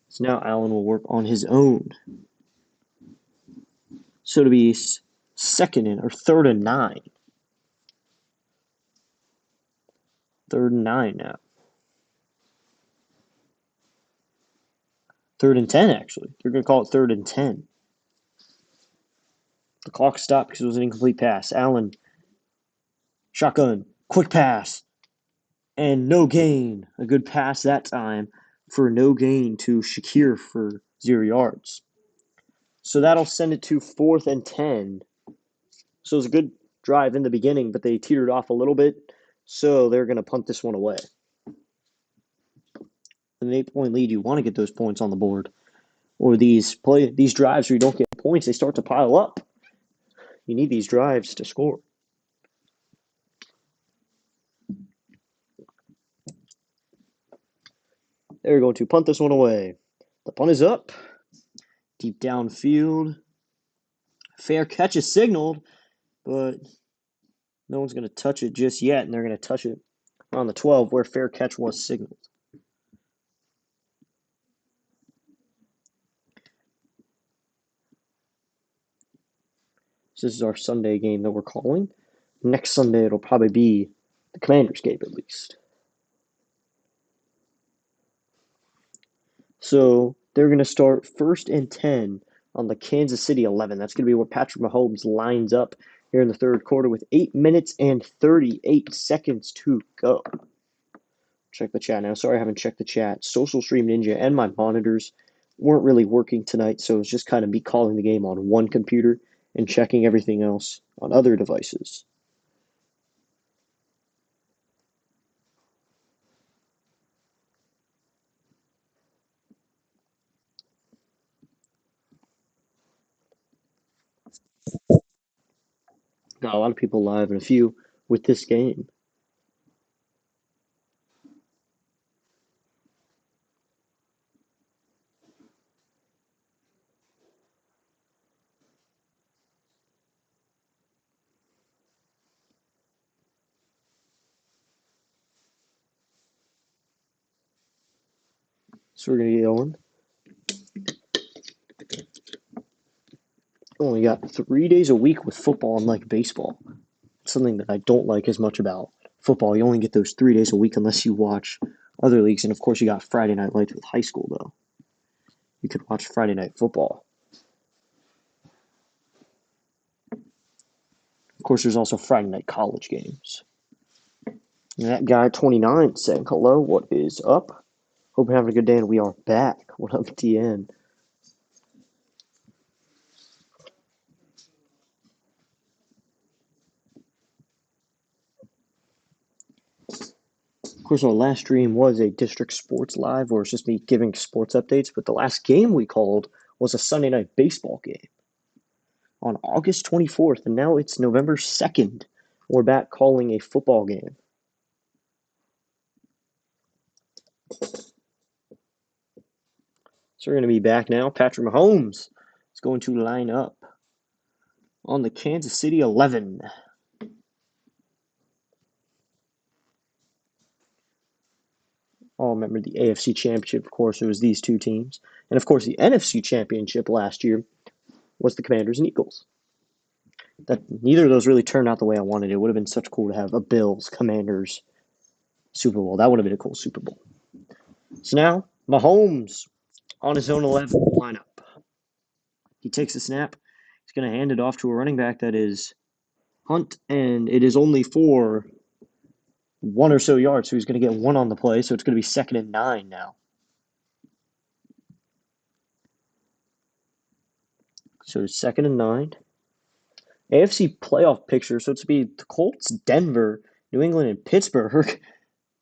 So now Allen will work on his own. So to be 3rd and 9. 3rd and 9 now. 3rd and 10, actually. They're going to call it 3rd and 10. The clock stopped because it was an incomplete pass. Allen, shotgun, quick pass, and no gain. A good pass that time for no gain to Shakir for 0 yards. So that'll send it to 4th and 10. So it was a good drive in the beginning, but they teetered off a little bit. So they're going to punt this one away. With an 8-point lead, you want to get those points on the board. Or these drives where you don't get points, they start to pile up. You need these drives to score. They're going to punt this one away. The punt is up. Deep downfield. Fair catch is signaled, but no one's going to touch it just yet, and they're going to touch it on the 12 where fair catch was signaled. So This is our Sunday game that we're calling. Next Sunday, it'll probably be the Commanders game at least. So they're going to start 1st and 10 on the Kansas City 11. That's going to be where Patrick Mahomes lines up here in the third quarter with 8 minutes and 38 seconds to go. Check the chat now. Sorry I haven't checked the chat. Social Stream Ninja and my monitors weren't really working tonight, so it's just kind of me calling the game on one computer and checking everything else on other devices. Got a lot of people live and a few with this game. So we're going to get going. Only got 3 days a week with football, unlike baseball. Something that I don't like as much about football. You only get those 3 days a week unless you watch other leagues. And of course, you got Friday Night Lights with high school, though. You could watch Friday Night Football. Of course, there's also Friday Night College games. And that guy 29 saying, hello, what is up? Hope you're having a good day, and we are back. What up, TN? Of course, our last stream was a District Sports Live, where it's just me giving sports updates, but the last game we called was a Sunday Night Baseball game on August 24th, and now it's November 2nd. We're back calling a football game. So we're going to be back now. Patrick Mahomes is going to line up on the Kansas City 11. Oh, remember the AFC Championship, of course, it was these two teams. And of course, the NFC Championship last year was the Commanders and Eagles. That neither of those really turned out the way I wanted. It would have been such cool to have a Bills Commanders Super Bowl. That would have been a cool Super Bowl. So now Mahomes on his own 11 lineup. He takes a snap. He's going to hand it off to a running back that is Hunt, and it is only for 1 or so yards. So he's going to get 1 on the play. So it's going to be 2nd and 9 now. So 2nd and 9. AFC playoff picture. So it's to be the Colts, Denver, New England, and Pittsburgh.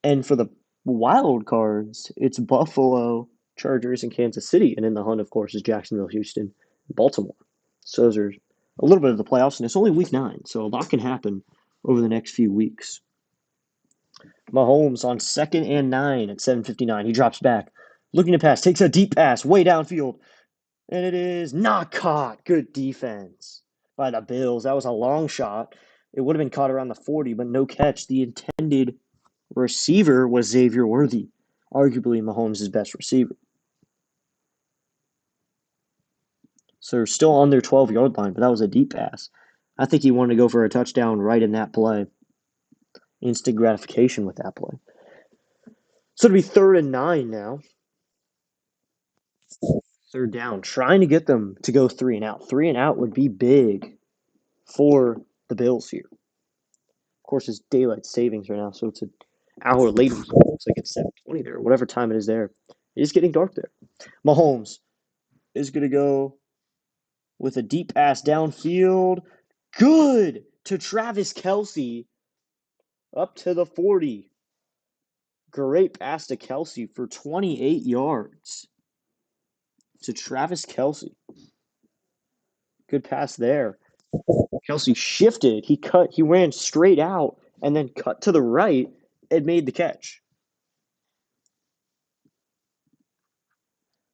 And for the wild cards, it's Buffalo, Chargers, and Kansas City. And in the hunt, of course, is Jacksonville, Houston, and Baltimore. So those are a little bit of the playoffs, and it's only week 9. So a lot can happen over the next few weeks. Mahomes on 2nd and 9 at 7:59. He drops back, looking to pass, takes a deep pass way downfield, and it is not caught. Good defense by the Bills. That was a long shot. It would have been caught around the 40, but no catch. The intended receiver was Xavier Worthy, arguably Mahomes' best receiver. So they're still on their 12-yard line, but that was a deep pass. I think he wanted to go for a touchdown right in that play. Instant gratification with that play. So it'll be 3rd and 9 now. 3rd down, trying to get them to go 3 and out. 3 and out would be big for the Bills here. Of course, it's daylight savings right now, so it's an hour later. So it looks like it's 7:20 there, whatever time it is there. It is getting dark there. Mahomes is going to go with a deep pass downfield. Good to Travis Kelce up to the 40. Great pass to Kelce for 28 yards. To Travis Kelce. Good pass there. Kelce shifted. He ran straight out and then cut to the right and made the catch.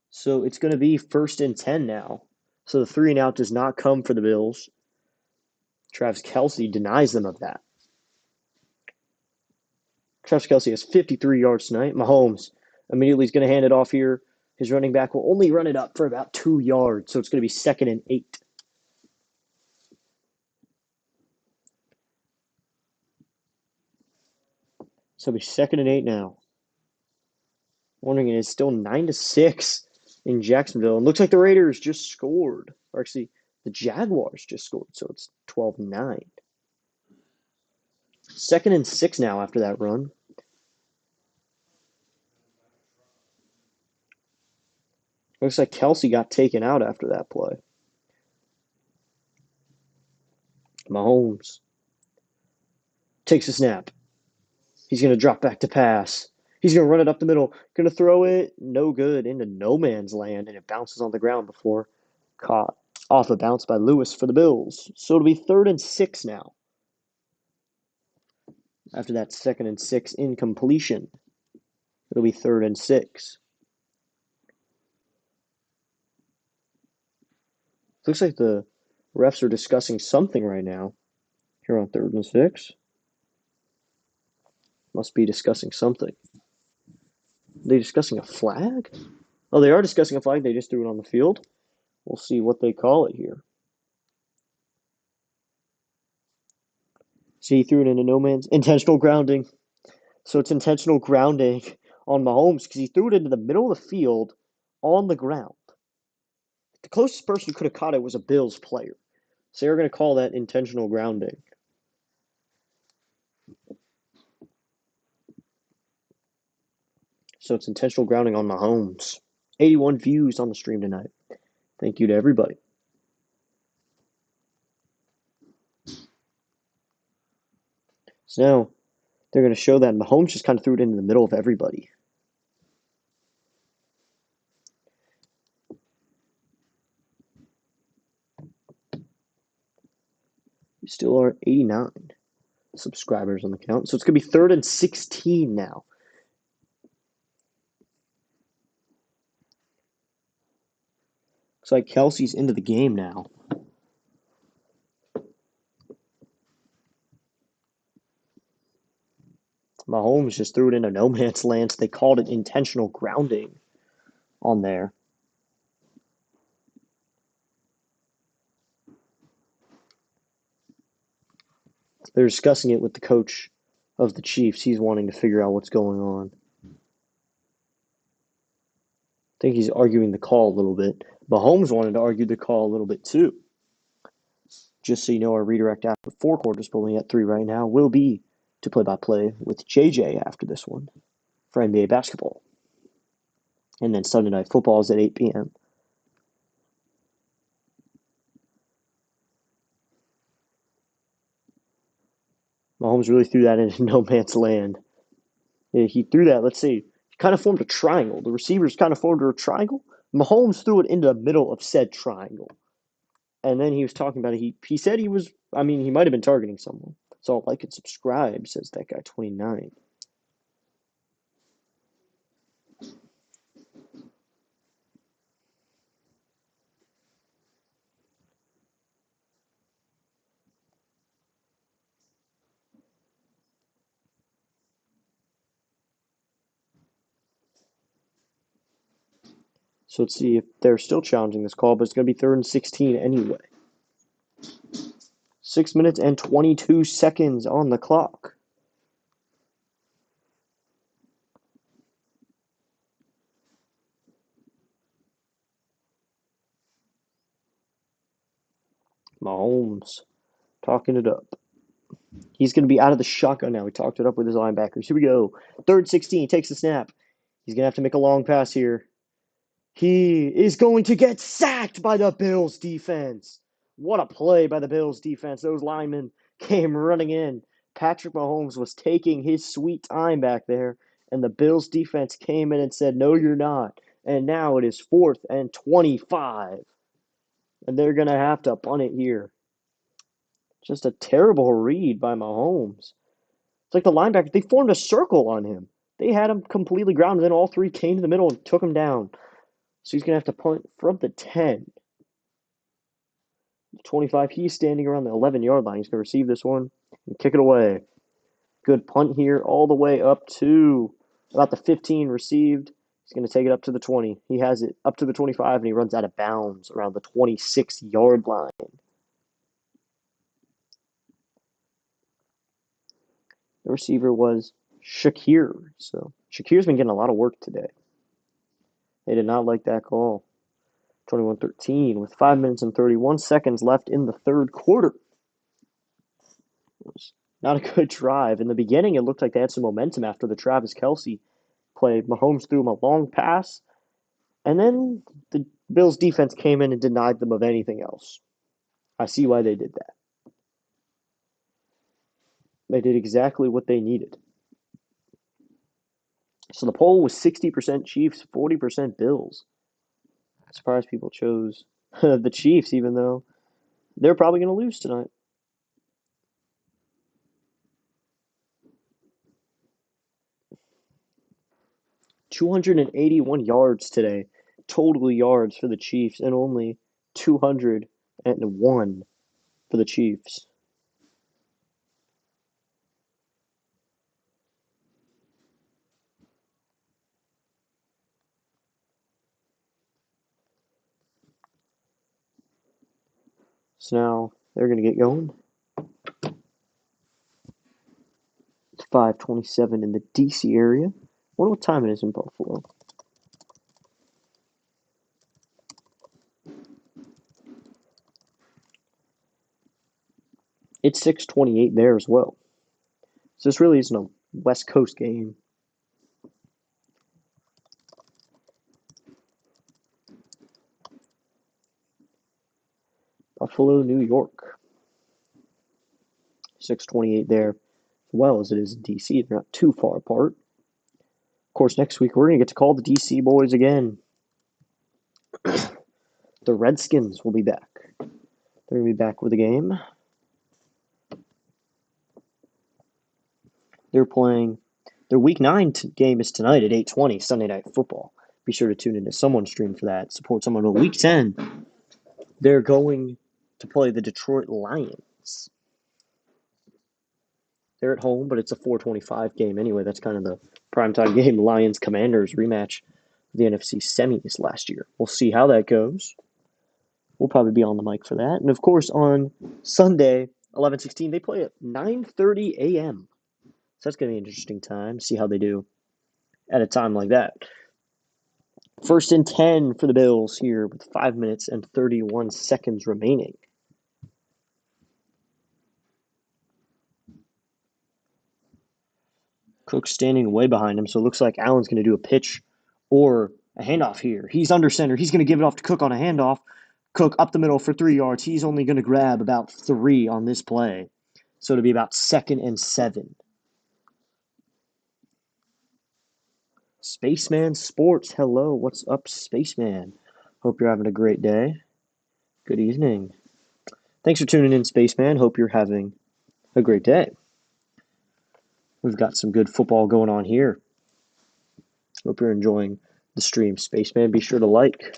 So it's going to be 1st and 10 now. So the 3 and out does not come for the Bills. Travis Kelce denies them of that. Travis Kelce has 53 yards tonight. Mahomes immediately is going to hand it off here. His running back will only run it up for about 2 yards, so it's going to be 2nd and 8. So it'll be 2nd and 8 now. Wondering, it's still 9-6 in Jacksonville. It looks like the Raiders just scored. Or actually, the Jaguars just scored, so it's 12-9. 2nd and 6 now after that run. Looks like Kelsey got taken out after that play. Mahomes takes a snap. He's going to drop back to pass. He's going to run it up the middle. Going to throw it. No good. Into no man's land, and it bounces on the ground before caught off a bounce by Lewis for the Bills. So it'll be 3rd and 6 now. After that 2nd and 6 incompletion, it'll be 3rd and 6. Looks like the refs are discussing something right now here on 3rd and 6. Must be discussing something. Are they discussing a flag? Oh, they are discussing a flag. They just threw it on the field. We'll see what they call it here. See, he threw it into no man's intentional grounding. So it's intentional grounding on Mahomes because he threw it into the middle of the field on the ground. The closest person who could have caught it was a Bills player. So they're going to call that intentional grounding. So it's intentional grounding on Mahomes. 81 views on the stream tonight. Thank you to everybody. So now they're going to show that Mahomes just kind of threw it into the middle of everybody. We still are 89 subscribers on the count. So it's going to be 3rd and 16 now. Looks like Kelsey's into the game now. Mahomes just threw it into no man's land, so they called it intentional grounding on there. They're discussing it with the coach of the Chiefs. He's wanting to figure out what's going on. I think he's arguing the call a little bit. Mahomes wanted to argue the call a little bit too. Just so you know, our redirect after 4 quarters, but only at 3 right now, will be to play-by-play with JJ after this one for NBA basketball. And then Sunday Night Football is at 8 p.m. Mahomes really threw that into no man's land. Yeah, he threw that, let's see, he kind of formed a triangle. The receivers kind of formed a triangle. Mahomes threw it into the middle of said triangle. And then he was talking about it. He said he might have been targeting someone. So like and subscribe, says that guy 29. So let's see if they're still challenging this call, but it's going to be 3rd and 16 anyway. 6 minutes and 22 seconds on the clock. Mahomes talking it up. He's going to be out of the shotgun now. He talked it up with his linebackers. Here we go. 3rd 16. Takes the snap. He's going to have to make a long pass here. He is going to get sacked by the Bills defense. What a play by the Bills defense. Those linemen came running in. Patrick Mahomes was taking his sweet time back there, and the Bills defense came in and said, "No, you're not." And now it is 4th and 25. And they're going to have to punt it here. Just a terrible read by Mahomes. It's like the linebacker, they formed a circle on him. They had him completely grounded, and then all 3 came to the middle and took him down. So he's going to have to punt from the 10. 25, he's standing around the 11-yard line. He's going to receive this one and kick it away. Good punt here all the way up to about the 15 received. He's going to take it up to the 20. He has it up to the 25, and he runs out of bounds around the 26-yard line. The receiver was Shakir. So Shakir's been getting a lot of work today. They did not like that call. 21-13 with 5 minutes and 31 seconds left in the third quarter. It was not a good drive. In the beginning, it looked like they had some momentum after the Travis Kelce play. Mahomes threw him a long pass, and then the Bills' defense came in and denied them of anything else. I see why they did that. They did exactly what they needed. So the poll was 60% Chiefs, 40% Bills. I'm surprised people chose the Chiefs, even though they're probably going to lose tonight. 281 yards today, total yards for the Chiefs, and only 201 for the Chiefs. So now they're going to get going. It's 5:27 in the DC area. I wonder what time it is in Buffalo. It's 6:28 there as well. So this really isn't a West Coast game. Buffalo, New York. 6:28 there, as well as it is in DC. They're not too far apart. Of course, next week we're going to get to call the DC boys again. The Redskins will be back. They're going to be back with a game. They're playing. Their Week 9 game is tonight at 8:20, Sunday Night Football. Be sure to tune into someone's stream for that. Support someone. But Week 10, they're going to play the Detroit Lions. They're at home, but it's a 4:25 game anyway. That's kind of the primetime game. Lions-Commanders rematch of the NFC semis last year. We'll see how that goes. We'll probably be on the mic for that. And, of course, on Sunday, 11/16, they play at 9:30 a.m. So that's going to be an interesting time. See how they do at a time like that. 1st and 10 for the Bills here with 5 minutes and 31 seconds remaining. Cook's standing way behind him, so it looks like Allen's going to do a pitch or a handoff here. He's under center. He's going to give it off to Cook on a handoff. Cook up the middle for 3 yards. He's only going to grab about 3 on this play. So it'll be about 2nd and 7. Spaceman Sports. Hello. What's up, Spaceman? Hope you're having a great day. Good evening. Thanks for tuning in, Spaceman. Hope you're having a great day. We've got some good football going on here. Hope you're enjoying the stream, Spaceman. Be sure to like,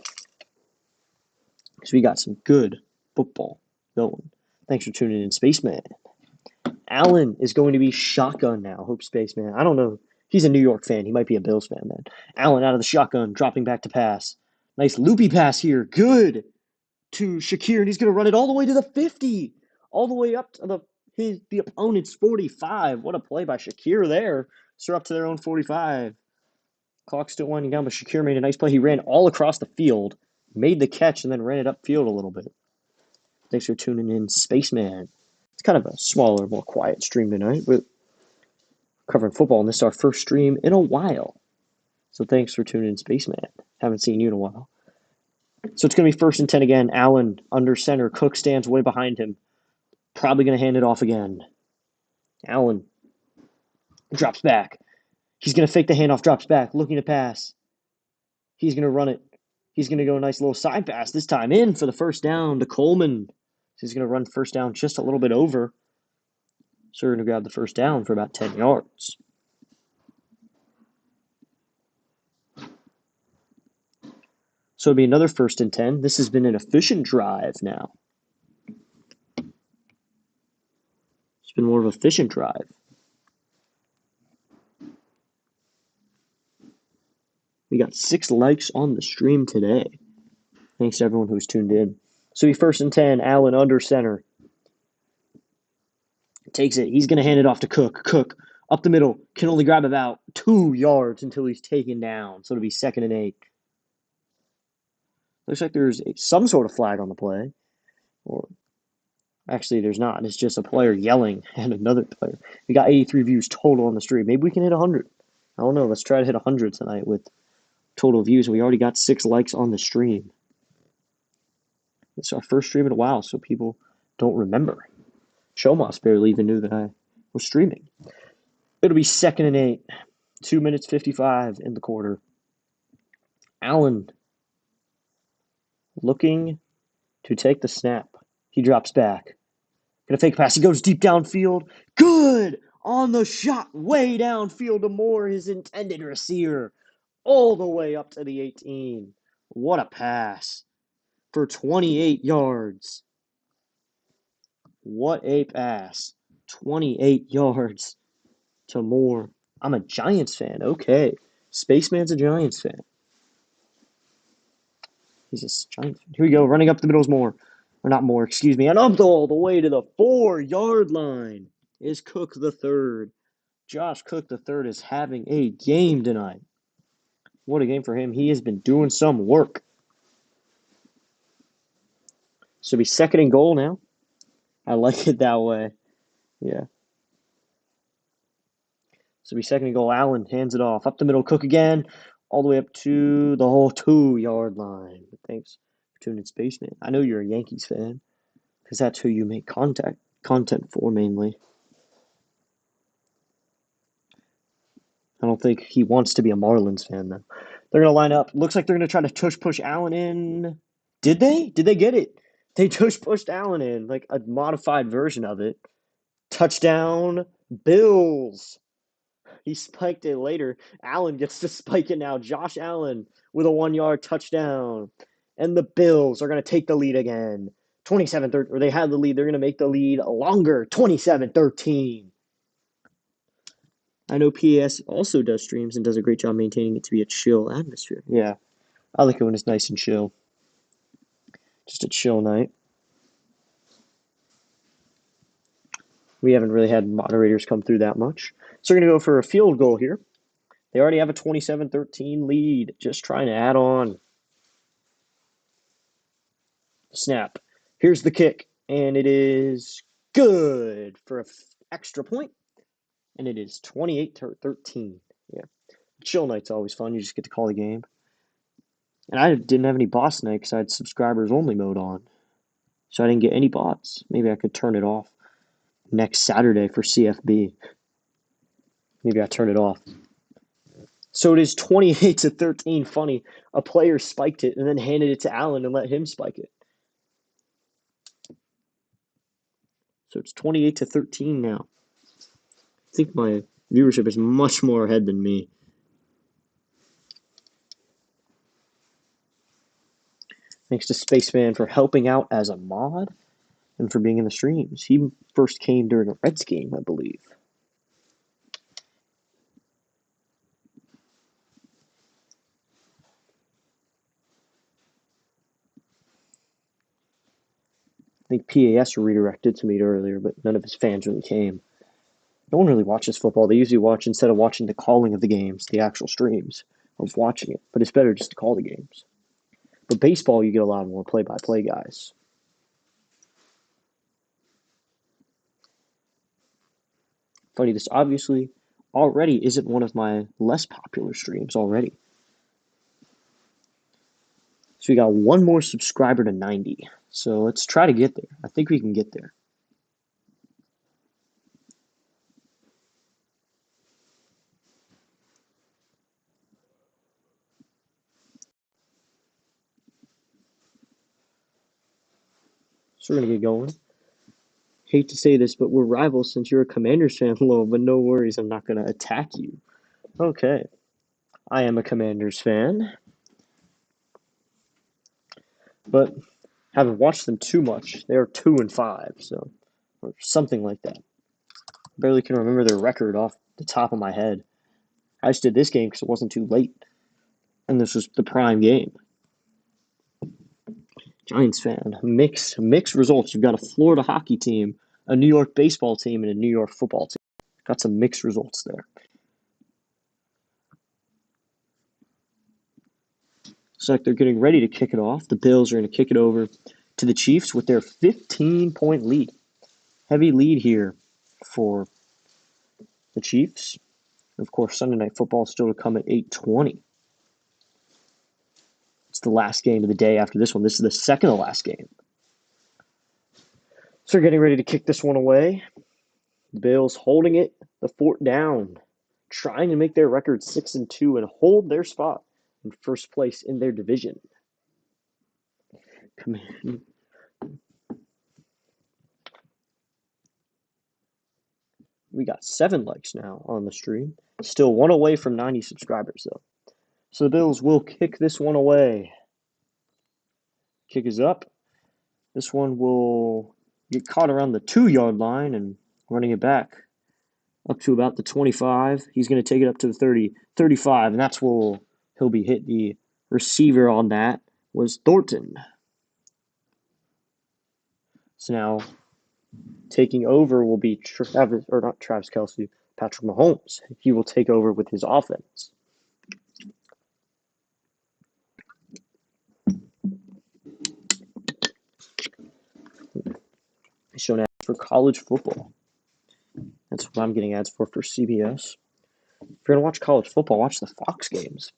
because we got some good football going. Thanks for tuning in, Spaceman. Allen is going to be shotgun now. Hope Spaceman. I don't know. He's a New York fan. He might be a Bills fan, man. Allen out of the shotgun, dropping back to pass. Nice loopy pass here. Good to Shakir, and he's going to run it all the way to the 50. All the way up to the opponent's 45. What a play by Shakir there. So up to their own 45. Clock still winding down, but Shakir made a nice play. He ran all across the field, made the catch, and then ran it upfield a little bit. Thanks for tuning in, Spaceman. It's kind of a smaller, more quiet stream tonight, but covering football, and this is our first stream in a while. So thanks for tuning in, Spaceman. Haven't seen you in a while. So it's going to be 1st and 10 again. Allen under center. Cook stands way behind him. Probably going to hand it off again. Allen drops back. He's going to fake the handoff, drops back, looking to pass. He's going to run it. He's going to go a nice little side pass this time in for the first down to Coleman. He's going to run first down just a little bit over. So we're going to grab the first down for about 10 yards. So it'll be another 1st and 10. This has been an efficient drive now. It's been more of an efficient drive. We got 6 likes on the stream today. Thanks to everyone who's tuned in. So it'll be 1st and 10. Allen under center. Takes it. He's going to hand it off to Cook. Cook Up the middle. Can only grab about 2 yards until he's taken down. So it'll be 2nd and 8. Looks like there's some sort of flag on the play. Or actually, there's not. It's just a player yelling at another player. We got 83 views total on the stream. Maybe we can hit 100. I don't know. Let's try to hit 100 tonight with total views. We already got 6 likes on the stream. It's our first stream in a while, so people don't remember. Showmas barely even knew that I was streaming. It'll be 2nd and 8. 2 minutes 55 in the quarter. Allen looking to take the snap. He drops back. Gonna fake pass. He goes deep downfield. Good! On the shot, way downfield to Moore, his intended receiver. All the way up to the 18. What a pass. For 28 yards. What a pass. 28 yards to Moore. I'm a Giants fan. Okay. Spaceman's a Giants fan. He's a Giants fan. Here we go. Running up the middle is Moore. Or not Moore, excuse me. And up all the way to the 4-yard line is Cook the third. Josh Cook the third is having a game tonight. What a game for him. He has been doing some work. So it'll be 2nd and goal now. I like it that way. Yeah. So it'll be 2nd and goal. Allen hands it off. Up the middle, Cook again. All the way up to the whole 2-yard line. Thanks for tuning in, Spaceman. I know you're a Yankees fan because that's who you make content for mainly. I don't think he wants to be a Marlins fan, though. They're going to line up. Looks like they're going to try to push Allen in. Did they? Did they get it? They pushed Allen in, like a modified version of it. Touchdown, Bills. He spiked it later. Allen gets to spike it now. Josh Allen with a 1-yard touchdown. And the Bills are going to take the lead again. 27-13, or they had the lead. They're going to make the lead longer. 27-13. I know PAS also does streams and does a great job maintaining it to be a chill atmosphere. Yeah, I like it when it's nice and chill. Just a chill night. We haven't really had moderators come through that much. So we're going to go for a field goal here. They already have a 27-13 lead. Just trying to add on. Snap. Here's the kick. And it is good for an extra point. And it is 28-13. Yeah. Chill night's always fun. You just get to call the game. And I didn't have any boss night because I had subscribers only mode on. So I didn't get any bots. Maybe I could turn it off next Saturday for CFB. Maybe I turn it off. So it is 28-13. Funny. A player spiked it and then handed it to Allen and let him spike it. So it's 28-13 now. I think my viewership is much more ahead than me. Thanks to Spaceman for helping out as a mod and for being in the streams. He first came during a Reds game, I believe. I think PAS redirected to me earlier, but none of his fans really came. No one really watches football. They usually watch, instead of watching the calling of the games, the actual streams of watching it. But it's better just to call the games. But baseball, you get a lot more play-by-play guys. Funny, this obviously already isn't one of my less popular streams already. So we got one more subscriber to 90. So let's try to get there. I think we can get there. So we're going to get going. Hate to say this, but we're rivals since you're a Commanders fan, Lo, but no worries, I'm not going to attack you. Okay. I am a Commanders fan, but haven't watched them too much. They are 2-5, so or something like that. Barely can remember their record off the top of my head. I just did this game because it wasn't too late, and this was the prime game. Giants fan. Mixed results. You've got a Florida hockey team, a New York baseball team, and a New York football team. Got some mixed results there. Looks like they're getting ready to kick it off. The Bills are going to kick it over to the Chiefs with their 15-point lead. Heavy lead here for the Chiefs. Of course, Sunday Night Football is still to come at 8:20. It's the last game of the day after this one. This is the second to last game. So they're getting ready to kick this one away. The Bills holding it, the fort down, trying to make their record 6-2 and hold their spot in first place in their division. We got 7 likes now on the stream. Still one away from 90 subscribers, though. So the Bills will kick this one away. Kick is up. This one will get caught around the 2-yard line and running it back up to about the 25. He's going to take it up to the 30, 35, and that's where he'll be hit. The receiver on that was Thornton. So now taking over will be Travis Kelce, Patrick Mahomes. He will take over with his offense. Shown ads for college football. That's what I'm getting ads for CBS. If you're going to watch college football, watch the Fox games.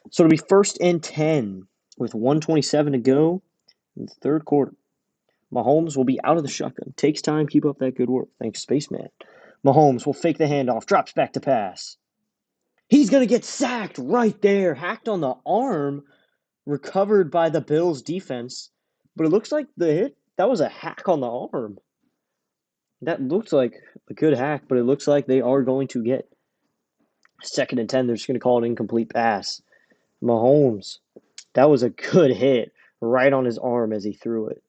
So it'll be 1st and 10 with 1:27 to go in the third quarter. Mahomes will be out of the shotgun. Takes time. Keep up that good work. Thanks, Spaceman. Mahomes will fake the handoff. Drops back to pass. He's going to get sacked right there. Hacked on the arm. Recovered by the Bills defense. But it looks like that was a hack on the arm. That looks like a good hack, but it looks like they are going to get 2nd and 10. They're just going to call it an incomplete pass. Mahomes, that was a good hit right on his arm as he threw it.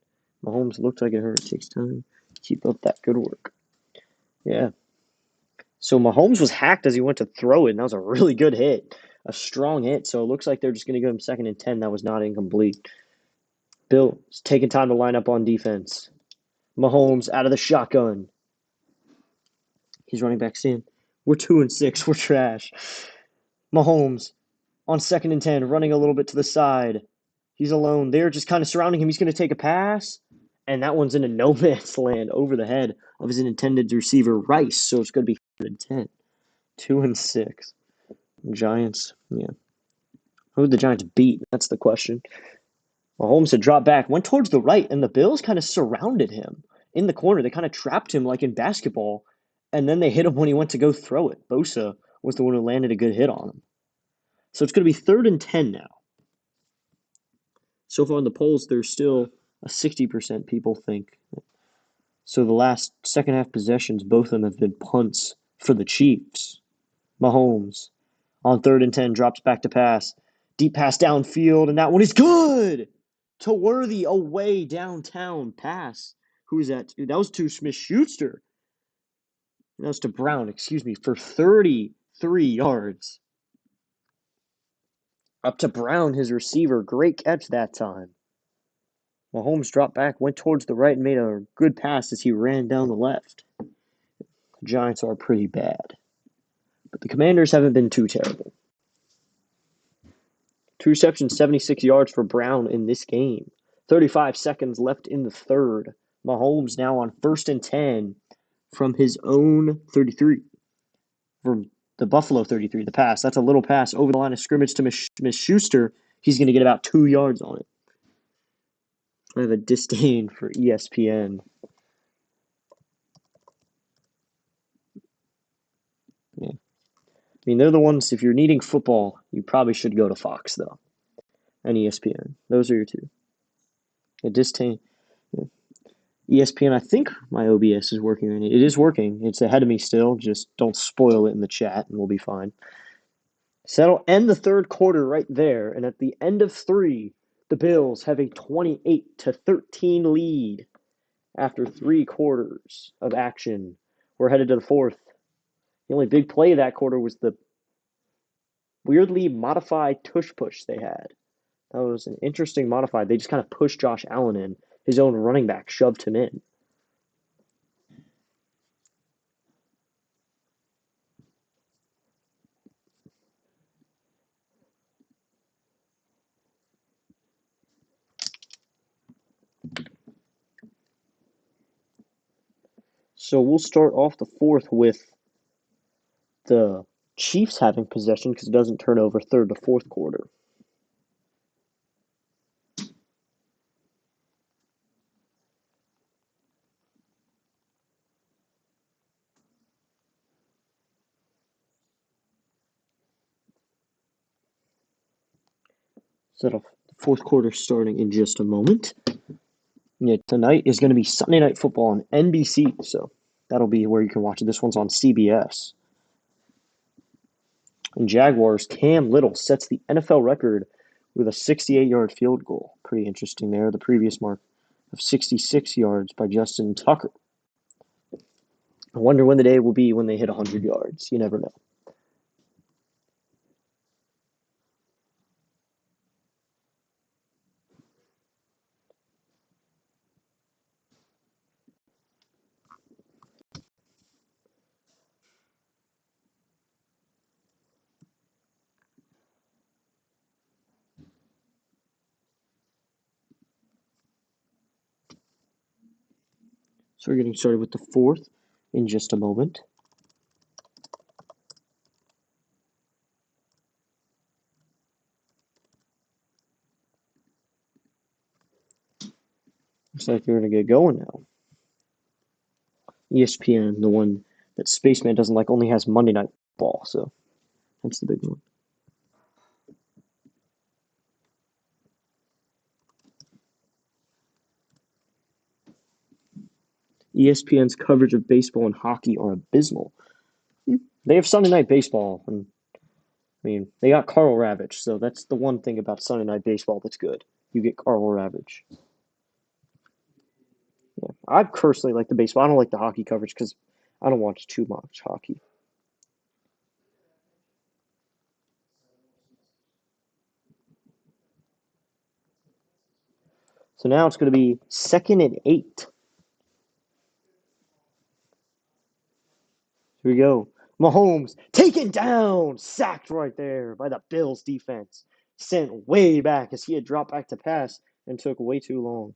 Mahomes looked like it hurt. It takes time. Keep up that good work. Yeah. So Mahomes was hacked as he went to throw it, and that was a really good hit. A strong hit. So it looks like they're just going to give him 2nd and 10. That was not incomplete. Bill is taking time to line up on defense. Mahomes out of the shotgun. He's running back in. We're 2-6. We're trash. Mahomes on 2nd and 10, running a little bit to the side. He's alone. They're just kind of surrounding him. He's going to take a pass, and that one's in a no man's land over the head of his intended receiver, Rice. So it's going to be 3rd and 10. 2-6. Giants, yeah. Who did the Giants beat? That's the question. Mahomes had dropped back, went towards the right, and the Bills kind of surrounded him in the corner. They kind of trapped him like in basketball, and then they hit him when he went to go throw it. Bosa was the one who landed a good hit on him. So it's going to be 3rd and 10 now. So far in the polls, there's still a 60% people think. So the last second half possessions, both of them have been punts for the Chiefs. Mahomes on 3rd and 10 drops back to pass. Deep pass downfield, and that one is good! To Worthy, away downtown pass. Who is that? Dude, that was to Smith-Schuster. That was to Brown, for 33 yards. Up to Brown, his receiver. Great catch that time. Mahomes dropped back, went towards the right, and made a good pass as he ran down the left. The Giants are pretty bad. But the Commanders haven't been too terrible. 2 receptions, 76 yards for Brown in this game. 35 seconds left in the third. Mahomes now on 1st and 10 from his own 33. From the Buffalo 33, the pass. That's a little pass over the line of scrimmage to Smith-Schuster. He's going to get about 2 yards on it. I have a disdain for ESPN. Yeah. I mean, they're the ones, if you're needing football, you probably should go to Fox, though. And ESPN. Those are your two. A disdain. Yeah. ESPN, I think my OBS is working. It is working. It's ahead of me still. Just don't spoil it in the chat, and we'll be fine. So that'll end the third quarter right there. And at the end of 3, the Bills have a 28-13 lead after 3 quarters of action. We're headed to the fourth. The only big play of that quarter was the weirdly modified tush push they had. That was an interesting modified. They just kind of pushed Josh Allen in. His own running back shoved him in. So we'll start off the fourth with the Chiefs having possession because it doesn't turn over third to fourth quarter. So the fourth quarter starting in just a moment. Yeah, tonight is going to be Sunday Night Football on NBC, so that'll be where you can watch it. This one's on CBS. And Jaguars, Cam Little sets the NFL record with a 68-yard field goal. Pretty interesting there. The previous mark of 66 yards by Justin Tucker. I wonder when the day will be when they hit 100 yards. You never know. So we're getting started with the fourth in just a moment. Looks like we're going to get going now. ESPN, the one that Spaceman doesn't like, only has Monday Night Football, so that's the big one. ESPN's coverage of baseball and hockey are abysmal. They have Sunday Night Baseball, and I mean, they got Carl Ravitch, so that's the one thing about Sunday Night Baseball that's good. You get Carl Ravitch. Yeah. I personally like the baseball. I don't like the hockey coverage because I don't watch too much hockey. So now it's going to be 2nd and 8. Here we go. Mahomes taken down, sacked right there by the Bills defense. Sent way back as he had dropped back to pass and took way too long.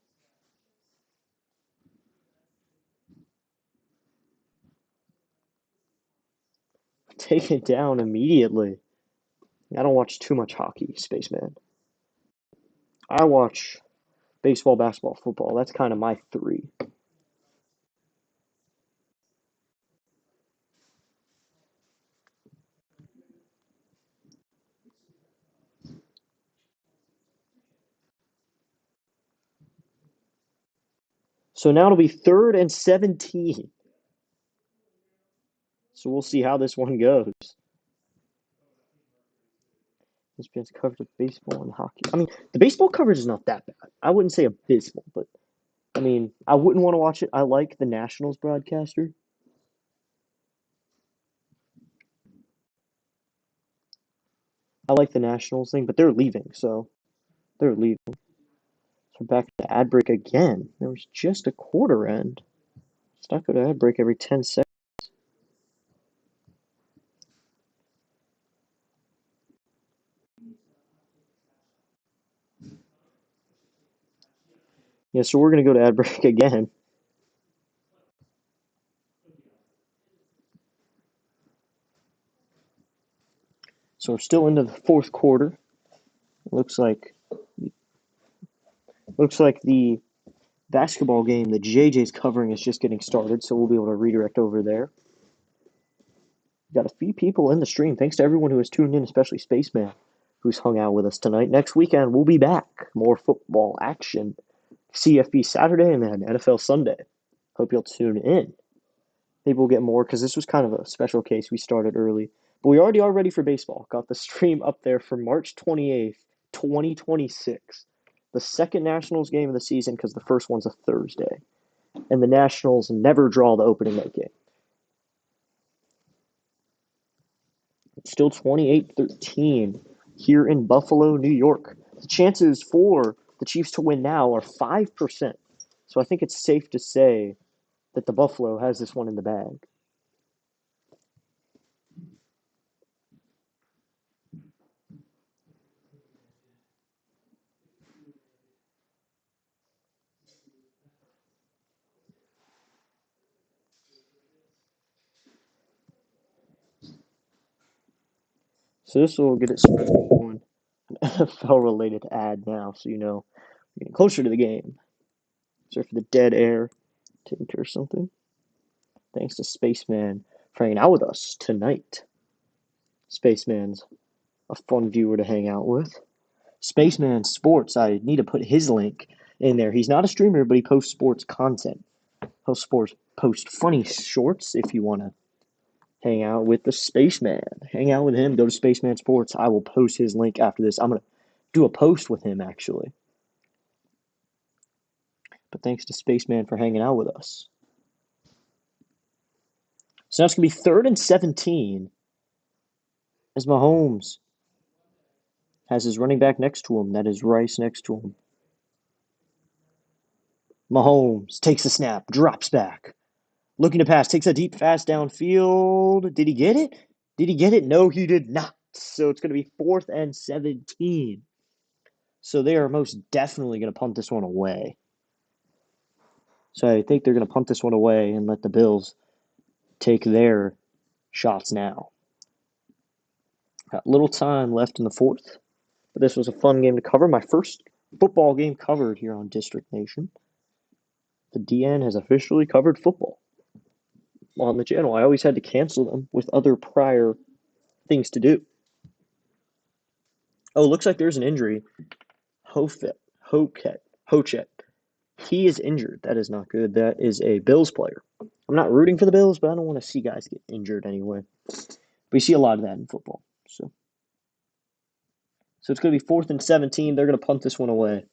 Taken down immediately. I don't watch too much hockey, Spaceman. I watch baseball, basketball, football. That's kind of my three. So now it'll be 3rd and 17. So we'll see how this one goes. This has coverage of baseball and hockey. I mean, the baseball coverage is not that bad. I wouldn't say abysmal, but I mean, I wouldn't want to watch it. I like the Nationals broadcaster. I like the Nationals thing, but they're leaving, so they're leaving. So back to ad break again. There was just a quarter end. Let's not go to ad break every 10 seconds. Yeah, so we're going to go to ad break again. So we're still into the fourth quarter. Looks like the basketball game that JJ's covering is just getting started, so we'll be able to redirect over there. Got a few people in the stream. Thanks to everyone who has tuned in, especially Spaceman, who's hung out with us tonight. Next weekend, we'll be back. More football action. CFB Saturday and then NFL Sunday. Hope you'll tune in. Maybe we'll get more because this was kind of a special case. We started early. But we already are ready for baseball. Got the stream up there for March 28th, 2026. The second Nationals game of the season because the first one's a Thursday. And the Nationals never draw the opening night game. It's still 28-13 here in Buffalo, New York. The chances for the Chiefs to win now are 5%. So I think it's safe to say that the Buffalo has this one in the bag. So this will get it started on an NFL related ad now, so you know we're getting closer to the game. Sorry for the dead air taint or something. Thanks to Spaceman for hanging out with us tonight. Spaceman's a fun viewer to hang out with. Spaceman Sports, I need to put his link in there. He's not a streamer, but he posts sports content. He'll post funny shorts if you want to hang out with the Spaceman. Hang out with him. Go to Spaceman Sports. I will post his link after this. I'm going to do a post with him, actually. But thanks to Spaceman for hanging out with us. So now it's going to be 3rd and 17 as Mahomes has his running back next to him. That is Rice next to him. Mahomes takes the snap, drops back. Looking to pass, takes a deep pass downfield. Did he get it? Did he get it? No, he did not. So it's going to be 4th and 17. So they are most definitely going to punt this one away. So I think they're going to punt this one away and let the Bills take their shots now. Got little time left in the 4th, but this was a fun game to cover. My first football game covered here on District Nation. The DN has officially covered football on the channel. I always had to cancel them with other prior things to do. Oh, looks like there's an injury. Hochet. He is injured. That is not good. That is a Bills player. I'm not rooting for the Bills, but I don't want to see guys get injured anyway. We see a lot of that in football. So it's going to be 4th and 17. They're going to punt this one away.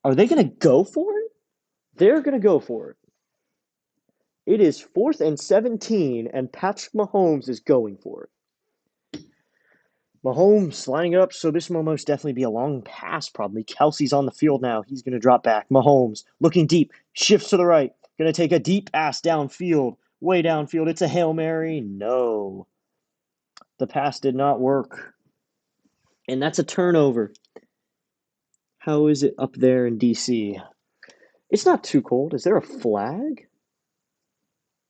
Are they going to go for it? They're going to go for it. It is 4th and 17, and Patrick Mahomes is going for it. Mahomes lining it up, so this will most definitely be a long pass, probably. Kelsey's on the field now. He's going to drop back. Mahomes looking deep, shifts to the right. Going to take a deep pass downfield, way downfield. It's a Hail Mary. No. The pass did not work. And that's a turnover. How is it up there in D.C.? It's not too cold. Is there a flag?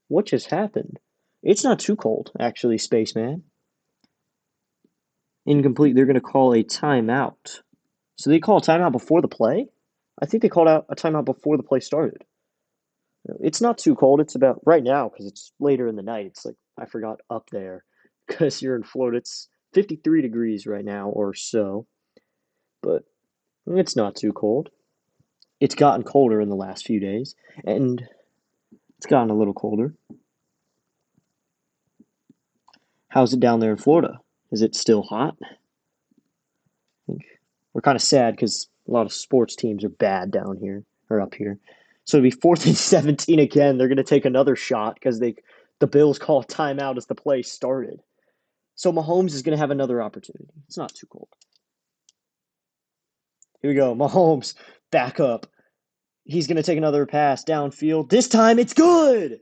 What just happened? It's not too cold, actually, Spaceman. Incomplete. They're going to call a timeout. So they call a timeout before the play? I think they called out a timeout before the play started. It's not too cold. It's about right now because it's later in the night. It's like, I forgot up there because you're in Florida. It's 53 degrees right now or so. But it's not too cold. It's gotten colder in the last few days. And it's gotten a little colder. How's it down there in Florida? Is it still hot? We're kind of sad because a lot of sports teams are bad down here or up here. So it'd be 4th and 17 again. They're going to take another shot because the Bills call a timeout as the play started. So Mahomes is going to have another opportunity. It's not too cold. Here we go. Mahomes back up. He's going to take another pass downfield. This time it's good.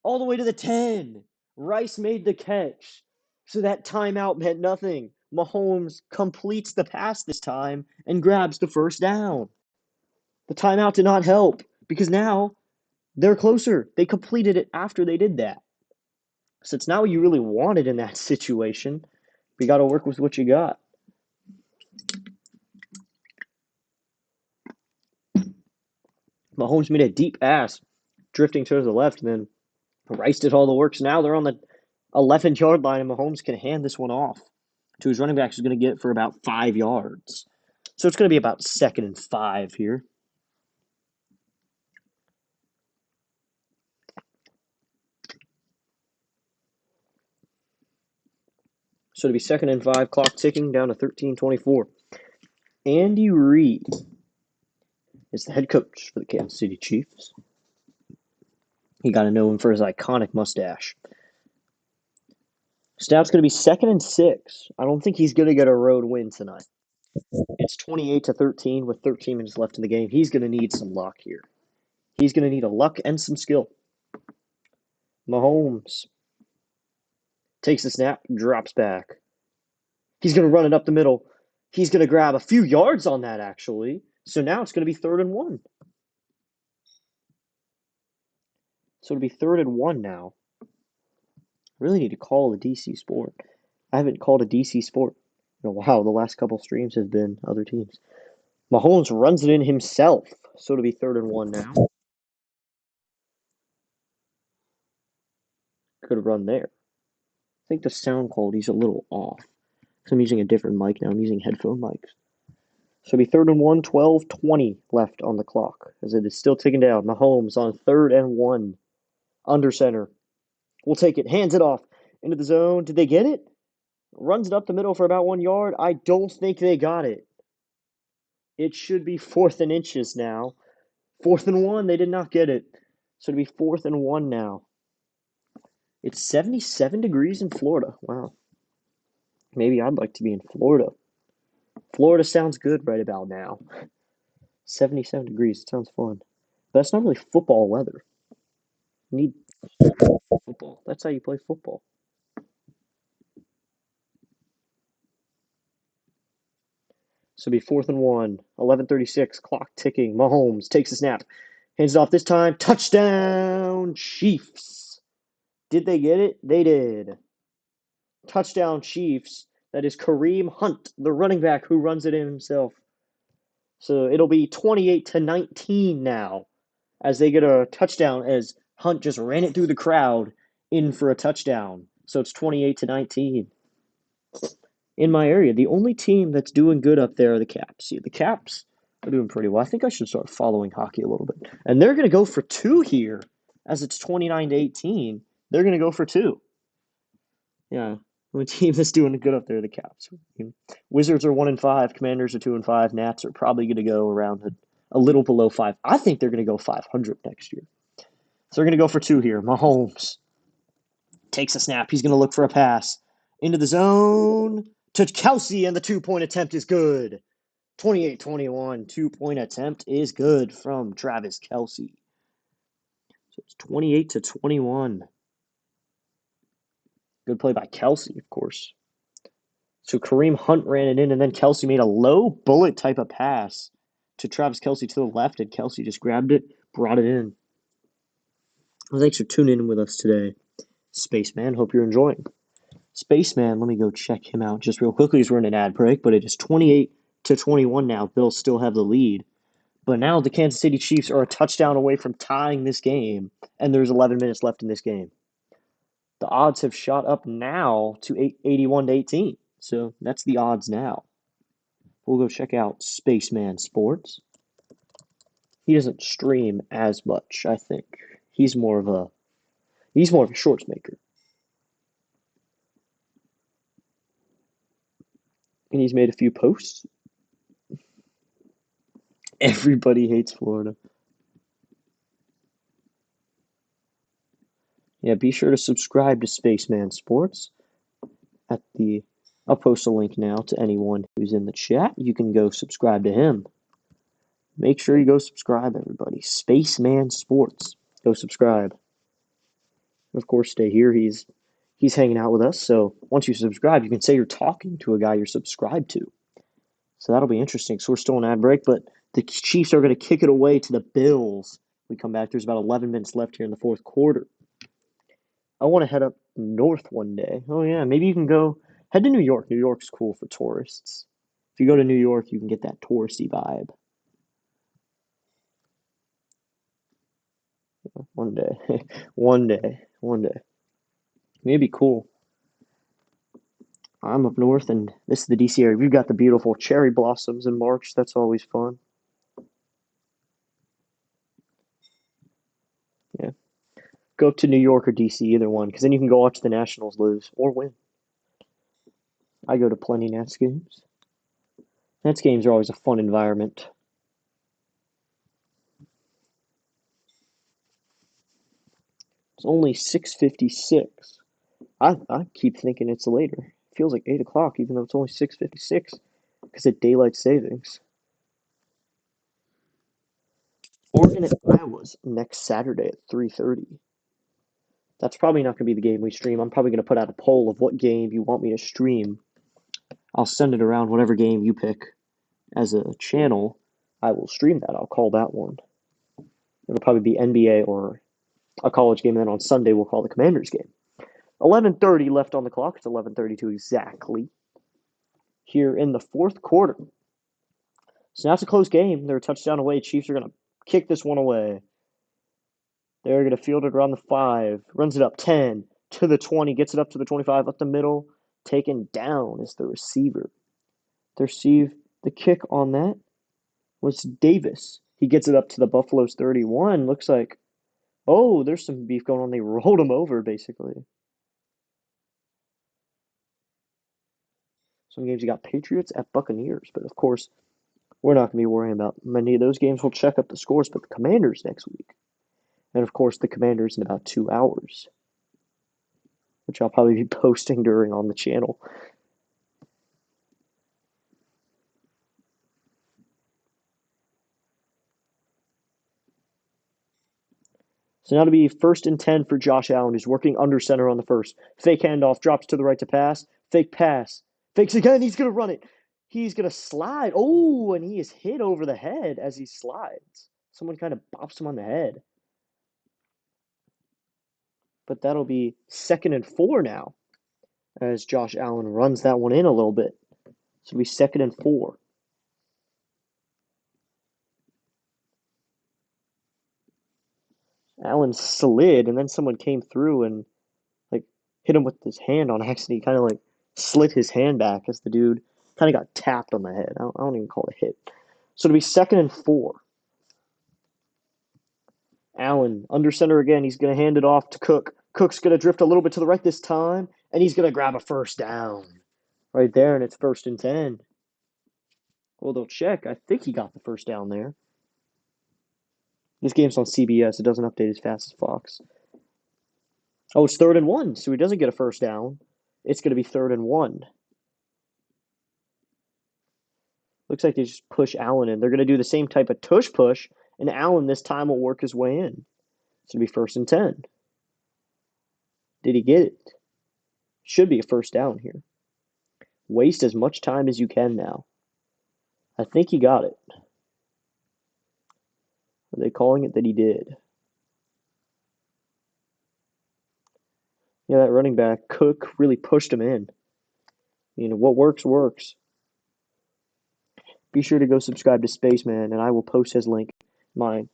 All the way to the 10. Rice made the catch. So that timeout meant nothing. Mahomes completes the pass this time and grabs the first down. The timeout did not help because now they're closer. They completed it after they did that. So it's not what you really wanted in that situation. You got to work with what you got. Mahomes made a deep pass, drifting to the left, and then Rice did all the work. So now they're on the 11-yard line, and Mahomes can hand this one off to his running back, who's going to get it for about 5 yards. So it's going to be about 2nd and 5 here. So it'll be 2nd and 5, clock ticking down to 13:24. Andy Reid is the head coach for the Kansas City Chiefs. You got to know him for his iconic mustache. So now it's going to be 2nd and 6. I don't think he's going to get a road win tonight. It's 28-13 with 13 minutes left in the game. He's going to need some luck here. He's going to need a luck and some skill. Mahomes takes the snap, drops back. He's going to run it up the middle. He's going to grab a few yards on that, actually. So now it's going to be 3rd and 1. So it'll be 3rd and 1 now. really need to call a DC sport. I haven't called a DC sport in a while. The last couple streams have been other teams. Mahomes runs it in himself, so it'll be 3rd and 1 now. Could have run there. I think the sound quality's a little off. So I'm using a different mic now. I'm using headphone mics. So it'll be 3rd and 1, 12:20 left on the clock as it is still ticking down. Mahomes on 3rd and 1. Under center. We'll take it. Hands it off into the zone. Did they get it? Runs it up the middle for about 1 yard. I don't think they got it. It should be 4th and inches now. 4th and 1. They did not get it. So it'll be 4th and 1 now. It's 77 degrees in Florida. Wow. Maybe I'd like to be in Florida. Florida sounds good right about now. 77 degrees. It sounds fun. But that's not really football weather. You need football. That's how you play football. So it'll be 4th and 1. 11:36. Clock ticking. Mahomes takes a snap. Hands it off this time. Touchdown, Chiefs. Did they get it? They did. Touchdown, Chiefs. That is Kareem Hunt, the running back who runs it in himself. So it'll be 28-19 now as they get a touchdown as Hunt just ran it through the crowd in for a touchdown. So it's 28-19. In my area, the only team that's doing good up there are the Caps. See, the Caps are doing pretty well. I think I should start following hockey a little bit. And they're going to go for 2 here as it's 29-18. They're going to go for 2. Yeah. The only team that's doing good up there are the Caps. Wizards are 1-5. Commanders are 2-5. Nats are probably going to go around a little below 5. I think they're going to go 500 next year. So they're going to go for 2 here. Mahomes takes a snap. He's going to look for a pass. Into the zone to Kelsey, and the 2-point attempt is good. 28-21. 2-point attempt is good from Travis Kelsey. So it's 28-21. Good play by Kelsey, of course. So Kareem Hunt ran it in, and then Kelsey made a low bullet type of pass to Travis Kelsey to the left, and Kelsey just grabbed it, brought it in. Well, thanks for tuning in with us today, Spaceman. Hope you're enjoying. Spaceman, let me go check him out just real quickly. He's running an ad break, but it is 28-21 now. Bills still have the lead. But now the Kansas City Chiefs are a touchdown away from tying this game, and there's 11 minutes left in this game. The odds have shot up now to 81-18. So that's the odds now. We'll go check out Spaceman Sports. He doesn't stream as much, I think. He's more of a shorts maker. And he's made a few posts. Everybody hates Florida. Yeah, be sure to subscribe to Spaceman Sports. I'll post a link now to anyone who's in the chat. You can go subscribe to him. Make sure you go subscribe, everybody. Spaceman Sports. Go subscribe. Of course, stay here. He's hanging out with us. So once you subscribe, you can say you're talking to a guy you're subscribed to. So that'll be interesting. So we're still in ad break, but the Chiefs are going to kick it away to the Bills. We come back. There's about 11 minutes left here in the 4th quarter. I want to head up north one day. Oh, yeah. Maybe you can head to New York. New York's cool for tourists. If you go to New York, you can get that touristy vibe. One day. One day. Maybe cool. I'm up north, and this is the DC area. We've got the beautiful cherry blossoms in March. That's always fun. Yeah. Go up to New York or DC, either one, because then you can go watch the Nationals lose or win. I go to plenty Nats games. Nats games are always a fun environment. It's only 6:56. I keep thinking it's later. It feels like 8 o'clock, even though it's only 6:56 because of daylight savings. Oregon at Iowa's next Saturday at 3:30. That's probably not going to be the game we stream. I'm probably going to put out a poll of what game you want me to stream. I'll send it around whatever game you pick as a channel. I will stream that. I'll call that one. It'll probably be NBA or a college game. And then on Sunday, we'll call the Commanders game. 11:30 left on the clock. It's 11:32 exactly here in the fourth quarter. So now it's a close game. They're a touchdown away. Chiefs are going to kick this one away. They're going to field it around the 5. Runs it up 10 to the 20. Gets it up to the 25. Up the middle. Taken down is the receiver. To receive the kick on that was Davis. He gets it up to the Buffalo's 31. Looks like, oh, there's some beef going on. They rolled him over, basically. Some games you got Patriots at Buccaneers. But, of course, we're not going to be worrying about many of those games. We'll check up the scores, but the Commanders next week. And, of course, the Commanders in about 2 hours, which I'll probably be posting during on the channel. So now to be 1st and 10 for Josh Allen, who's working under center on the first. Fake handoff, drops to the right to pass. Fake pass. Fakes again, he's going to run it. He's going to slide. Oh, and he is hit over the head as he slides. Someone kind of bops him on the head. But that'll be 2nd and 4 now as Josh Allen runs that one in a little bit. So it'll be 2nd and 4. Allen slid, and then someone came through and like hit him with his hand on accident. He kind of like slid his hand back as the dude kind of got tapped on the head. I don't even call it a hit. So it'll be 2nd and 4. Allen under center again. He's going to hand it off to Cook. Cook's going to drift a little bit to the right this time, and he's going to grab a first down right there, and it's 1st and 10. Well, they'll check. I think he got the first down there. This game's on CBS. It doesn't update as fast as Fox. Oh, it's 3rd and 1, so he doesn't get a first down. It's going to be 3rd and 1. Looks like they just push Allen in. They're going to do the same type of tush push, and Allen this time will work his way in. It's going to be 1st and 10. Did he get it? Should be a first down here. Waste as much time as you can now. I think he got it. Are they calling it that he did? Yeah, that running back, Cook, really pushed him in. You know, what works, works. Be sure to go subscribe to Spaceman, and I will post his link, mine.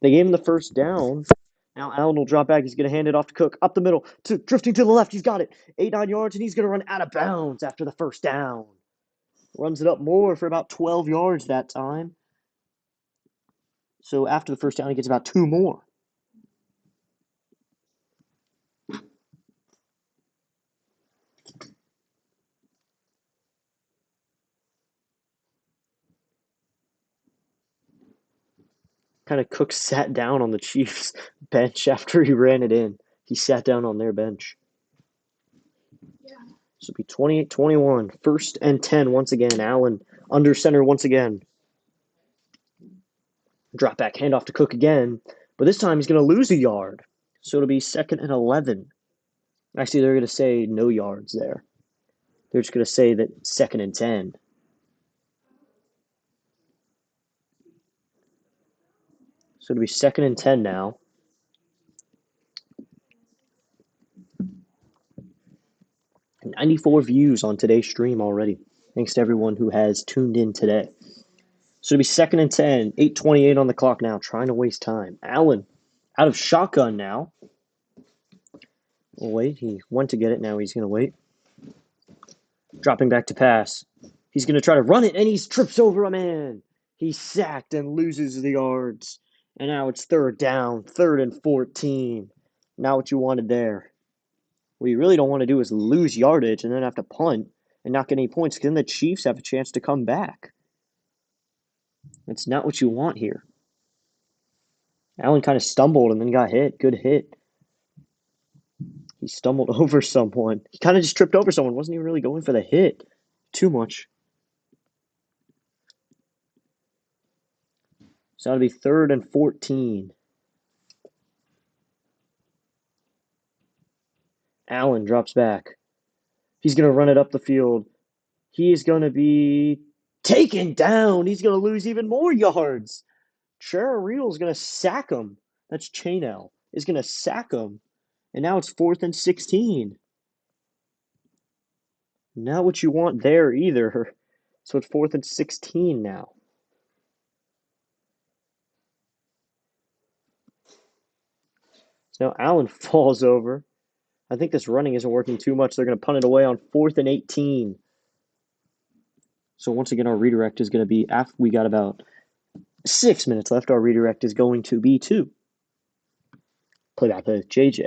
They gave him the first down. Now Allen will drop back. He's going to hand it off to Cook. Up the middle, drifting to the left. He's got it. 8-9 yards, and he's going to run out of bounds after the first down. Runs it up more for about 12 yards that time. So after the first down, he gets about 2 more. Kind of Cook sat down on the Chiefs bench after he ran it in. He sat down on their bench. So it'll be 28-21. 1st and 10 once again. Allen under center once again. Drop back, handoff to Cook again. But this time he's going to lose a yard. So it'll be 2nd and 11. Actually, they're going to say no yards there. They're just going to say that 2nd and 10. So it'll be 2nd and 10 now. And 94 views on today's stream already. Thanks to everyone who has tuned in today. So it'll be 2nd and 10. 8:28 on the clock now. Trying to waste time. Allen out of shotgun now. Well, wait. He went to get it. Now he's going to wait. Dropping back to pass. He's going to try to run it, and he trips over a man. He's sacked and loses the yards. And now it's 3rd down. 3rd and 14. Not what you wanted there. What you really don't want to do is lose yardage and then have to punt and not get any points, because then the Chiefs have a chance to come back. That's not what you want here. Allen kind of stumbled and then got hit. Good hit. He stumbled over someone. He kind of just tripped over someone. Wasn't even really going for the hit too much. So that'll be 3rd and 14. Allen drops back. He's going to run it up the field. He's going to be taken down. He's going to lose even more yards. Cheryl Reel's going to sack him. That's Chainell. is going to sack him. And now it's 4th and 16. Not what you want there either. So it's 4th and 16 now. So now Allen falls over. I think this running isn't working too much. They're going to punt it away on 4th and 18. So once again, our redirect is going to be, after we got about 6 minutes left, our redirect is going to be 2. Play back with JJ.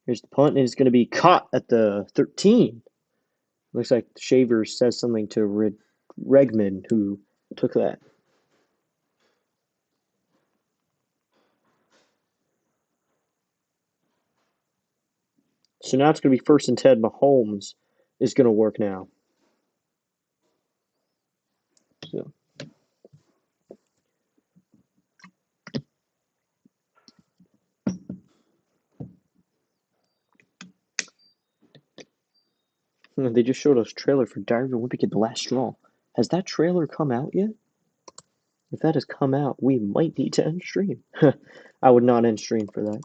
Here's the punt, and it's going to be caught at the 13. Looks like Shavers says something to Regman, who took that. So now it's going to be 1st and 10. Mahomes is going to work now. So. They just showed us a trailer for Diary of a Wimpy Kid: The Last Straw. Has that trailer come out yet? If that has come out, we might need to end stream. I would not end stream for that.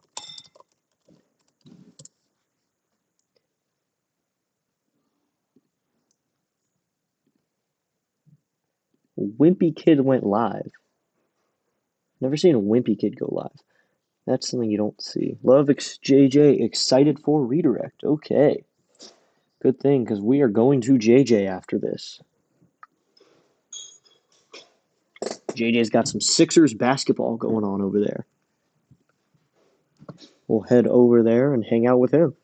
Wimpy Kid went live. Never seen a Wimpy Kid go live. That's something you don't see. Love JJ excited for redirect. Okay. Good thing, because we are going to JJ after this. JJ's got some Sixers basketball going on over there. We'll head over there and hang out with him.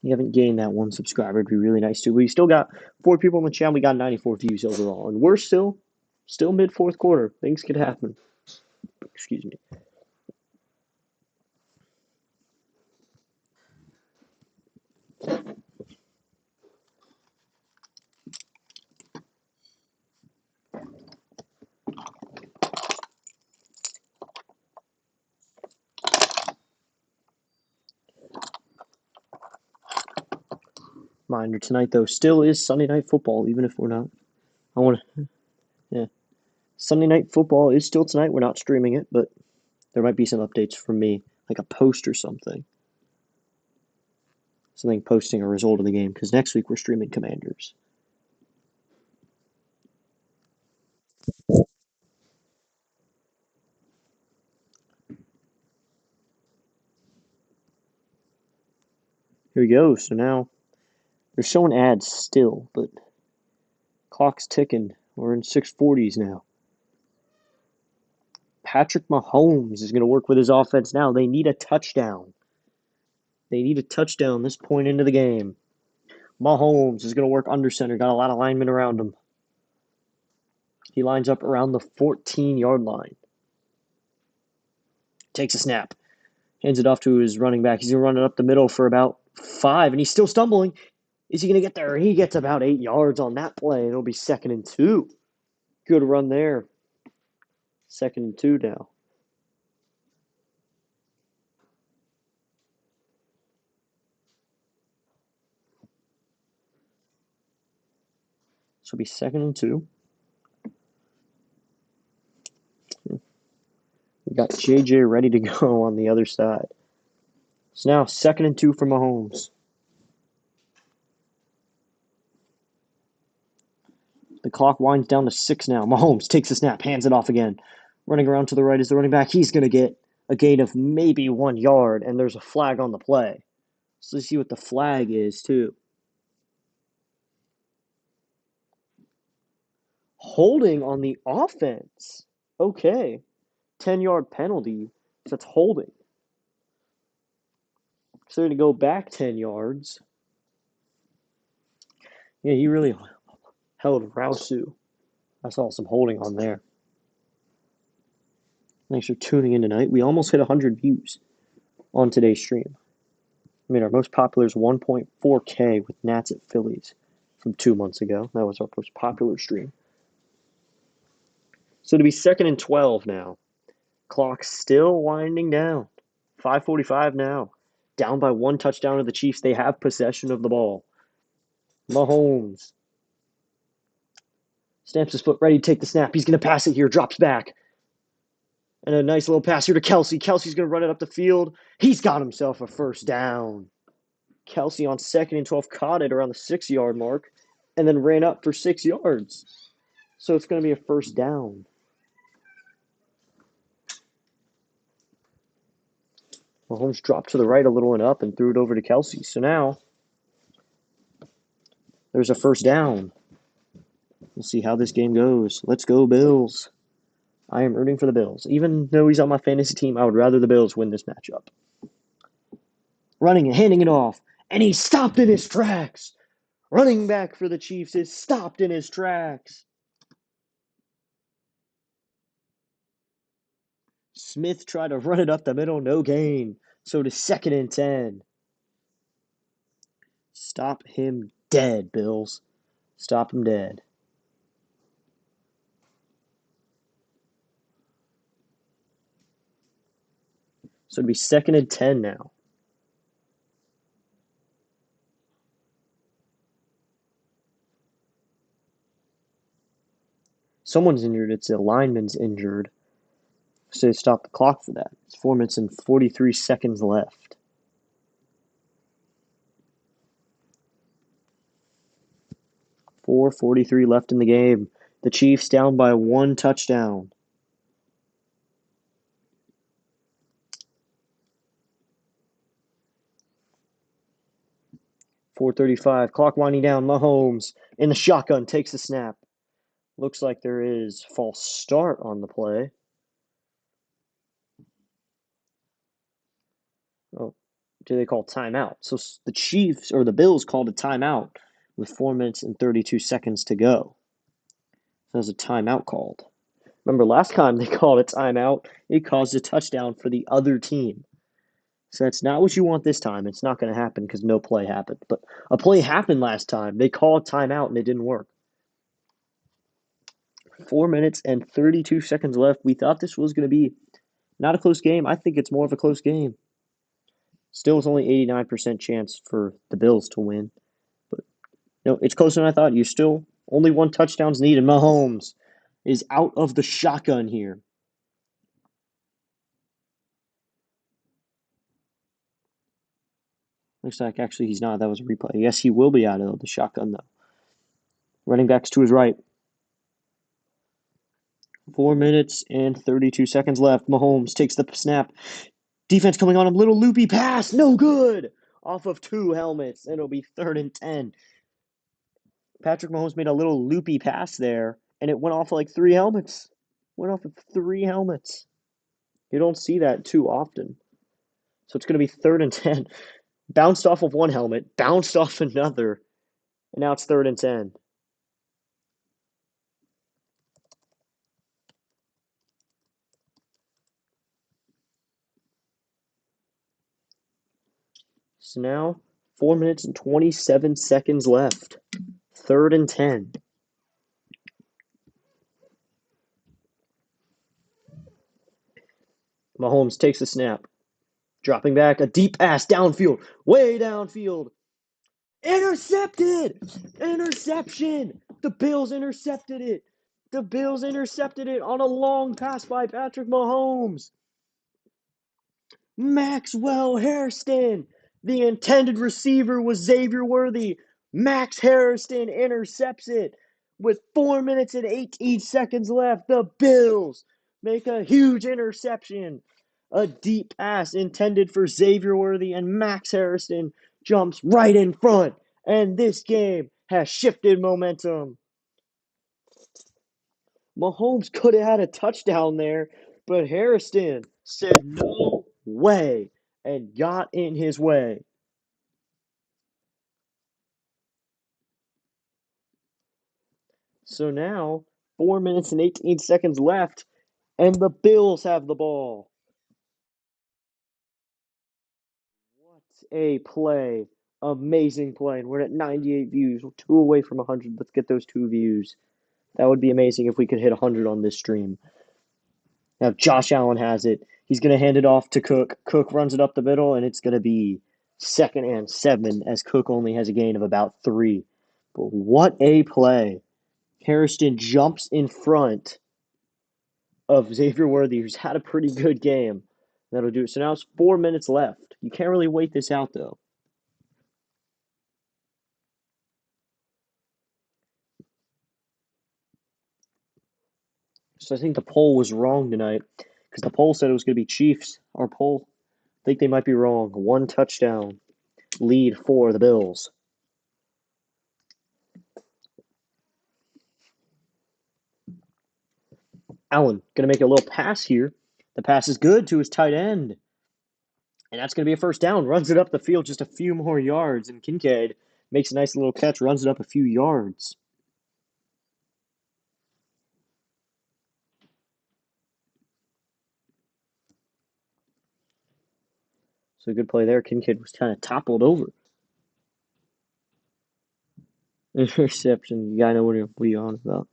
You haven't gained that 1 subscriber. It'd be really nice too. We still got 4 people in the channel. We got 94 views overall, and we're still mid 4th quarter. Things could happen. Excuse me. Reminder tonight though still is Sunday Night Football, even if we're not. Yeah. Sunday Night Football is still tonight. We're not streaming it, but there might be some updates from me, like a post or something. Something posting a result of the game, because next week we're streaming Commanders. Here we go. So now they're showing ads still, but clock's ticking. We're in 640s now. Patrick Mahomes is going to work with his offense now. They need a touchdown. They need a touchdown this point into the game. Mahomes is going to work under center. Got a lot of linemen around him. He lines up around the 14-yard line. Takes a snap. Hands it off to his running back. He's going to run it up the middle for about 5, and he's still stumbling. Is he going to get there? He gets about 8 yards on that play. It'll be 2nd and 2. Good run there. 2nd and 2 now. So it'll be 2nd and 2. We got JJ ready to go on the other side. So now 2nd and 2 for Mahomes. The clock winds down to 6 now. Mahomes takes a snap, hands it off again. Running around to the right is the running back. He's going to get a gain of maybe 1 yard, and there's a flag on the play. So let's see what the flag is, too. Holding on the offense. Okay. 10-yard penalty. So that's holding. So they're going to go back 10 yards. Yeah, he really held Rousu. I saw some holding on there. Thanks for tuning in tonight. We almost hit 100 views on today's stream. I mean, our most popular is 1.4K with Nats at Phillies from 2 months ago. That was our most popular stream. So to be 2nd and 12 now. Clock still winding down. 5:45 now. down by 1 touchdown to the Chiefs. They have possession of the ball. Mahomes stamps his foot, ready to take the snap. He's going to pass it here, drops back. And a nice little pass here to Kelsey. Kelsey's going to run it up the field. He's got himself a first down. Kelsey on 2nd and 12 caught it around the 6-yard mark and then ran up for 6 yards. So it's going to be a first down. Mahomes dropped to the right a little and up and threw it over to Kelsey. So now there's a first down. We'll see how this game goes. Let's go, Bills. I am rooting for the Bills. Even though he's on my fantasy team, I would rather the Bills win this matchup. Running and handing it off. And he stopped in his tracks. Running back for the Chiefs is stopped in his tracks. Smith tried to run it up the middle, no gain. So to 2nd and 10. Stop him dead, Bills. Stop him dead. So it'd be 2nd and 10 now. Someone's injured. It's a lineman's injured. So they stop the clock for that. It's 4 minutes and 43 seconds left. .443 left in the game. The Chiefs down by 1 touchdown. .435. Clock winding down. Mahomes in the shotgun takes the snap. Looks like there is false start on the play. Oh, do they call timeout? So the Chiefs or the Bills called a timeout with 4 minutes and 32 seconds to go. There's a timeout called. Remember last time they called a timeout, it caused a touchdown for the other team. So that's not what you want this time. It's not going to happen because no play happened. But a play happened last time. They called timeout and it didn't work. 4 minutes and 32 seconds left. We thought this was going to be not a close game. I think it's more of a close game. Still, it's only 89% chance for the Bills to win. But no, it's closer than I thought. You still only 1 touchdown's needed. Mahomes is out of the shotgun here. Looks like actually he's not. That was a replay. Yes, he will be out of the shotgun, though. Running backs to his right. 4 minutes and 32 seconds left. Mahomes takes the snap. Defense coming on him. Little loopy pass. No good. Off of 2 helmets. And it'll be 3rd and 10. Patrick Mahomes made a little loopy pass there. And it went off of like 3 helmets. Went off of 3 helmets. You don't see that too often. So it's going to be 3rd and 10. Bounced off of 1 helmet. Bounced off another. And now it's 3rd and 10. So now 4 minutes and 27 seconds left. 3rd and 10. Mahomes takes the snap. Dropping back, a deep pass downfield. Way downfield. Intercepted! Interception! The Bills intercepted it. The Bills intercepted it on a long pass by Patrick Mahomes. Maxwell Hairston. The intended receiver was Xavier Worthy. Max Hairston intercepts it with 4 minutes and 18 seconds left. The Bills make a huge interception. A deep pass intended for Xavier Worthy, and Max Hairston jumps right in front. And this game has shifted momentum. Mahomes could have had a touchdown there, but Hairston said no way and got in his way. So now, 4 minutes and 18 seconds left, and the Bills have the ball. What a play. Amazing play. And we're at 98 views. We're 2 away from 100. Let's get those 2 views. That would be amazing if we could hit 100 on this stream. Now Josh Allen has it. He's going to hand it off to Cook. Cook runs it up the middle, and it's going to be 2nd and 7 as Cook only has a gain of about 3. But what a play. Harrison jumps in front of Xavier Worthy, who's had a pretty good game. That'll do it. So now it's 4 minutes left. You can't really wait this out, though. So I think the poll was wrong tonight because the poll said it was going to be Chiefs. Our poll, I think they might be wrong. 1 touchdown lead for the Bills. Allen going to make a little pass here. The pass is good to his tight end. And that's going to be a first down. Runs it up the field just a few more yards. And Kincaid makes a nice little catch, runs it up a few yards. So a good play there. Kincaid was kind of toppled over. Interception. You gotta know what you're on about.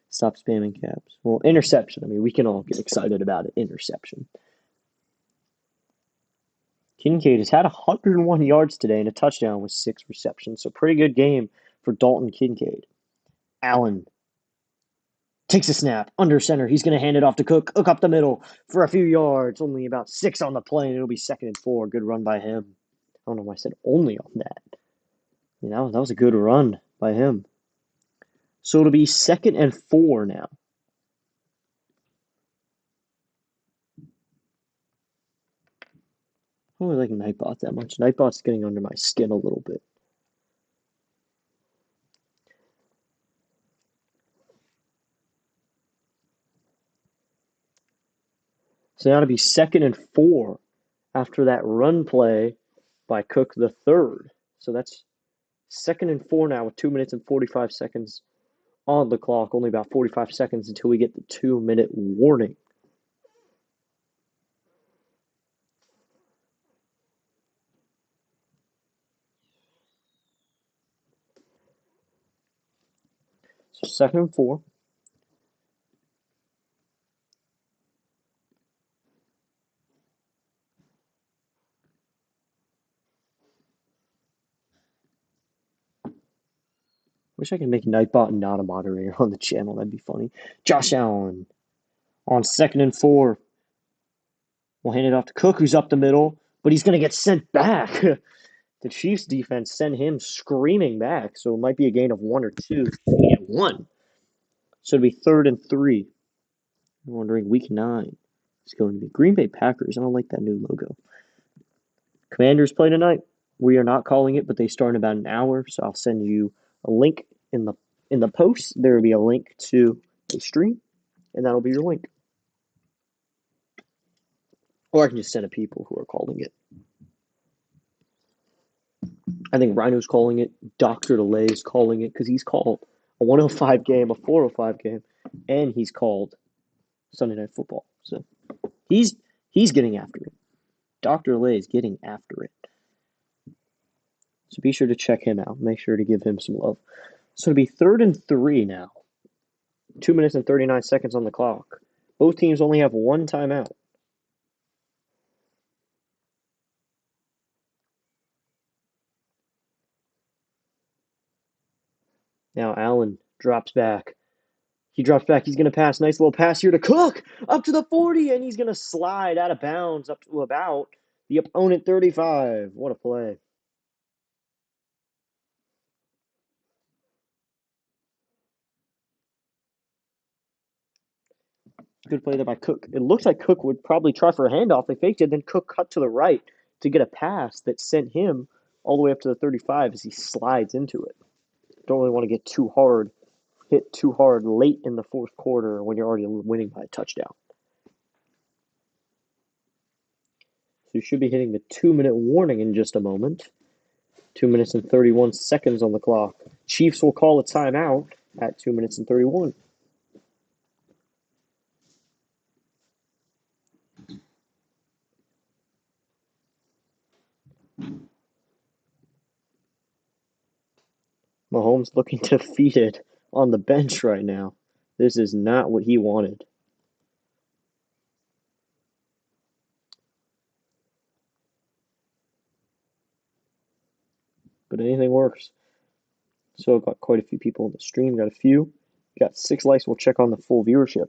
Stop spamming caps. Well, interception. I mean, we can all get excited about it. Interception. Kincaid has had 101 yards today and a touchdown with 6 receptions. So pretty good game for Dalton Kincaid. Allen takes a snap under center. He's going to hand it off to Cook. Cook up the middle for a few yards. Only about 6 on the play, and it'll be 2nd and 4. Good run by him. I don't know why I said only on that. I mean, that was a good run by him. So it'll be 2nd and 4 now. I don't really like Nightbot that much. Nightbot's getting under my skin a little bit. So now it'll be 2nd and 4 after that run play by Cook the third. So that's 2nd and 4 now with 2 minutes and 45 seconds on the clock. Only about 45 seconds until we get the 2-minute warning. So 2nd and 4. Wish I could make Nightbot not a moderator on the channel. That'd be funny. Josh Allen on 2nd and 4. We'll hand it off to Cook, who's up the middle, but he's going to get sent back. The Chiefs defense sent him screaming back, so it might be a gain of 1 or 2. And 1. So it'll be 3rd and 3. I'm wondering week 9. It's going to be Green Bay Packers. I don't like that new logo. Commanders play tonight. We are not calling it, but they start in about an hour, so I'll send you a link in the post. There will be a link to a stream, and that'll be your link. Or I can just send it to people who are calling it. I think Rhino's calling it. Dr. DeLay is calling it because he's called a 105 game, a 405 game, and he's called Sunday Night Football. So he's getting after it. Dr. DeLay is getting after it. So be sure to check him out. Make sure to give him some love. So it'll be 3rd and 3 now. 2 minutes and 39 seconds on the clock. Both teams only have 1 timeout. Now Allen drops back. He drops back. He's going to pass. Nice little pass here to Cook. Up to the 40, and he's going to slide out of bounds up to about the opponent 35. What a play. Good play there by Cook. It looks like Cook would probably try for a handoff. They faked it. Then Cook cut to the right to get a pass that sent him all the way up to the 35 as he slides into it. Don't really want to get hit too hard late in the 4th quarter when you're already winning by a touchdown. So you should be hitting the 2-minute warning in just a moment. 2 minutes and 31 seconds on the clock. Chiefs will call a timeout at 2 minutes and 31. Mahomes looking defeated on the bench right now. This is not what he wanted. but anything works. So I've got quite a few people in the stream. Got a few. Got 6 likes. We'll check on the full viewership.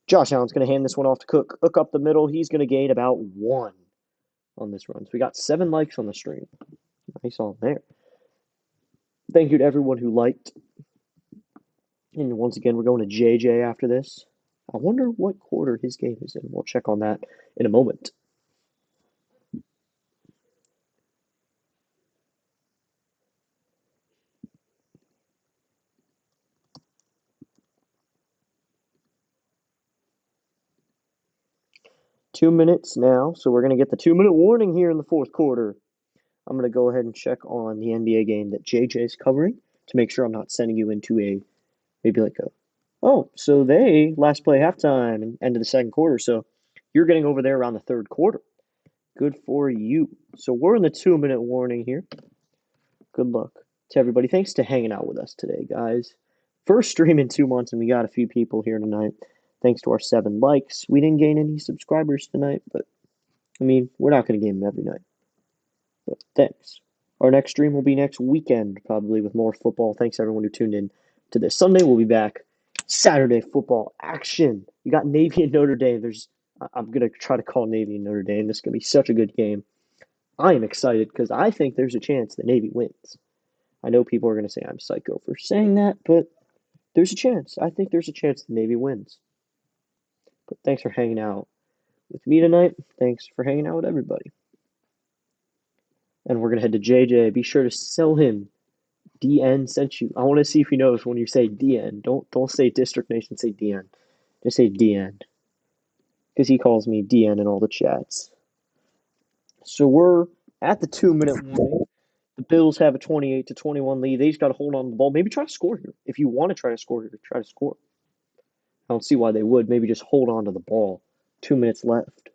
Josh Allen's going to hand this one off to Cook. Cook up the middle. He's going to gain about 1 on this run. So we got 7 likes on the stream. Nice on there. Thank you to everyone who liked. And once again, we're going to JJ after this. I wonder what quarter his game is in. We'll check on that in a moment. Two minutes now, so we're going to get the 2-minute warning here in the fourth quarter. I'm going to go ahead and check on the NBA game that JJ's covering to make sure I'm not sending you into a, maybe like a, oh, so they last play halftime and end of the second quarter, so you're getting over there around the third quarter. Good for you. So we're in the 2-minute warning here. Good luck to everybody. Thanks to hanging out with us today, guys. First stream in 2 months, and we got a few people here tonight. Thanks to our 7 likes. We didn't gain any subscribers tonight, but I mean, we're not going to gain them every night. But thanks. Our next stream will be next weekend, probably with more football. Thanks everyone who tuned in to this. Sunday we'll be back. Saturday football action. You got Navy and Notre Dame. I'm gonna try to call Navy and Notre Dame. This is gonna be such a good game. I am excited because I think there's a chance that Navy wins. I know people are gonna say I'm psycho for saying that, but there's a chance. I think there's a chance the Navy wins. But thanks for hanging out with me tonight. Thanks for hanging out with everybody. And we're going to head to JJ. Be sure to sell him. DN sent you. I want to see if he knows when you say DN. Don't say District Nation, say DN. Just say DN. Because he calls me DN in all the chats. So we're at the 2-minute warning. The Bills have a 28-21 lead. They just got to hold on to the ball. Maybe try to score here. If you want to try to score here, try to score. I don't see why they would. Maybe just hold on to the ball. 2 minutes left.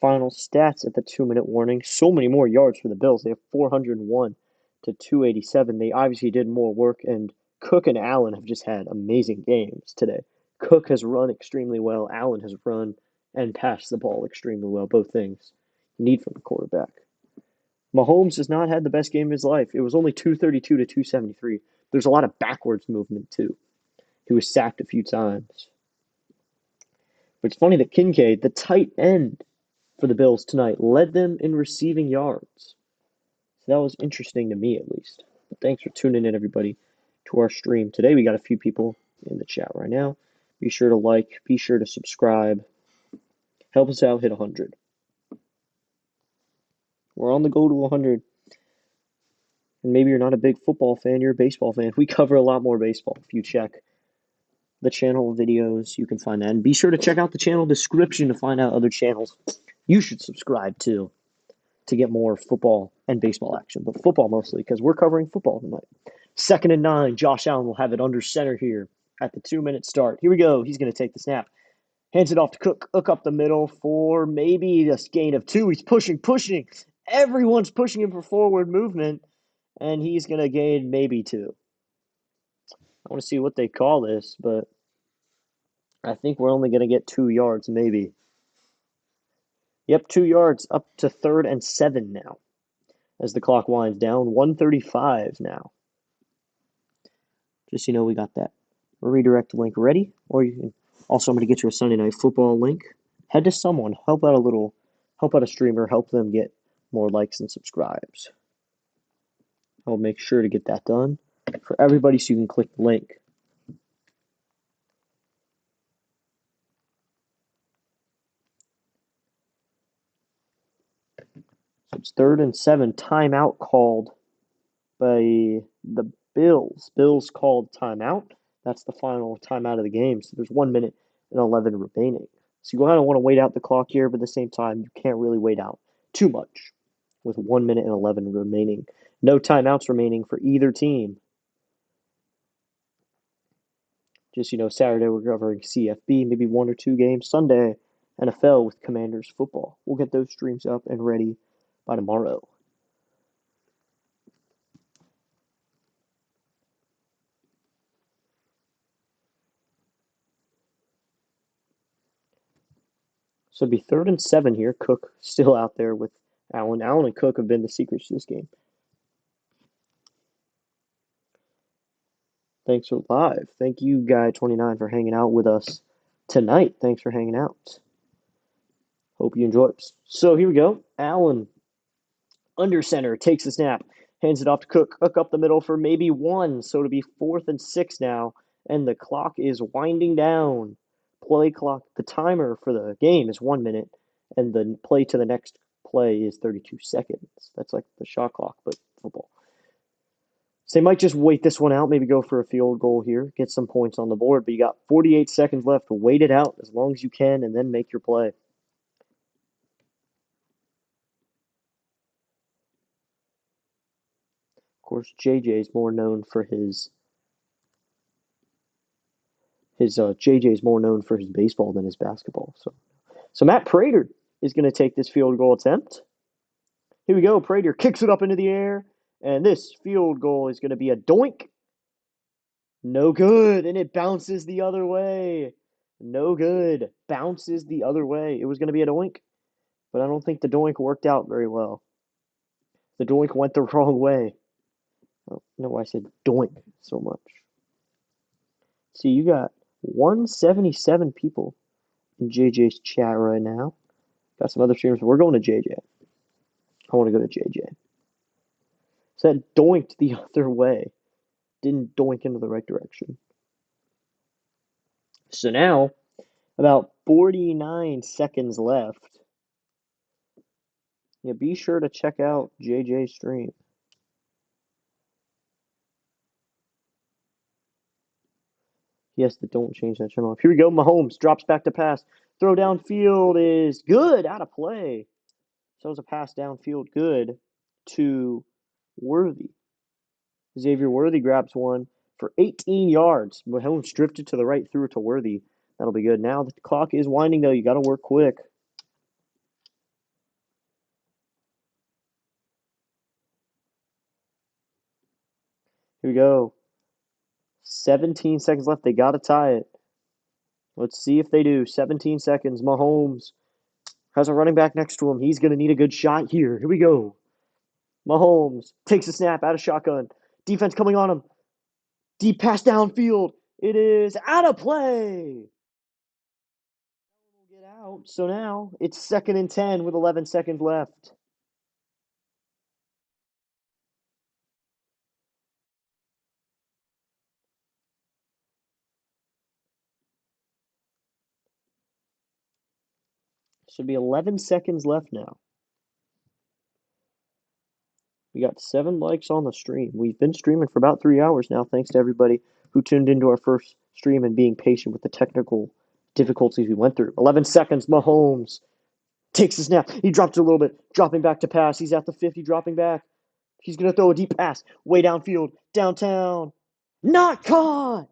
Final stats at the 2-minute warning. So many more yards for the Bills. They have 401 to 287. They obviously did more work, and Cook and Allen have just had amazing games today. Cook has run extremely well. Allen has run and passed the ball extremely well. Both things you need from a quarterback. Mahomes has not had the best game of his life. It was only 232 to 273. There's a lot of backwards movement, too. He was sacked a few times. But it's funny that Kincaid, the tight end for the Bills tonight, led them in receiving yards. So that was interesting to me, at least. But thanks for tuning in, everybody, to our stream. Today we got a few people in the chat right now. Be sure to like, be sure to subscribe. Help us out, hit 100. We're on the go to 100. And maybe you're not a big football fan, you're a baseball fan. We cover a lot more baseball. If you check the channel videos, you can find that. And be sure to check out the channel description to find out other channels you should subscribe to get more football and baseball action. But football mostly, because we're covering football tonight. 2nd and 9. Josh Allen will have it under center here at the 2-minute start. Here we go. He's going to take the snap. Hands it off to Cook. Cook up the middle for maybe a gain of 2. He's pushing. Everyone's pushing him for forward movement, and he's going to gain maybe 2. I want to see what they call this, but I think we're only going to get 2 yards, maybe. Yep, 2 yards up to 3rd and 7 now as the clock winds down. 1:35 now. Just so you know, we got that redirect link ready. Or you can also, I'm going to get you a Sunday Night Football link. Head to someone, help out a streamer, help them get more likes and subscribes. I'll make sure to get that done for everybody so you can click the link. So it's 3rd and 7. Timeout called by the Bills. Bills called timeout. That's the final timeout of the game. So there's 1 minute and 11 remaining. So you kind of want to wait out the clock here, but at the same time, you can't really wait out too much with 1 minute and 11 remaining. No timeouts remaining for either team. Just, you know, Saturday we're covering CFB, maybe 1 or 2 games. Sunday, NFL with Commanders football. We'll get those streams up and ready by tomorrow. So it'd be 3rd and 7 here. Cook still out there with Allen. Allen and Cook have been the secrets to this game. Thanks for live. Thank you, Guy29, for hanging out with us tonight. Thanks for hanging out. Hope you enjoy it. So here we go. Allen, under center, takes the snap, hands it off to Cook. Cook up the middle for maybe 1. So it'll be 4th and 6 now. And the clock is winding down. Play clock, the timer for the game is 1 minute. And the play to the next play is 32 seconds. That's like the shot clock, but football. So they might just wait this one out, maybe go for a field goal here, get some points on the board. But you got 48 seconds left to wait it out as long as you can and then make your play. Of course, JJ is more known for his JJ is more known for his baseball than his basketball. So Matt Prater is going to take this field goal attempt. Here we go. Prater kicks it up into the air, and this field goal is going to be a doink. No good, and it bounces the other way. No good. Bounces the other way. It was going to be a doink, but I don't think the doink worked out very well. The doink went the wrong way. I don't know why I said doink so much. See, you got 177 people in JJ's chat right now. Got some other streamers. We're going to JJ. I want to go to JJ. So that doinked the other way. Didn't doink into the right direction. So now, about 49 seconds left. Yeah, be sure to check out JJ's stream. Yes, don't change that channel. Here we go. Mahomes drops back to pass. Throw downfield is good. Out of play. So it was a pass downfield good to Worthy. Xavier Worthy grabs one for 18 yards. Mahomes drifted to the right, threw it to Worthy. That'll be good. Now the clock is winding, though. You got to work quick. Here we go. 17 seconds left. They got to tie it. Let's see if they do. 17 seconds. Mahomes has a running back next to him. He's going to need a good shot here. Here we go. Mahomes takes a snap out of shotgun. Defense coming on him. Deep pass downfield. It is out of play. We'll get out. So now it's 2nd and 10 with 11 seconds left. Should be 11 seconds left now. We got 7 likes on the stream. We've been streaming for about 3 hours now. Thanks to everybody who tuned into our first stream and being patient with the technical difficulties we went through. 11 seconds. Mahomes takes the snap. He drops it a little bit, dropping back to pass. He's at the 50, dropping back. He's going to throw a deep pass way downfield, downtown. Not caught!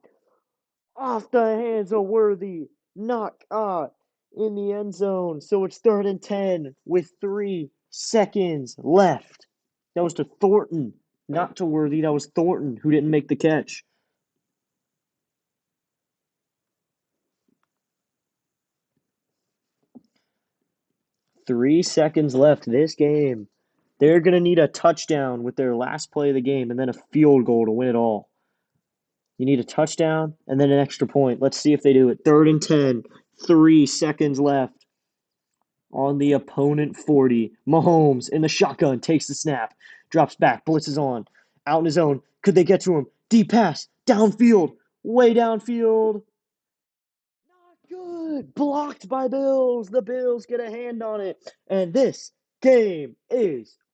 Off the hands of Worthy. Not caught in the end zone. So it's 3rd and 10 with 3 seconds left. That was to Thornton, not to Worthy. That was Thornton who didn't make the catch. Three seconds left this game. They're going to need a touchdown with their last play of the game and then a field goal to win it all. You need a touchdown and then an extra point. Let's see if they do it. 3rd and 10. 3 seconds left on the opponent 40. Mahomes in the shotgun takes the snap. Drops back. Blitzes on. Out in his own. Could they get to him? Deep pass. Downfield. Way downfield. Not good. Blocked by Bills. The Bills get a hand on it. And this game is